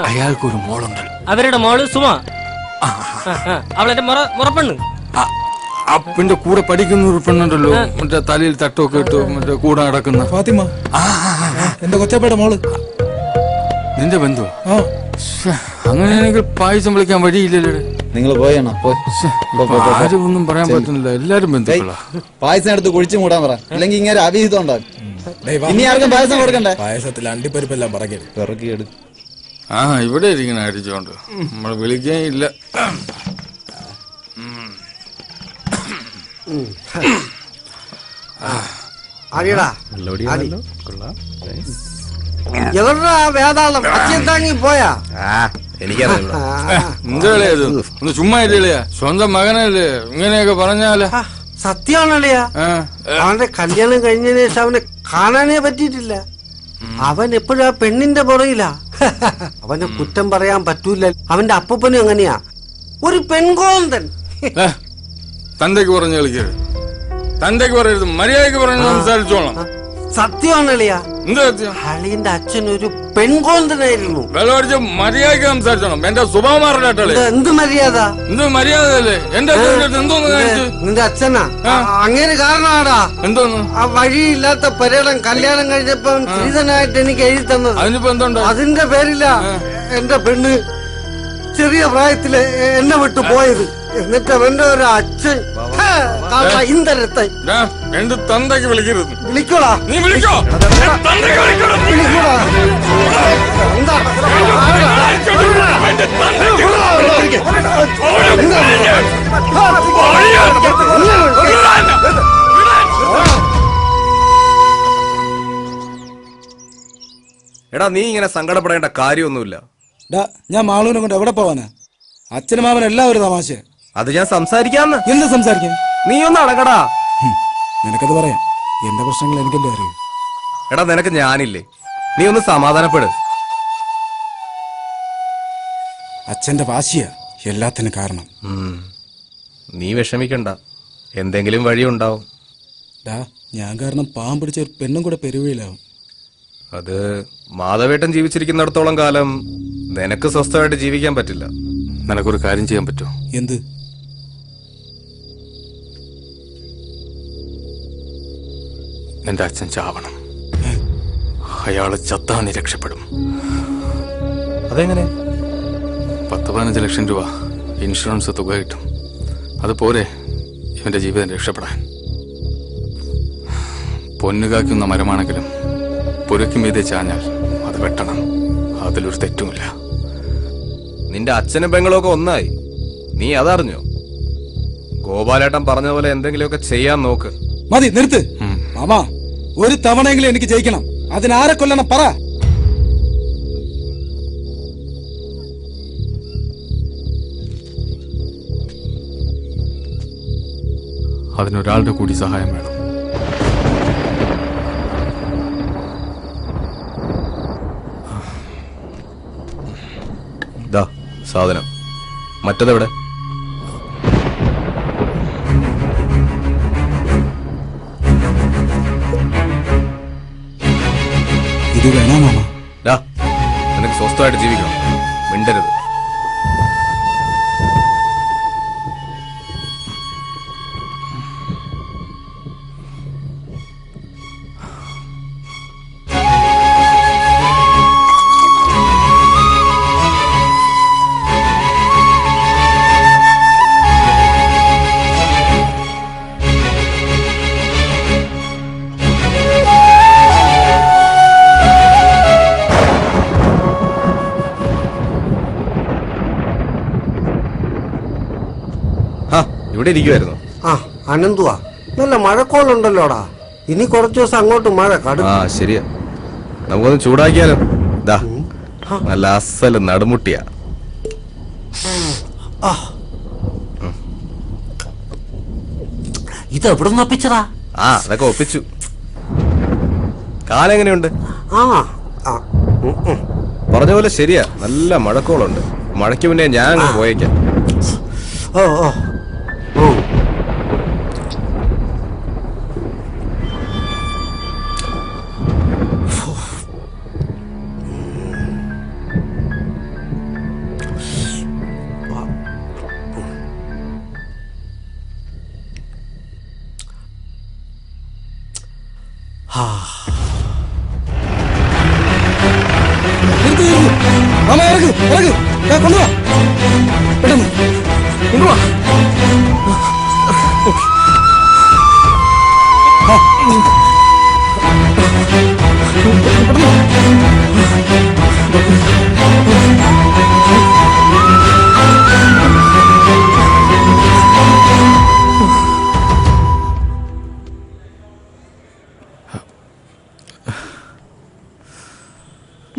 Speaker 2: അയാൾക്ക് ഒരു മോളുണ്ട്.
Speaker 12: അവരുടെ മോള് സുമ. അവളെ മുറപ്പെണ്ണ്.
Speaker 2: അപ്പിന്റെ കൂടെ പഠിക്കുന്ന ഒരു പെണ്ണുണ്ടല്ലോ, മറ്റേ തലയിൽ തട്ടൊക്കെ ഇട്ട് മറ്റേ കൂടെ നടക്കുന്ന
Speaker 18: ഫാത്തിമ. എന്റെ കൊച്ചപ്പയുടെ മോള്.
Speaker 2: നിന്റെ ബന്ധു? അങ്ങനെയാണെങ്കിൽ പായസം വിളിക്കാൻ വഴിയില്ലല്ലേ?
Speaker 1: നിങ്ങൾ പോയണോ?
Speaker 2: ആരും ഒന്നും പറയാൻ പറ്റുന്നില്ല. എല്ലാരും ബന്ധുക്കളാ.
Speaker 1: പായസം എടുത്ത് കുഴിച്ചു മൂടാൻ പറ, അല്ലെങ്കിൽ ഇങ്ങനെ അവിഹിതം ഉണ്ടാകും. ഇനി ആർക്കും പായസം കൊടുക്കണ്ടേ?
Speaker 18: പായസത്തിൽ അണ്ടിപ്പരിപ്പെല്ലാം
Speaker 1: പിറക്കിയെടു.
Speaker 2: ഇവിടെ ഇരിക്കണ അടിച്ചോണ്ട് നമ്മൾ വിളിക്കാൻ ഇല്ല.
Speaker 11: വേതാളം അച്ഛൻ താങ്ങി പോയാ?
Speaker 2: എന്താളിയത്? ഒന്ന് ചുമ്മാ ഇല്ലയാ. സ്വന്തം മകനല്ലേ ഇങ്ങനെയൊക്കെ പറഞ്ഞാലേ?
Speaker 11: സത്യമാണല്ലയാ. അവന്റെ കല്യാണം കഴിഞ്ഞതിന് ശേഷം അവനെ കാണാനേ പറ്റിയിട്ടില്ല. അവൻ എപ്പോഴും ആ പെണ്ണിന്റെ പുറയിലാ. അവനെ കുറ്റം പറയാൻ പറ്റൂല. അവന്റെ അപ്പനും അങ്ങനെയാ, ഒരു പെൺകോന്തൻ.
Speaker 2: തന്തയ്ക്ക് പറഞ്ഞു കളിക്കരുത്. തന്തയ്ക്ക് പറയരുത്, മര്യാദക്ക് പറഞ്ഞു സംസാരിച്ചോളാം.
Speaker 11: സത്യമാണളിയാ അളിയന്റെ അച്ഛൻ ഒരു പെൺകോന്തനായിരുന്നു.
Speaker 2: മര്യാദക്ക് സംസാരിച്ചോണം. എന്റെ സ്വഭാവം മാറില്ല.
Speaker 11: എന്ത് മര്യാദ?
Speaker 2: എന്ത് മര്യാദ? എന്റെ എന്തോന്ന് കാണിച്ചു?
Speaker 11: നിന്റെ അച്ഛനാ അങ്ങനെ കാരണമാടാ.
Speaker 2: എന്തോന്ന്?
Speaker 11: ആ വഴിയില്ലാത്ത പരേടം കല്യാണം കഴിഞ്ഞപ്പോ ശ്രീധനായിട്ട് എനിക്ക് എഴുതി തന്നത്.
Speaker 2: അതിനിപ്പോ എന്തുണ്ടോ?
Speaker 11: അതിന്റെ പേരില്ല എന്റെ പെണ്ണ് ചെറിയ പ്രായത്തില് എന്നെ വിട്ടു പോയത്. എന്നിട്ട് അവന്റെ ഒരു അച്ഛൻ ഇന്തരത്തെ
Speaker 2: എന്റെ തന്തയ്ക്ക് വിളിക്കരുത്.
Speaker 11: വിളിക്കോളാ.
Speaker 2: നീ വിളിക്കോ?
Speaker 6: എടാ നീ ഇങ്ങനെ സങ്കടപ്പെടേണ്ട കാര്യമൊന്നുമില്ല.
Speaker 17: ഞാൻ മാളൂനെ കൊണ്ട് എവിടെ പോവാനാ? അച്ഛനും മാമനും എല്ലാം ഒരു തമാശ.
Speaker 6: അത് ഞാൻ സംസാരിക്കാന്ന്.
Speaker 17: എന്ത് സംസാരിക്കാൻ?
Speaker 6: നീ ഒന്ന് അടങ്ങടാ.
Speaker 17: നിനക്കത് പറയാം. എന്റെ പ്രശ്നങ്ങൾ എനിക്കല്ലേ അറിയൂ.
Speaker 6: എടാ നിനക്ക് ഞാനില്ലേ? നീ ഒന്ന് സമാധാനപ്പെട്.
Speaker 17: അച്ഛന്റെ വാശിയാ എല്ലാത്തിനും കാരണം.
Speaker 6: നീ വിഷമിക്കണ്ട, എന്തെങ്കിലും വഴിയുണ്ടാവും.
Speaker 17: ഞാൻ കാരണം പാവം പിടിച്ച ഒരു പെണ്ണും കൂടെ പെരുവയിലാവും.
Speaker 6: അത് മാധവേട്ടൻ ജീവിച്ചിരിക്കുന്നിടത്തോളം കാലം നിനക്ക് സ്വസ്ഥമായിട്ട് ജീവിക്കാൻ പറ്റില്ല.
Speaker 4: നിനക്കൊരു കാര്യം ചെയ്യാൻ പറ്റുമോ?
Speaker 17: എന്ത്?
Speaker 4: എന്റെ അച്ഛൻ ചാവണം. അയാള് ചത്താ നീ രക്ഷപ്പെടും.
Speaker 6: അതെങ്ങനെ?
Speaker 4: 10-15 ലക്ഷം രൂപ ഇൻഷുറൻസ് തുക കിട്ടും. അത് പോരെ ഇവന്റെ ജീവിതം രക്ഷപ്പെടാൻ? പൊന്നുകാക്കുന്ന മരമാണെങ്കിലും പുരയ്ക്ക് മീതെ ചാഞ്ഞാൽ അത് വെട്ടണം. അതിലൊരു തെറ്റുമില്ല.
Speaker 6: നിന്റെ അച്ഛനും പെങ്ങളും ഒക്കെ ഒന്നായി. നീ അതറിഞ്ഞോ? ഗോപാലേട്ടൻ പറഞ്ഞ പോലെ എന്തെങ്കിലുമൊക്കെ ചെയ്യാൻ നോക്ക്.
Speaker 17: മതി, നിർത്ത് മാമാ. ഒരു തവണയെങ്കിലും എനിക്ക് ജയിക്കണം. അതിനാരെ കൊല്ലണം പറ.
Speaker 4: അതിനൊരാളുടെ കൂടി സഹായം വേണം.
Speaker 6: ദാ സാധനം. മറ്റതെവിടെ?
Speaker 17: ഇത് വേണോ മാമ?
Speaker 6: നിനക്ക് സ്വസ്ഥമായിട്ട് ജീവിക്കണം. മിണ്ടരുത്. ഇവിടെ ഇരിക്കുവായിരുന്നു.
Speaker 11: ആ അനന്തുവാ, നല്ല മഴക്കോളുണ്ടല്ലോടാ. ഇനി കുറച്ചു ദിവസം അങ്ങോട്ട് മഴ കടും.
Speaker 6: ആ ശരിയാ, നമുക്കൊന്ന് ചൂടാക്കിയാലോ? ദാ നല്ല അസല് നടുമുട്ടിയ.
Speaker 5: ഇത് എവിടെ നിന്ന് ഒപ്പിച്ചതാ?
Speaker 6: ആ അതൊക്കെ ഒപ്പിച്ചു. കാലെങ്ങനെയുണ്ട്? പറഞ്ഞ പോലെ ശരിയാ, നല്ല മഴക്കോളുണ്ട്. മഴയ്ക്ക് മുന്നേ ഞാൻ അങ്ങ് പോയേക്കാം.
Speaker 11: ഓ ഓ ഓ
Speaker 17: മാമ ഇറങ്ങ് ഇറങ്ങ്. കൊണ്ടുവാ പെട്ടെന്ന് കൊണ്ടുവാ.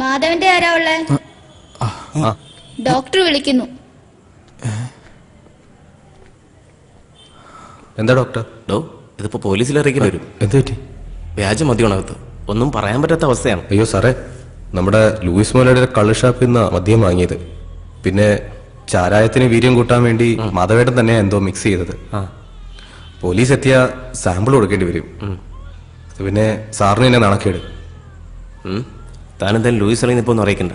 Speaker 9: മാധവന്റെ ആരാ ഉള്ളേ? ഡോക്ടർ വിളിക്കുന്നു.
Speaker 6: എന്താ ഡോക്ടർ?
Speaker 12: ഇതിപ്പോ പോലീസിൽ അറിയിക്കേണ്ടി വരും.
Speaker 6: എന്ത് പറ്റി?
Speaker 12: വ്യാജ മദ്യമാണകത്ത്. ഒന്നും പറയാൻ പറ്റാത്ത അവസ്ഥയാണ്.
Speaker 6: അയ്യോ സാറേ, നമ്മുടെ ലൂയിസ് മോലയുടെ കള്ള് ഷാപ്പിൽ നിന്ന് മദ്യം വാങ്ങിയത്. പിന്നെ ചാരായത്തിന് വീര്യം കൂട്ടാൻ വേണ്ടി മാധവേട്ടൻ തന്നെ എന്തോ മിക്സ് ചെയ്തത്. പോലീസ് എത്തിയ സാമ്പിൾ കൊടുക്കേണ്ടി വരും. പിന്നെ സാറിന് എന്നെ നാണക്കേട്.
Speaker 12: താനെന്തായാലും ലൂയിസ് അറിയുന്ന ഇപ്പൊ ഒന്നും അറിയിക്കണ്ട.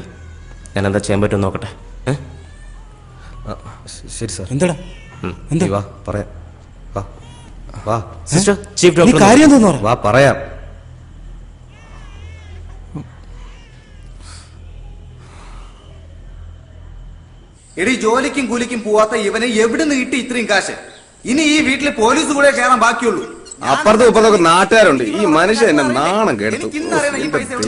Speaker 12: ഞാൻ എന്താ ചെയ്യാൻ പറ്റും നോക്കട്ടെ.
Speaker 6: ശരി സാർ.
Speaker 17: എന്താടാ
Speaker 6: വാ പറയാം. വാ വാ
Speaker 12: സിസ്റ്റർ, ചീഫ്
Speaker 17: നീ
Speaker 12: ഡോക്ടർ
Speaker 17: കാര്യം എന്താന്ന് പറ.
Speaker 6: വാ പറയാം.
Speaker 1: എടി ജോലിക്കും കൂലിക്കും പോവാത്ത ഇവന് എവിടുന്ന് കിട്ടി ഇത്രയും കാശ്? ഇനി ഈ വീട്ടിൽ പോലീസ് കൂടെ കയറാൻ ബാക്കിയുള്ളൂ.
Speaker 6: അപ്പുറത്തും ഇപ്പുറത്തൊക്കെ നാട്ടുകാരുണ്ട്. ഈ മനുഷ്യൻ എന്നെ നാണം കേട്ടു.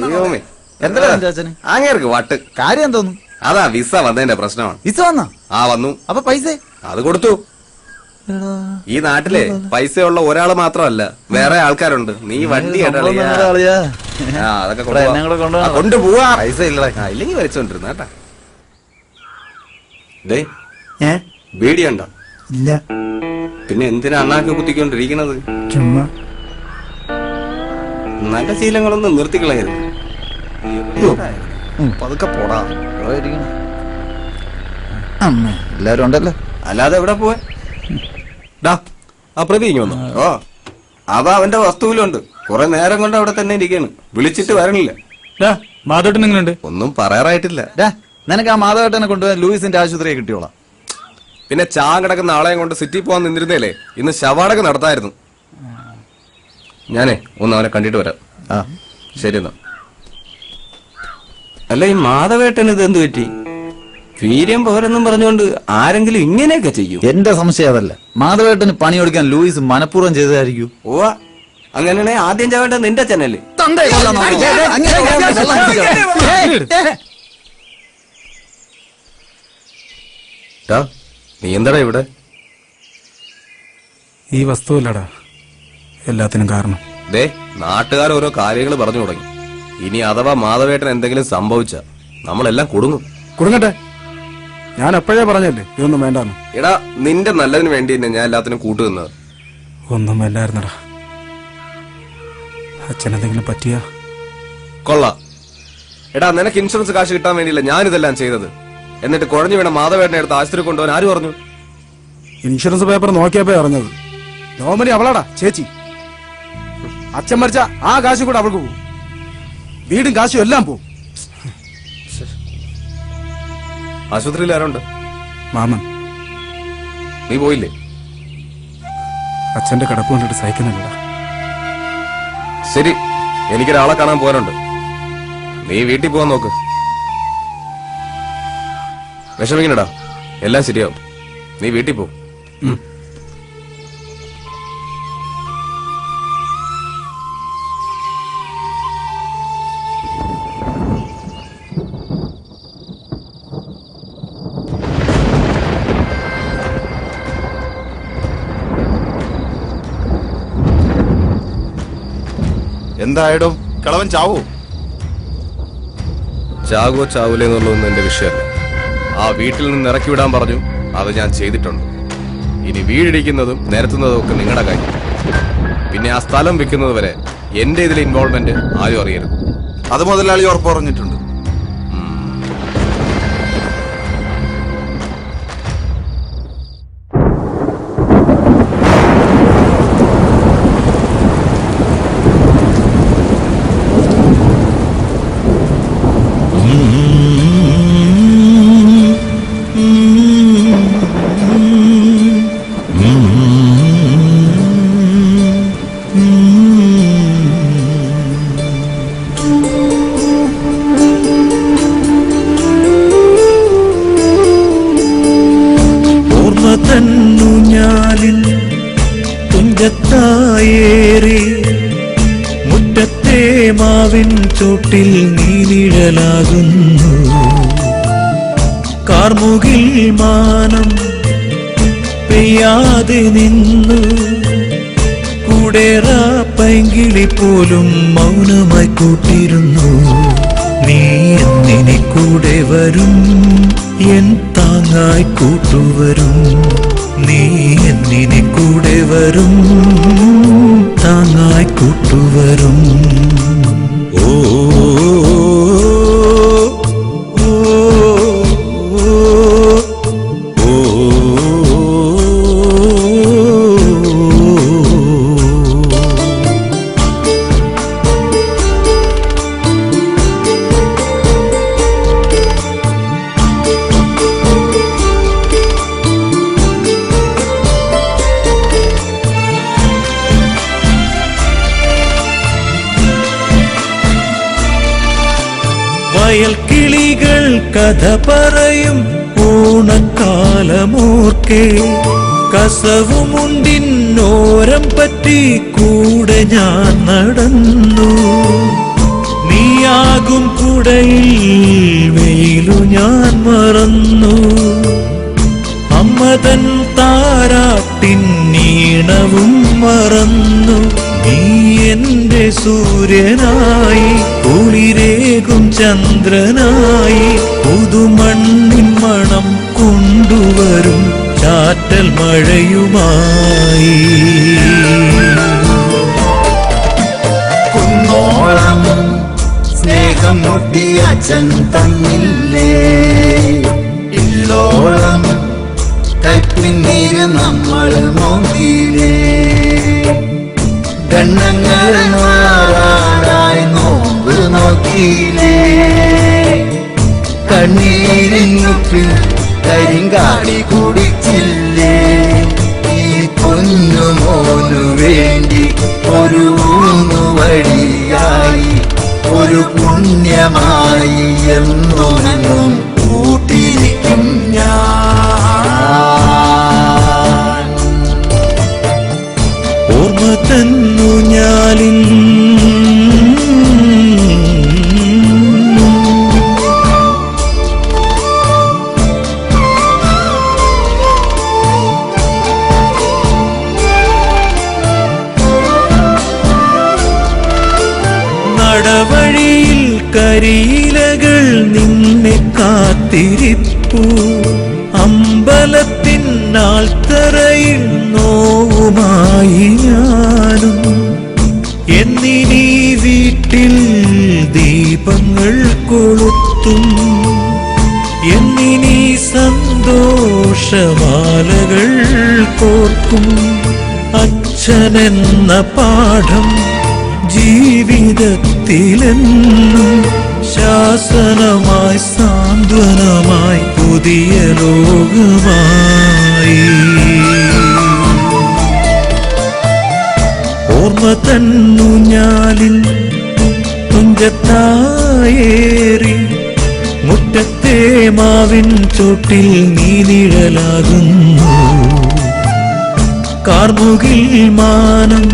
Speaker 6: ദൈവമേ,
Speaker 1: എന്താ ചാച്ചന്
Speaker 6: അങ്ങേർക്ക് വട്ട്.
Speaker 1: കാര്യം എന്തോന്നു?
Speaker 6: അതാ വിസ വന്നതിന്റെ പ്രശ്നമാണ്.
Speaker 1: വിസ വന്നാ?
Speaker 6: വന്നു.
Speaker 1: അപ്പൊ പൈസ
Speaker 6: അത് കൊടുത്തു. ഈ നാട്ടിലെ പൈസയുള്ള ഒരാള് മാത്രമല്ല, വേറെ ആൾക്കാരുണ്ട്. നീ വണ്ടി അതൊക്കെ കൊണ്ടുപോവാ. പൈസ ഇല്ലെങ്കിൽ വലിച്ചോണ്ടിരുന്ന കേട്ടാ. ബീഡിയുണ്ടോ?
Speaker 1: ഇല്ല.
Speaker 6: പിന്നെ എന്തിനാ അണ്ണാക്ക് കുത്തിക്കൊണ്ടിരിക്കണത്?
Speaker 1: ചുമ്മാ.
Speaker 6: നല്ല ശീലങ്ങളൊന്നും നിർത്തിക്കളയരുത്.
Speaker 1: പതുക്കെ പോടാ. എല്ലാരും ഉണ്ടല്ലോ.
Speaker 6: അല്ലാതെ എവിടെ പോവാ? ആ പ്രതി ഇങ്ങ് വന്നു. അവ അവന്റെ വസ്തുവിലുണ്ട്. കുറെ നേരം കൊണ്ട് അവിടെ തന്നെ ഇരിക്കാണ്. വിളിച്ചിട്ട് വരണില്ല.
Speaker 18: മാധവട്ടൻ എങ്ങനെയുണ്ട്?
Speaker 6: ഒന്നും പറയാറായിട്ടില്ല.
Speaker 1: നിനക്ക് ആ മാധവേട്ടനെ കൊണ്ടുപോയി ലൂയിസിന്റെ ആശുപത്രിയെ കിട്ടിയോളാം.
Speaker 6: പിന്നെ കിടക്കുന്ന ആളെയും കൊണ്ട് സിറ്റി പോവാൻ നിന്നിരുന്നേലേ ഇന്ന് ശവാടക നടത്തായിരുന്നു. ഞാനേ ഒന്ന് അവനെ കണ്ടിട്ട് വരാം. ശരി എന്നാ. അല്ല, ഈ മാധവേട്ടന് ഇത് എന്ത് പറ്റി? വീര്യം പോരെന്നും പറഞ്ഞുകൊണ്ട് ആരെങ്കിലും ഇങ്ങനെയൊക്കെ ചെയ്യും?
Speaker 1: എന്റെ സംശയം അതല്ല. മാധവേട്ടന് പണിയെടുക്കാൻ ലൂയിസ് മനഃപൂർവ്വം ചെയ്തതായിരിക്കും.
Speaker 6: അങ്ങനെയാണെ ആദ്യം ചാവേണ്ടത് നിന്റെ അച്ഛനല്ലേ? നീ എന്താടാ ഇവിടെ?
Speaker 17: ഈ വസ്തുവല്ലടാ എല്ലാത്തിനും കാരണം.
Speaker 6: നാട്ടുകാർ ഓരോ കാര്യങ്ങൾ പറഞ്ഞു തുടങ്ങി. ഇനി അഥവാ മാധവേട്ടൻ എന്തെങ്കിലും സംഭവിച്ച നമ്മളെല്ലാം കുടുങ്ങും.
Speaker 17: കുടുങ്ങട്ടെ, ഞാൻ എപ്പോഴേ പറഞ്ഞല്ലേ ഇതൊന്നും വേണ്ടാന്ന്.
Speaker 6: എടാ, നിന്റെ നല്ലതിന് വേണ്ടി തന്നെ ഞാൻ എല്ലാത്തിനും കൂട്ടുനിന്നത്.
Speaker 17: ഒന്നും വേണ്ടായിരുന്നടാ. അച്ഛനെന്തെങ്കിലും പറ്റിയ
Speaker 6: കൊള്ളാം. എടാ, നിനക്ക് ഇൻഷുറൻസ് കാശ് കിട്ടാൻ വേണ്ടിയില്ല ഞാനിതെല്ലാം ചെയ്തത്. എന്നിട്ട് കുഴഞ്ഞു വീണ മാധവേട്ടനെ എടുത്ത് ആശുപത്രി കൊണ്ടുപോകാൻ ആര് പറഞ്ഞു?
Speaker 17: ഇൻഷുറൻസ് പേപ്പർ നോക്കിയപ്പോ അറിഞ്ഞത്. നോമനി അവളാടാ ചേച്ചി. അച്ഛൻ മരിച്ച ആ കാശ് കൂടെ അവൾക്ക് പോകും. വീടും കാശും എല്ലാം പോകും.
Speaker 6: ആശുപത്രിയിൽ ആരുണ്ട്?
Speaker 17: മാമൻ.
Speaker 6: നീ പോയില്ലേ?
Speaker 17: അച്ഛന്റെ കിടപ്പ് കണ്ടിട്ട് സഹിക്കുന്നില്ലടാ.
Speaker 6: ശരി, എനിക്കൊരാളെ കാണാൻ പോകാനുണ്ട്. നീ വീട്ടിൽ പോകാൻ നോക്ക്. വിഷമിക്കണടാ, എല്ലാം ശരിയാവും. നീ വീട്ടിൽ പോ.
Speaker 1: എന്തായാലും കളവൻ ചാവോ?
Speaker 6: ചാകോ ചാവൂലേ എന്നുള്ളതൊന്നും എന്റെ വിഷയമല്ല. ആ വീട്ടിൽ നിന്ന് ഇറക്കി വിടാൻ പറഞ്ഞു. അത് ഞാൻ ചെയ്തിട്ടുണ്ട്. ഇനി വീടിടിക്കുന്നതും നിരത്തുന്നതും ഒക്കെ നിങ്ങളുടെ കാര്യം. പിന്നെ ആ സ്ഥലം വിൽക്കുന്നത് വരെ എന്റെ ഇതിലെ ഇൻവോൾവ്മെന്റ് ആരും അറിയരുത്.
Speaker 1: അത് മുതലാളി ഉറപ്പ് പറഞ്ഞിട്ടുണ്ട്.
Speaker 13: തുഞ്ചത്തായേറി മുറ്റത്തെ മാവിൻ ചോട്ടിൽ നീനിഴലാകുന്നു. കാർമുകിൽ മാനം പെയ്യാതെ നിന്നു. കൂടേറ പൈങ്കിളി പോലും മൗനമായി കൂട്ടിരുന്നു. നീ എന്നിനി കൂടെ വരും, എൻ താങ്ങായി കൂട്ടുവരും. നീ എന്നിനെ കൂടെ വരും, താങ്ങായി കൂട്ടുവരും. ഓ കഥ പറയും ഓണക്കാലമോർക്കെ കസവുമുണ്ടിന്നോരം പറ്റി കൂടെ ഞാൻ നടന്നു. നീയാകും കുടയിൽ വെയിലു ഞാൻ മറന്നു. അമ്മതൻ താരാട്ടിൻ നീണവും മറന്നു. നീ എന്റെ സൂര്യനായി കുളിരേകും ചന്ദ്രനായി പുതുമണ്ണിൻ മണം കൊണ്ടുവരും ചാറ്റൽ മഴയുമായി.
Speaker 8: കുന്നോളം സ്നേഹം മുട്ടി അച്ഛൻ തന്നില്ലേ, ഇല്ലോളം കൈപ്പിന്നീര് നമ്മൾ നോക്കിയില്ലേ. ഗണ്ണങ്ങൾ മാറാനായി നോമ്പ് നോക്കിയില്ലേ. കണ്ണീരിനുപ്പിൽ കരിങ്കാടി കുടിച്ചില്ലേ. ഈ പൊന്നുമോനു വേണ്ടി ഒരു ഊന്നുവടിയായി ഒരു പുണ്യമായി എന്നും കൂട്ടിരിക്കും ഞാൻ.
Speaker 13: ഓർമ്മ തന്നു ഞാലിൻ നടവഴിയിൽ കരിയിലകൾ നിന്നെ കാത്തിരിപ്പു. അമ്പലത്തിൻ നാൾത്തറയിൽ നോവുമായി ഞാനും. എന്നിനീ വീട്ടിൽ ദീപങ്ങൾ കൊളുത്തും. എന്നിനീ സന്തോഷമാലകൾ കോർക്കും. അച്ഛനെന്ന പാഠം ജീവിതത്തിലെന്നും ശാസനമായി സാന്ത്വനമായി പുതിയ ലോകമായി. ഓർമ്മ തന്നു ഞാലിൽ തുഞ്ചത്തായേറി മുറ്റത്തെ മാവിൻ ചോട്ടിൽ നീ നിഴലാകുന്നു. കാർമുകിൽ മാനം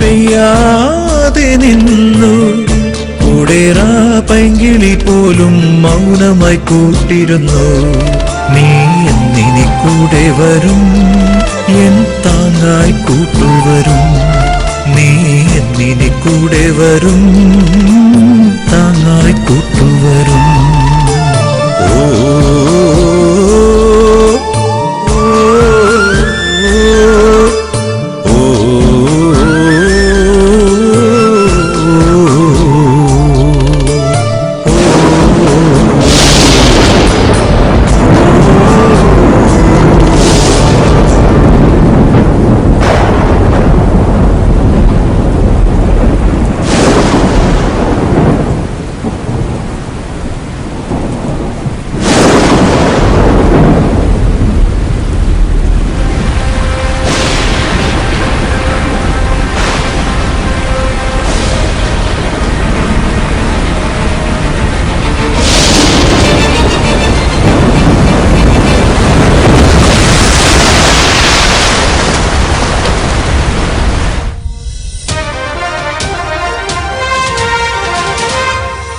Speaker 13: പെയ്യാതെ നിന്നു. കൂടേറാ പൈങ്കിളി പോലും മൗനമായി കൂട്ടിരുന്നു. നീ എന്നിനി കൂടെ വരും, എൻ താങ്ങായി കൂട്ടുവരും. നീ എന്നിനി കൂടെ വരും, താങ്ങായി കൂട്ടുവരും. ഓ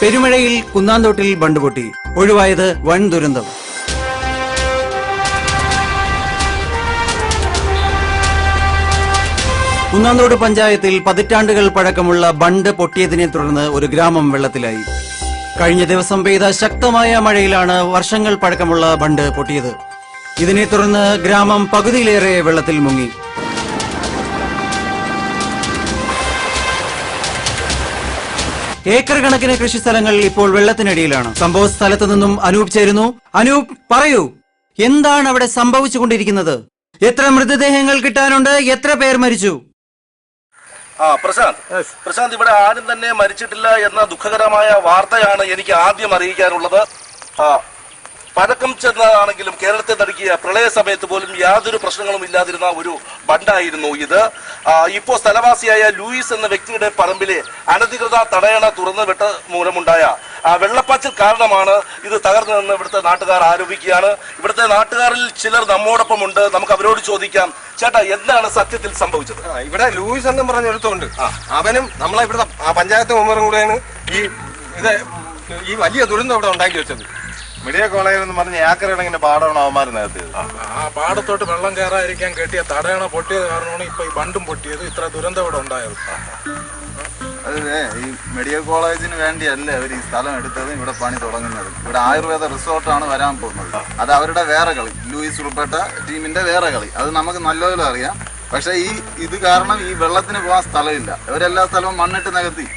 Speaker 15: പെരുമഴയിൽ കുന്നാന്തോട്ടിൽ ബണ്ട് പൊട്ടി, ഒഴിവായത് വൻ ദുരന്തം. കുന്നാന്തോട് പഞ്ചായത്തിൽ പതിറ്റാണ്ടുകൾ പഴക്കമുള്ള ബണ്ട് പൊട്ടിയതിനെ തുടർന്ന് ഒരു ഗ്രാമം വെള്ളത്തിലായി. കഴിഞ്ഞ ദിവസം പെയ്ത ശക്തമായ മഴയിലാണ് വർഷങ്ങൾ പഴക്കമുള്ള ബണ്ട് പൊട്ടിയത്. ഇതിനെ തുടർന്ന് ഗ്രാമം പകുതിയിലേറെ വെള്ളത്തിൽ മുങ്ങി. ഏക്കർ കണക്കിന് കൃഷിസ്ഥലങ്ങൾ ഇപ്പോൾ വെള്ളത്തിനടിയിലാണ്. സംഭവ സ്ഥലത്ത് നിന്നും അനൂപ് ചേരുന്നു. അനൂപ്, പറയൂ, എന്താണ് അവിടെ സംഭവിച്ചുകൊണ്ടിരിക്കുന്നത്? എത്ര മൃതദേഹങ്ങൾ കിട്ടാനുണ്ട്? എത്ര പേർ മരിച്ചു?
Speaker 20: പ്രശാന്ത്, ഇവിടെ ആരും തന്നെ മരിച്ചിട്ടില്ല എന്ന ദുഃഖകരമായ വാർത്തയാണ് എനിക്ക് ആദ്യം അറിയിക്കാനുള്ളത്. പഴക്കം ചെന്നതാണെങ്കിലും കേരളത്തെ നടുക്കിയ പ്രളയ സമയത്ത് പോലും യാതൊരു പ്രശ്നങ്ങളും ഇല്ലാതിരുന്ന ഒരു ബണ്ടായിരുന്നു ഇത്. ഇപ്പോൾ സ്ഥലവാസിയായ ലൂയിസ് എന്ന വ്യക്തിയുടെ പറമ്പിലെ അനധികൃത തടയണ തുറന്നു വിട്ട മൂലമുണ്ടായ വെള്ളപ്പാച്ചിൽ കാരണമാണ് ഇത് തകർന്നതെന്ന് ഇവിടുത്തെ നാട്ടുകാർ ആരോപിക്കുകയാണ്. ഇവിടുത്തെ നാട്ടുകാരിൽ ചിലർ നമ്മോടൊപ്പം ഉണ്ട്. നമുക്ക് അവരോട് ചോദിക്കാം. ചേട്ടാ, എന്താണ് സത്യത്തിൽ സംഭവിച്ചത്?
Speaker 21: ഇവിടെ ലൂയിസ് എന്നും പറഞ്ഞ ഒരുത്തുണ്ട്. അവനും നമ്മളെ ഇവിടുത്തെ പഞ്ചായത്ത് മെമ്പറും കൂടെയാണ് ഈ വലിയ ദുരന്തം ഇവിടെ ഉണ്ടാക്കി വെച്ചത്.
Speaker 1: മെഡിക്കൽ കോളേജിൽ എന്ന് പറഞ്ഞ ഏക്കറിടങ്ങിന്റെ പാടമാണ് അവന്മാർ നേരത്തെ.
Speaker 17: ആ പാടത്തോട്ട് വെള്ളം കയറാതിരിക്കാൻ കെട്ടിയ തടയണ പൊട്ടിയത് കാരണമാണ് ഇപ്പൊ ഈ ബണ്ടും പൊട്ടിയത്, ഇത്ര ദുരന്തം ഇവിടെ ഉണ്ടായത്.
Speaker 1: അതെ, ഈ മെഡിക്കൽ കോളേജിന് വേണ്ടിയല്ല അവർ ഈ സ്ഥലം എടുത്തതും ഇവിടെ പണി തുടങ്ങുന്നത്. ഇവിടെ ആയുർവേദ റിസോർട്ടാണ് വരാൻ പോകുന്നത്. അത് അവരുടെ വേറെ കളി, ലൂയിസ് ഉൾപ്പെട്ട ടീമിന്റെ വേറെ കളി. അത് നമുക്ക് നല്ലപോലെ അറിയാം. പക്ഷെ ഇത് കാരണം ഈ വെള്ളത്തിന് പോകാൻ സ്ഥലമില്ല. അവരെല്ലാ സ്ഥലവും മണ്ണിട്ട് നികത്തി.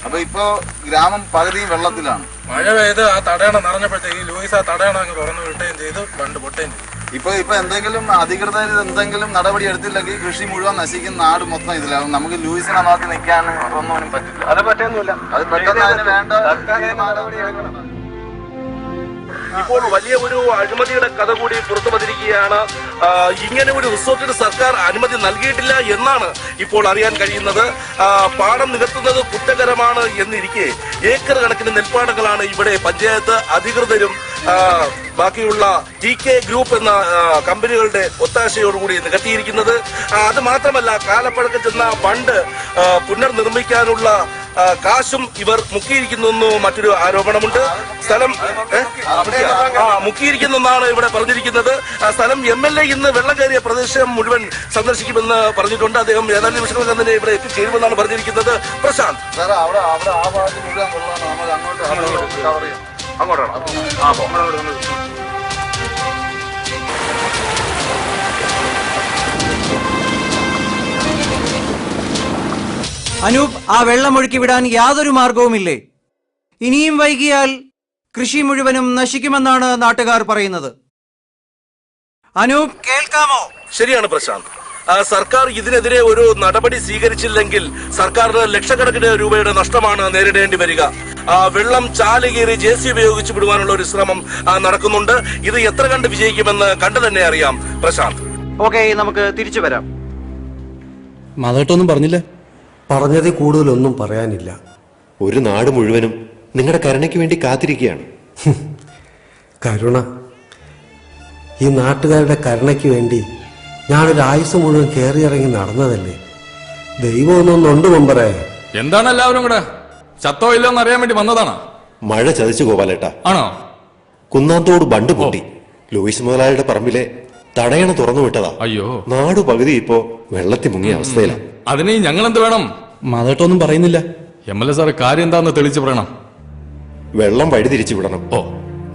Speaker 1: അപ്പൊ ഇപ്പോ ഗ്രാമം പകുതിയും വെള്ളത്തിലാണ്.
Speaker 17: മഴ പെയ്ത് ആ തടയണ നിറഞ്ഞപ്പോഴത്തേക്ക് ലൂയിസ് ആ തടയണ അങ്ങ് തുറന്നു വിട്ടുകയും ചെയ്തു, ബണ്ട് പൊട്ടുകയും ചെയ്തു.
Speaker 1: ഇപ്പൊ എന്തെങ്കിലും അധികൃതർ എന്തെങ്കിലും നടപടി എടുത്തില്ലെങ്കിൽ കൃഷി മുഴുവൻ നശിക്കുന്ന, നാട് മൊത്തം ഇതിലാവും. നമുക്ക് ലൂയിസിനെ നോക്കി നിൽക്കാൻ ഒന്നും പറ്റില്ല.
Speaker 21: അത് പറ്റുന്നില്ല.
Speaker 1: അത് പെട്ടെന്ന് അതിന് വേണ്ട
Speaker 21: നടപടി എടുക്കണം.
Speaker 20: ഇപ്പോൾ വലിയ ഒരു അഴിമതിയുടെ കഥ കൂടി പുറത്തു വന്നിരിക്കുകയാണ്. ഇങ്ങനെ ഒരു റിസോർട്ടിന് സർക്കാർ അനുമതി നൽകിയിട്ടില്ല എന്നാണ് ഇപ്പോൾ അറിയാൻ കഴിയുന്നത്. പാടം നികത്തുന്നത് കുറ്റകരമാണ് എന്നിരിക്കെ ഏക്കർ കണക്കിന് നെൽപ്പാടങ്ങളാണ് ഇവിടെ പഞ്ചായത്ത് അധികൃതരും ബാക്കിയുള്ള TK ഗ്രൂപ്പ് എന്ന കമ്പനികളുടെ ഒത്താശയോടുകൂടി നികത്തിയിരിക്കുന്നത്. അത് മാത്രമല്ല, കാലപ്പഴക്കം ചെന്ന ബണ്ട് പുനർനിർമ്മിക്കാനുള്ള കാശും ഇവർ മുക്കിയിരിക്കുന്നു മറ്റൊരു ആരോപണമുണ്ട്. സ്ഥലം മുക്കിയിരിക്കുന്നെന്നാണ് ഇവിടെ പറഞ്ഞിരിക്കുന്നത്. സ്ഥലം MLA ഇന്ന് വെള്ളം കയറിയ പ്രദേശം മുഴുവൻ സന്ദർശിക്കുമെന്ന് പറഞ്ഞിട്ടുണ്ട്. അദ്ദേഹം ഏതാനും നിമിഷങ്ങൾ തന്നെ ഇവിടെ എത്തിച്ചേരുമെന്നാണ് പറഞ്ഞിരിക്കുന്നത്. പ്രശാന്ത്,
Speaker 15: അനൂപ്, ആ വെള്ളം ഒഴുക്കി വിടാൻ യാതൊരു മാർഗവുമില്ലേ? ഇനിയും വൈകിയാൽ കൃഷി മുഴുവനും നശിക്കുമെന്നാണ് നാട്ടുകാർ പറയുന്നത്. അനൂപ്, കേൾക്കാമോ?
Speaker 20: ശരിയാണ് പ്രശാന്ത്. സർക്കാർ ഇതിനെതിരെ ഒരു നടപടി സ്വീകരിച്ചില്ലെങ്കിൽ സർക്കാരിന് ലക്ഷക്കണക്കിന് രൂപയുടെ നഷ്ടമാണ് നേരിടേണ്ടി വരിക. വെള്ളം ചാലുകീറി JCB ഉപയോഗിച്ച് വിടുവാനുള്ള ഒരു ശ്രമം നടക്കുന്നുണ്ട്. ഇത് എത്ര കണ്ട് വിജയിക്കുമെന്ന് കണ്ടു തന്നെ അറിയാം. പ്രശാന്ത്,
Speaker 15: ഓക്കെ, നമുക്ക് തിരിച്ചു വരാം.
Speaker 10: മാധവട്ടൊന്നും പറഞ്ഞില്ല.
Speaker 11: പറഞ്ഞതിൽ കൂടുതലൊന്നും പറയാനില്ല.
Speaker 5: ഒരു നാട് മുഴുവനും നിങ്ങളുടെ കരുണയ്ക്ക് വേണ്ടി കാത്തിരിക്കുകയാണ്.
Speaker 11: കരുണ, ഈ നാട്ടുകാരുടെ കരുണയ്ക്ക് വേണ്ടി ഞാനൊരു ആയുസ് മുഴുവൻ കയറിയിറങ്ങി നടന്നതല്ലേ. ദൈവം ഒന്നൊന്നുണ്ട് മുമ്പറേ.
Speaker 4: എന്താണ് എല്ലാവരും കൂടെ? ചത്തോ ഇല്ലോ എന്ന് അറിയാൻ വേണ്ടി വന്നതാണ്.
Speaker 5: മഴ ചതിച്ചു ഗോപാലേട്ടാ.
Speaker 4: ആണോ?
Speaker 5: കുന്നാന്തോട് ബണ്ട് പൊട്ടി. ലൂയിസ് മുതലാളിയുടെ പറമ്പിലെ തടയണ തുറന്നു വിട്ടതാ.
Speaker 4: അയ്യോ,
Speaker 5: നാടു പകുതി ഇപ്പോ വെള്ളത്തിൽ മുങ്ങിയ അവസ്ഥയിലാണ്.
Speaker 4: അതിന് ഞങ്ങൾ എന്ത് വേണം?
Speaker 10: മാധവട്ടൊന്നും പറയുന്നില്ല.
Speaker 4: MLA സാറ് കാര്യം എന്താന്ന് തെളിച്ചു പറയണം.
Speaker 5: വെള്ളം വഴി തിരിച്ചു വിടണം.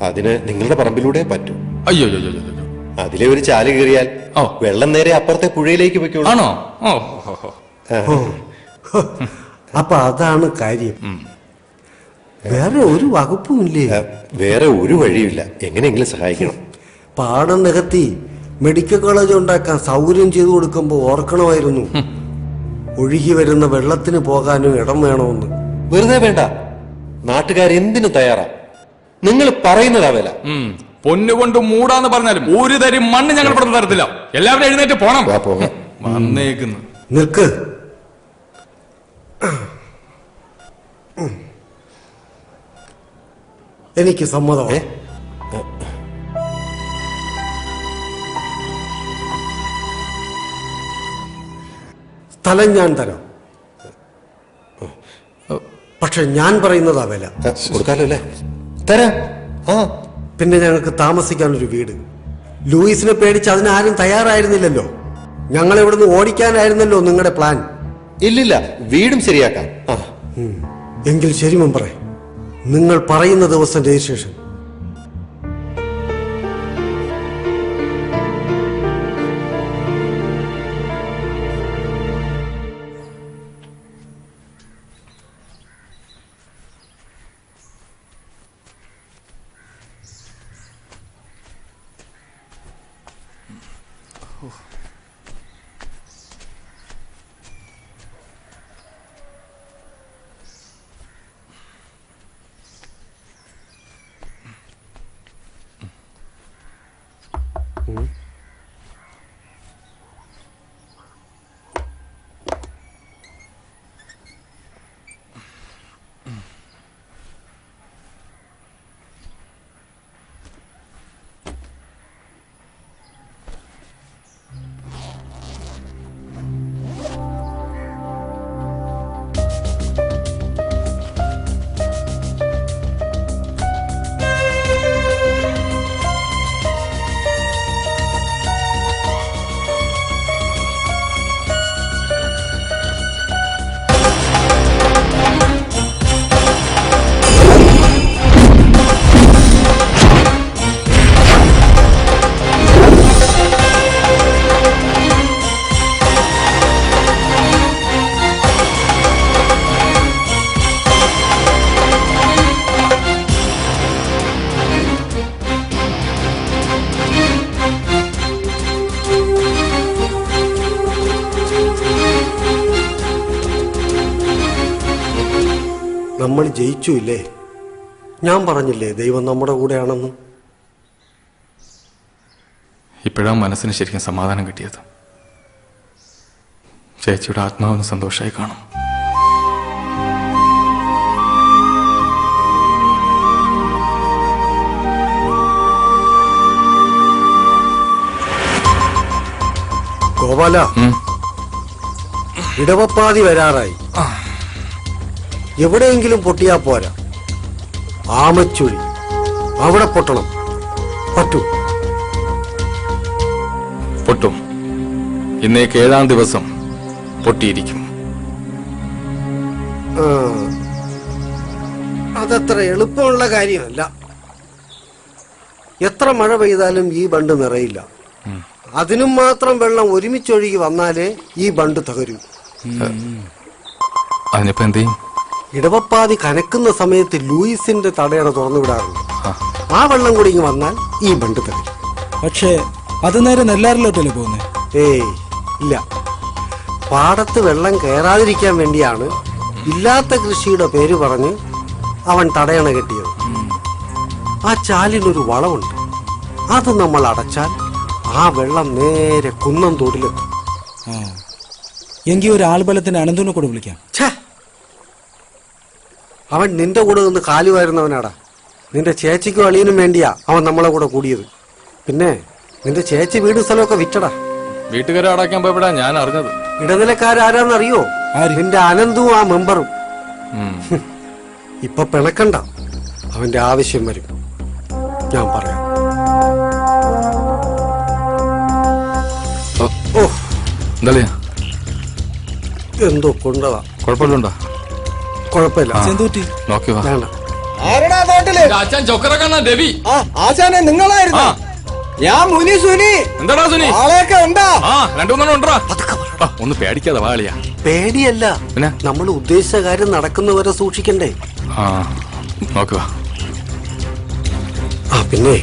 Speaker 5: അതിന് നിങ്ങളുടെ പറമ്പിലൂടെ പറ്റൂ.
Speaker 4: അയ്യോ,
Speaker 5: അതിലെ ഒരു ചാല് കയറിയാൽ വെള്ളം നേരെ അപ്പുറത്തെ പുഴയിലേക്ക് പൊയ്ക്കോളൂ.
Speaker 4: ആണോ?
Speaker 11: അപ്പൊ അതാണ് കാര്യം. വേറെ ഒരു വകുപ്പുമില്ലേ?
Speaker 5: വേറെ ഒരു വഴിയില്ല. എങ്ങനെയെങ്കിലും സഹായിക്കണം.
Speaker 11: പാടം നികത്തി മെഡിക്കൽ കോളേജ് ഉണ്ടാക്കാൻ സൗകര്യം ചെയ്തു കൊടുക്കുമ്പോ ഓർക്കണമായിരുന്നു, ഒഴുകി വരുന്ന വെള്ളത്തിന് പോകാനും ഇടം വേണമെന്ന്.
Speaker 5: വെറുതെ വേണ്ട, നാട്ടുകാരെന്തിനു തയ്യാറാ. നിങ്ങൾ പറയുന്നതാ വില.
Speaker 4: പൊന്നുകൊണ്ട് മൂടാന്ന് പറഞ്ഞാലും ഒരു തരി മണ്ണ് ഞങ്ങൾ പുറത്ത് തരത്തില്ല. എല്ലാവരും എഴുന്നേറ്റ് പോണം. വന്നേക്കുന്നു.
Speaker 11: നിൽക്ക്. എനിക്ക് സമ്മതമേ. സ്ഥലം ഞാൻ തരാം. പക്ഷെ ഞാൻ പറയുന്നതാ വില.
Speaker 5: കൊടുക്കാലോ അല്ലേ? തരാം.
Speaker 11: പിന്നെ ഞങ്ങൾക്ക് താമസിക്കാനൊരു വീട്. ലൂയിസിനെ പേടിച്ച് അതിനാരും തയ്യാറായിരുന്നില്ലല്ലോ. ഞങ്ങളെ ഇവിടുന്ന് ഓടിക്കാനായിരുന്നല്ലോ നിങ്ങളുടെ പ്ലാൻ.
Speaker 5: ഇല്ലില്ല, വീടും ശരിയാക്കാം.
Speaker 11: എങ്കിൽ ശരി മെമ്പറേ, നിങ്ങൾ പറയുന്ന ദിവസം രജിസ്ട്രേഷൻ. നമ്മൾ ജയിച്ചു ഇല്ലേ? ഞാൻ പറഞ്ഞില്ലേ ദൈവം നമ്മുടെ കൂടെയാണെന്ന്.
Speaker 2: ഇപ്പോഴാ മനസ്സിന് ശരിക്കും സമാധാനം കിട്ടിയത്. ചേച്ചിയുടെ ആത്മാവിന് സന്തോഷമായി കാണും.
Speaker 11: ഗോപാല, ഇടവപ്പാതി വരാറായി. എവിടെയെങ്കിലും പൊട്ടിയാ പോരാ. ആമച്ചുഴി അവിടെ പൊട്ടണം. പറ്റൂ?
Speaker 2: പൊട്ടും. ഇന്നേക്ക് 7-ാം ദിവസം പൊട്ടിയിരിക്കും.
Speaker 11: അതത്ര എളുപ്പമുള്ള കാര്യമല്ല. എത്ര മഴ പെയ്താലും ഈ ബണ്ട് നിറയില്ല. അതിനും മാത്രം വെള്ളം ഒരുമിച്ചൊഴുകി വന്നാലേ ഈ ബണ്ട് തകരൂ.
Speaker 2: അതിനിപ്പോ എന്ത് ചെയ്യും?
Speaker 11: ഇടവപ്പാതി കനക്കുന്ന സമയത്ത് ലൂയിസിന്റെ തടയണ തുറന്നു വിടാറുണ്ട്. ആ വെള്ളം കൂടി ഇങ്ങ് വന്നാൽ ഈ ബണ്ട് തകരും.
Speaker 17: പക്ഷേ അത് നേരെ നെല്ലാറിലോട്ടല്ലേ പോകുന്നേ?
Speaker 11: ഏയ് ഇല്ല. പാടത്ത് വെള്ളം കയറാതിരിക്കാൻ വേണ്ടിയാണ് ഇല്ലാത്ത കൃഷിയുടെ പേര് പറഞ്ഞ് അവൻ തടയണ കെട്ടിയത്. ആ ചാലിനൊരു വളവുണ്ട്. അത് നമ്മൾ അടച്ചാൽ ആ വെള്ളം നേരെ കുന്നം തോട്ടിലെത്തും.
Speaker 17: എങ്കിൽ ഒരു ആൾബലത്തിന് അനന്തൂനെ കൂടെ വിളിക്കാം.
Speaker 11: അവൻ നിന്റെ കൂടെ നിന്ന് കാലുവായിരുന്നവനാടാ. നിന്റെ ചേച്ചിക്കും അളിയനും വേണ്ടിയാ അവൻ നമ്മളെ കൂടെ കൂടിയത്. പിന്നെ നിന്റെ ചേച്ചി വീടും സ്ഥലമൊക്കെ വിറ്റടാ.
Speaker 2: വീട്ടുകാരെ അടയ്ക്കാൻ പോയപ്പോഴാ ഞാൻ അറിഞ്ഞത്.
Speaker 11: ഇടനിലക്കാരാരാന്നറിയോ? നിന്റെ അനന്തും ആ മെമ്പറും. ഇപ്പൊ പിണക്കണ്ട, അവന്റെ ആവശ്യം വരും. ഞാൻ പറയാം. എന്തോ കൊണ്ടതാ.
Speaker 2: കുഴപ്പമില്ലുണ്ടോ?
Speaker 11: കുഴപ്പമില്ല.
Speaker 2: നോക്കി വാ.
Speaker 11: വേണ്ട.
Speaker 17: ആരടാ നാട്ടില്?
Speaker 2: അച്ഛൻ ചൊക്കറക്കണ്ണ രവി.
Speaker 17: ആശാനെ നിങ്ങളായിരുന്നു? ഞാൻ മുനി സുനി.
Speaker 2: എന്താടാ സുനി?
Speaker 17: ആളെയൊക്കെ ഉണ്ടാ?
Speaker 2: 2-3 ഉണ്ടാ. ഒന്ന് പേടിക്കാതെ വാളിയാ.
Speaker 11: പേടിയല്ല, നമ്മൾ ഉദ്ദേശിച്ച കാര്യം നടക്കുന്നവരെ സൂക്ഷിക്കണ്ടേ?
Speaker 2: നോക്കുക.
Speaker 11: പിന്നെ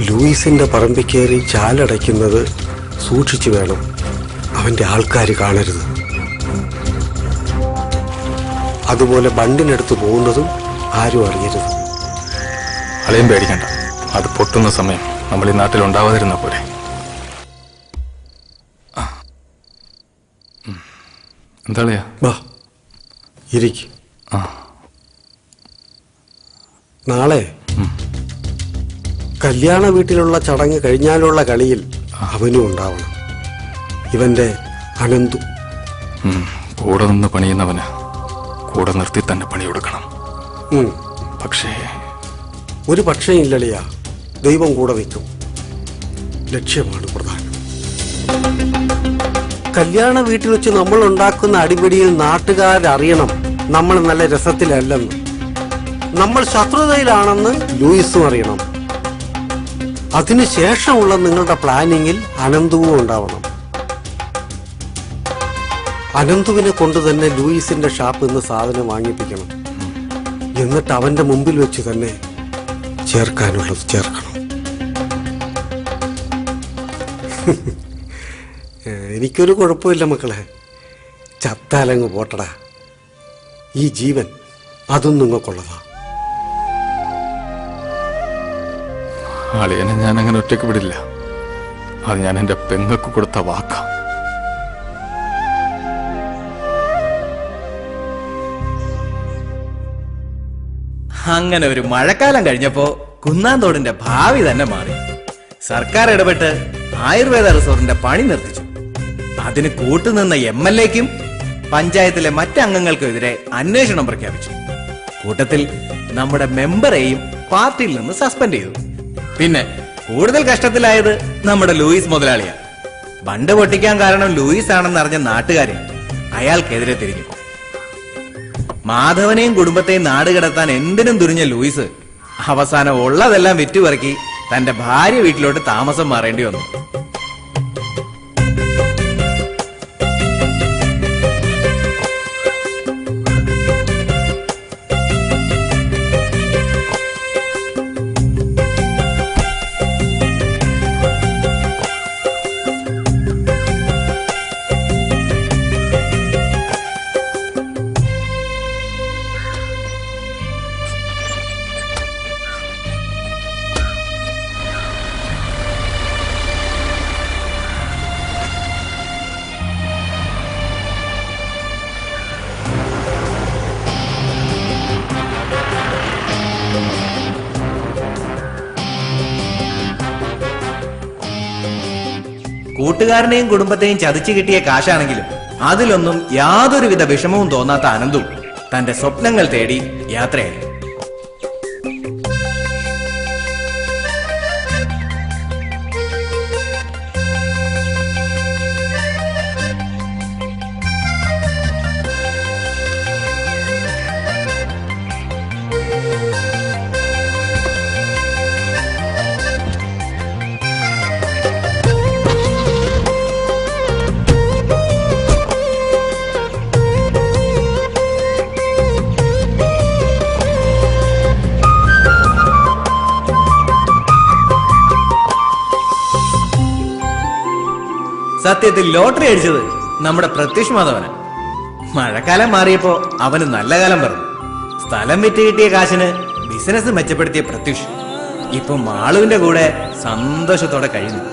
Speaker 11: ലൂയിസിന്റെ പറമ്പിൽ കയറി ചാലടയ്ക്കുന്നത് സൂക്ഷിച്ചു വേണം. അവന്റെ ആൾക്കാർ കാണരുത്. അതുപോലെ ബണ്ടിനടുത്ത് പോകുന്നതും ആരും അറിയരുത്.
Speaker 2: അളയും പേടിക്കണ്ട. അത് പൊട്ടുന്ന സമയം നമ്മൾ ഈ നാട്ടിൽ ഉണ്ടാവാതിരുന്ന പോലെ. എന്താളിയാ?
Speaker 11: വാ ഇരിക്കും. നാളെ കല്യാണ വീട്ടിലുള്ള ചടങ്ങ് കഴിഞ്ഞാലുള്ള കളിയിൽ അവനും ഉണ്ടാവണം. ഇവന്റെ അനന്തു.
Speaker 2: കൂടെ നിന്ന് പണിയുന്നവന് കൂടെ നിർത്തി തന്നെ പണിയെടുക്കണം. പക്ഷേ
Speaker 11: ഒരു പക്ഷേ ഇല്ലളിയാ, ദൈവം കൂടെ നിൽക്കും. ലക്ഷ്യമാണ് പ്രധാനം. കല്യാണ വീട്ടിൽ വെച്ച് നമ്മൾ ഉണ്ടാക്കുന്ന അടിപിടിയിൽ നാട്ടുകാരറിയണം നമ്മൾ നല്ല രസത്തിലല്ലെന്ന്. നമ്മൾ ശത്രുതയിലാണെന്ന് ലൂയിസും അറിയണം. അതിനുശേഷമുള്ള നിങ്ങളുടെ പ്ലാനിങ്ങിൽ അനന്തുവും ഉണ്ടാവണം. അനന്തുവിനെ കൊണ്ട് തന്നെ ലൂയിസിന്റെ ഷാപ്പിൽ നിന്ന് സാധനം വാങ്ങിപ്പിക്കണം. എന്നിട്ട് അവന്റെ മുമ്പിൽ വെച്ച് തന്നെ ചേർക്കാനുള്ളത് ചേർക്കണം. എനിക്കൊരു കുഴപ്പമില്ല മക്കളെ. ചത്താലങ്ങ് പോട്ടടാ. ഈ ജീവൻ അതും നിങ്ങൾക്കുള്ളതാ.
Speaker 2: അളിയനെ ഞാൻ അങ്ങനെ ഒറ്റയ്ക്ക് വിടില്ല. അത് ഞാൻ എന്റെ പെങ്ങൾക്ക് കൊടുത്ത വാക്കാ.
Speaker 3: അങ്ങനെ ഒരു മഴക്കാലം കഴിഞ്ഞപ്പോ കുന്നാന്തോടിന്റെ ഭാവി തന്നെ മാറി. സർക്കാർ ഇടപെട്ട് ആയുർവേദ റിസോർട്ടിന്റെ പണി നിർത്തിച്ചു. അതിന് കൂട്ടുനിന്ന MLAക്കും പഞ്ചായത്തിലെ മറ്റംഗങ്ങൾക്കെതിരെ അന്വേഷണം പ്രഖ്യാപിച്ചു. കൂട്ടത്തിൽ നമ്മുടെ മെമ്പറെയും പാർട്ടിയിൽ നിന്ന് സസ്പെൻഡ് ചെയ്തു. പിന്നെ കൂടുതൽ കഷ്ടത്തിലായത് നമ്മുടെ ലൂയിസ് മുതലാളിയാണ്. ബണ്ട് പൊട്ടിക്കാൻ കാരണം ലൂയിസ് ആണെന്ന് അറിഞ്ഞ നാട്ടുകാരെ അയാൾക്കെതിരെ തിരിഞ്ഞു. മാധവനെയും കുടുംബത്തെയും നാടുകടത്താൻ എന്തിനും തുനിഞ്ഞ ലൂയിസ് അവസാനം ഉള്ളതെല്ലാം വിറ്റുപറക്കി തന്റെ ഭാര്യ വീട്ടിലോട്ട് താമസം മാറേണ്ടി വന്നു. കൂട്ടുകാരനെയും കുടുംബത്തെയും ചതിച്ചു കിട്ടിയ കാശാണെങ്കിലും അതിലൊന്നും യാതൊരുവിധ വിഷമവും തോന്നാത്ത അനന്തു തന്റെ സ്വപ്നങ്ങൾ തേടി യാത്രയായി. സത്യത്തിൽ ലോട്ടറി അടിച്ചത് നമ്മുടെ പ്രത്യുഷ് മാധവന്. മഴക്കാലം മാറിയപ്പോ അവന് നല്ല കാലം പറഞ്ഞു. സ്ഥലം വിറ്റ് കിട്ടിയ കാശിന് ബിസിനസ് മെച്ചപ്പെടുത്തിയ പ്രത്യുഷ് ഇപ്പൊ മാളുവിന്റെ കൂടെ സന്തോഷത്തോടെ കഴിയുന്നു.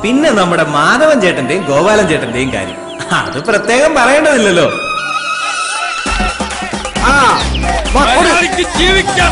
Speaker 3: പിന്നെ നമ്മുടെ മാധവൻ ചേട്ടന്റെയും ഗോപാലൻ ചേട്ടന്റെയും കാര്യം അത് പ്രത്യേകം പറയേണ്ടതില്ലല്ലോ.
Speaker 2: ജീവിക്കാൻ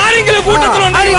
Speaker 2: ആരെങ്കിലും കൂട്ടത്തിലുണ്ടെങ്കിൽ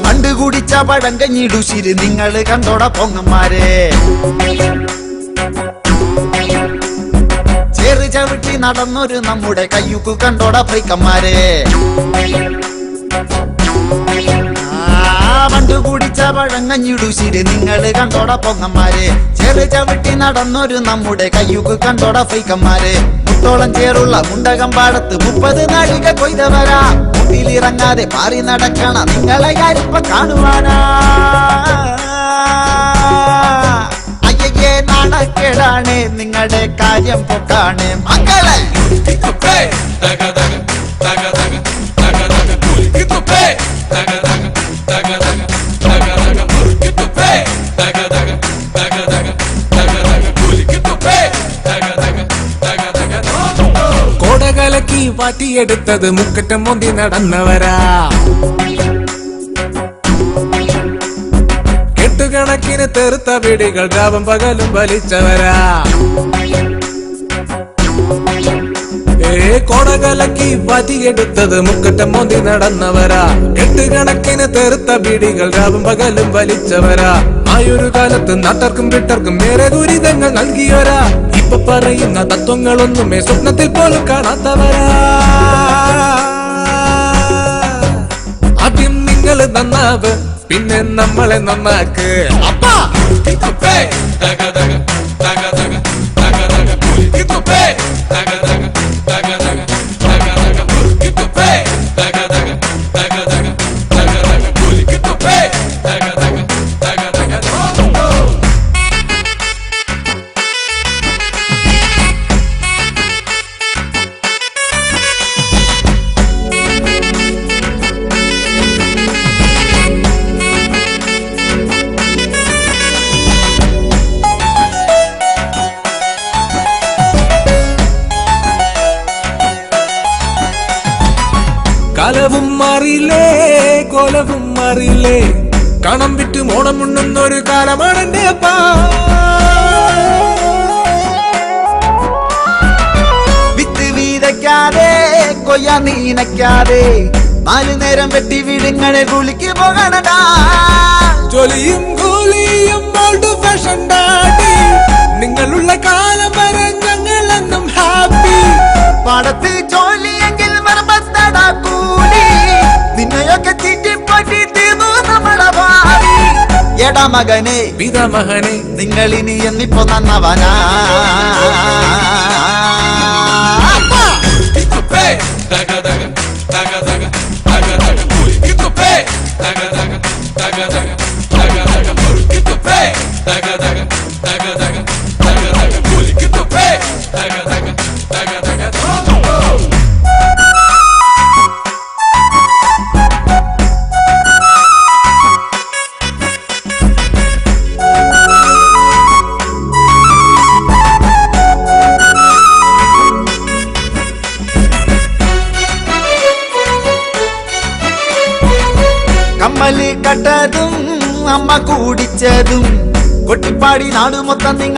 Speaker 8: പണ്ട് കുടിച്ച പഴങ്കഞ്ഞിടുശിര് നിങ്ങള് കണ്ടോട പൊങ്ങന്മാരെ, ചേറ് ചവിട്ടി നടന്നൊരു നമ്മുടെ കയ്യുക്ക് കണ്ടോട പൈക്കന്മാരെ. പണ്ട് കുടിച്ച പഴങ്കഞ്ഞിടുശിര് നിങ്ങള് കണ്ടോട പൊങ്ങന്മാരെ, ചേറ് ചവിട്ടി നടന്നൊരു നമ്മുടെ കയ്യുക്ക് കണ്ടോട പൈക്കന്മാരെ. മുട്ടോളം ചേറുള്ള മുണ്ടകം പാടത്ത് 30 നാഴിക കൊയ്തവരാ, മുട്ടിലിറങ്ങാതെ പാറി നടക്കണ നിങ്ങളെ ഞാനിപ്പ കാണുവാനാ. അയ്യേ നാണക്കേടാണ് നിങ്ങളുടെ കാര്യം പൊട്ടാണ് മക്കളെ.
Speaker 2: കോടകലക്കി വാറ്റിയെടുത്തത് മുക്കറ്റം മോന്തി നടന്നവരാ, കെട്ടുകണക്കിന് തെറുത്ത പിടികൾ രാവും പകലും വലിച്ചവരാ. കോടകലക്കി വാറ്റിയെടുത്തത് മുക്കറ്റം മോന്തി നടന്നവരാ, കെട്ടുകണക്കിന് തെറുത്ത പിടികൾ രാവും പകലും വലിച്ചവരാ. ആയൊരു കാലത്ത് നാട്ടർക്കും വിട്ടർക്കും ഏറെ ദുരിതങ്ങൾ നൽകിയവരാ, ഇപ്പൊ പറയുന്ന തത്വങ്ങളൊന്നുമേ സ്വപ്നത്തിൽ പോലും കാണാത്തവരാ. ആദ്യം നിങ്ങൾ നന്നാവ്, പിന്നെ നമ്മളെ നന്നാക്ക്. കാലവും മാറിയില്ലേ, കോലവും മാറിയില്ലേ, കണം വിറ്റ് മോണം ഉണ്ണുന്നൊരു കാലമാണ് എന്റെ അപ്പ.
Speaker 8: വിത്ത് വീതയ്ക്കാതെ കൊയ്യാ നീനയ്ക്കാതെ 4 നേരം വെട്ടി വീടുങ്ങളെ കുളിക്ക് പോകണടാ.
Speaker 2: ജോലിയും ജോലിയും ഓൾഡ് ഫാഷൻ ഡാഡി നിങ്ങളുള്ള കാലം വരെ ഞങ്ങളെന്നും ഹാപ്പി
Speaker 8: പാടത്ത് ജോലിയെങ്കിൽ മറമ്പത്തടാ കൂലി നിന്നെയൊക്കെ ചീറ്റിപ്പറ്റി തീർന്നു നമ്മുടെ ഭാവി എടാ മകനെ
Speaker 2: പിതാമഹനെ
Speaker 8: നിങ്ങളിനി എന്നിപ്പോ നന്നവനാ
Speaker 2: Daga daga daga daga daga daga mulikito pe daga daga daga daga daga daga mulikito pe daga daga daga daga daga daga mulikito pe daga daga daga daga
Speaker 8: കമ്മല് കട്ടതും അമ്മ കൂടിച്ചതും കൊട്ടിപ്പാടി നാട് മൊത്തം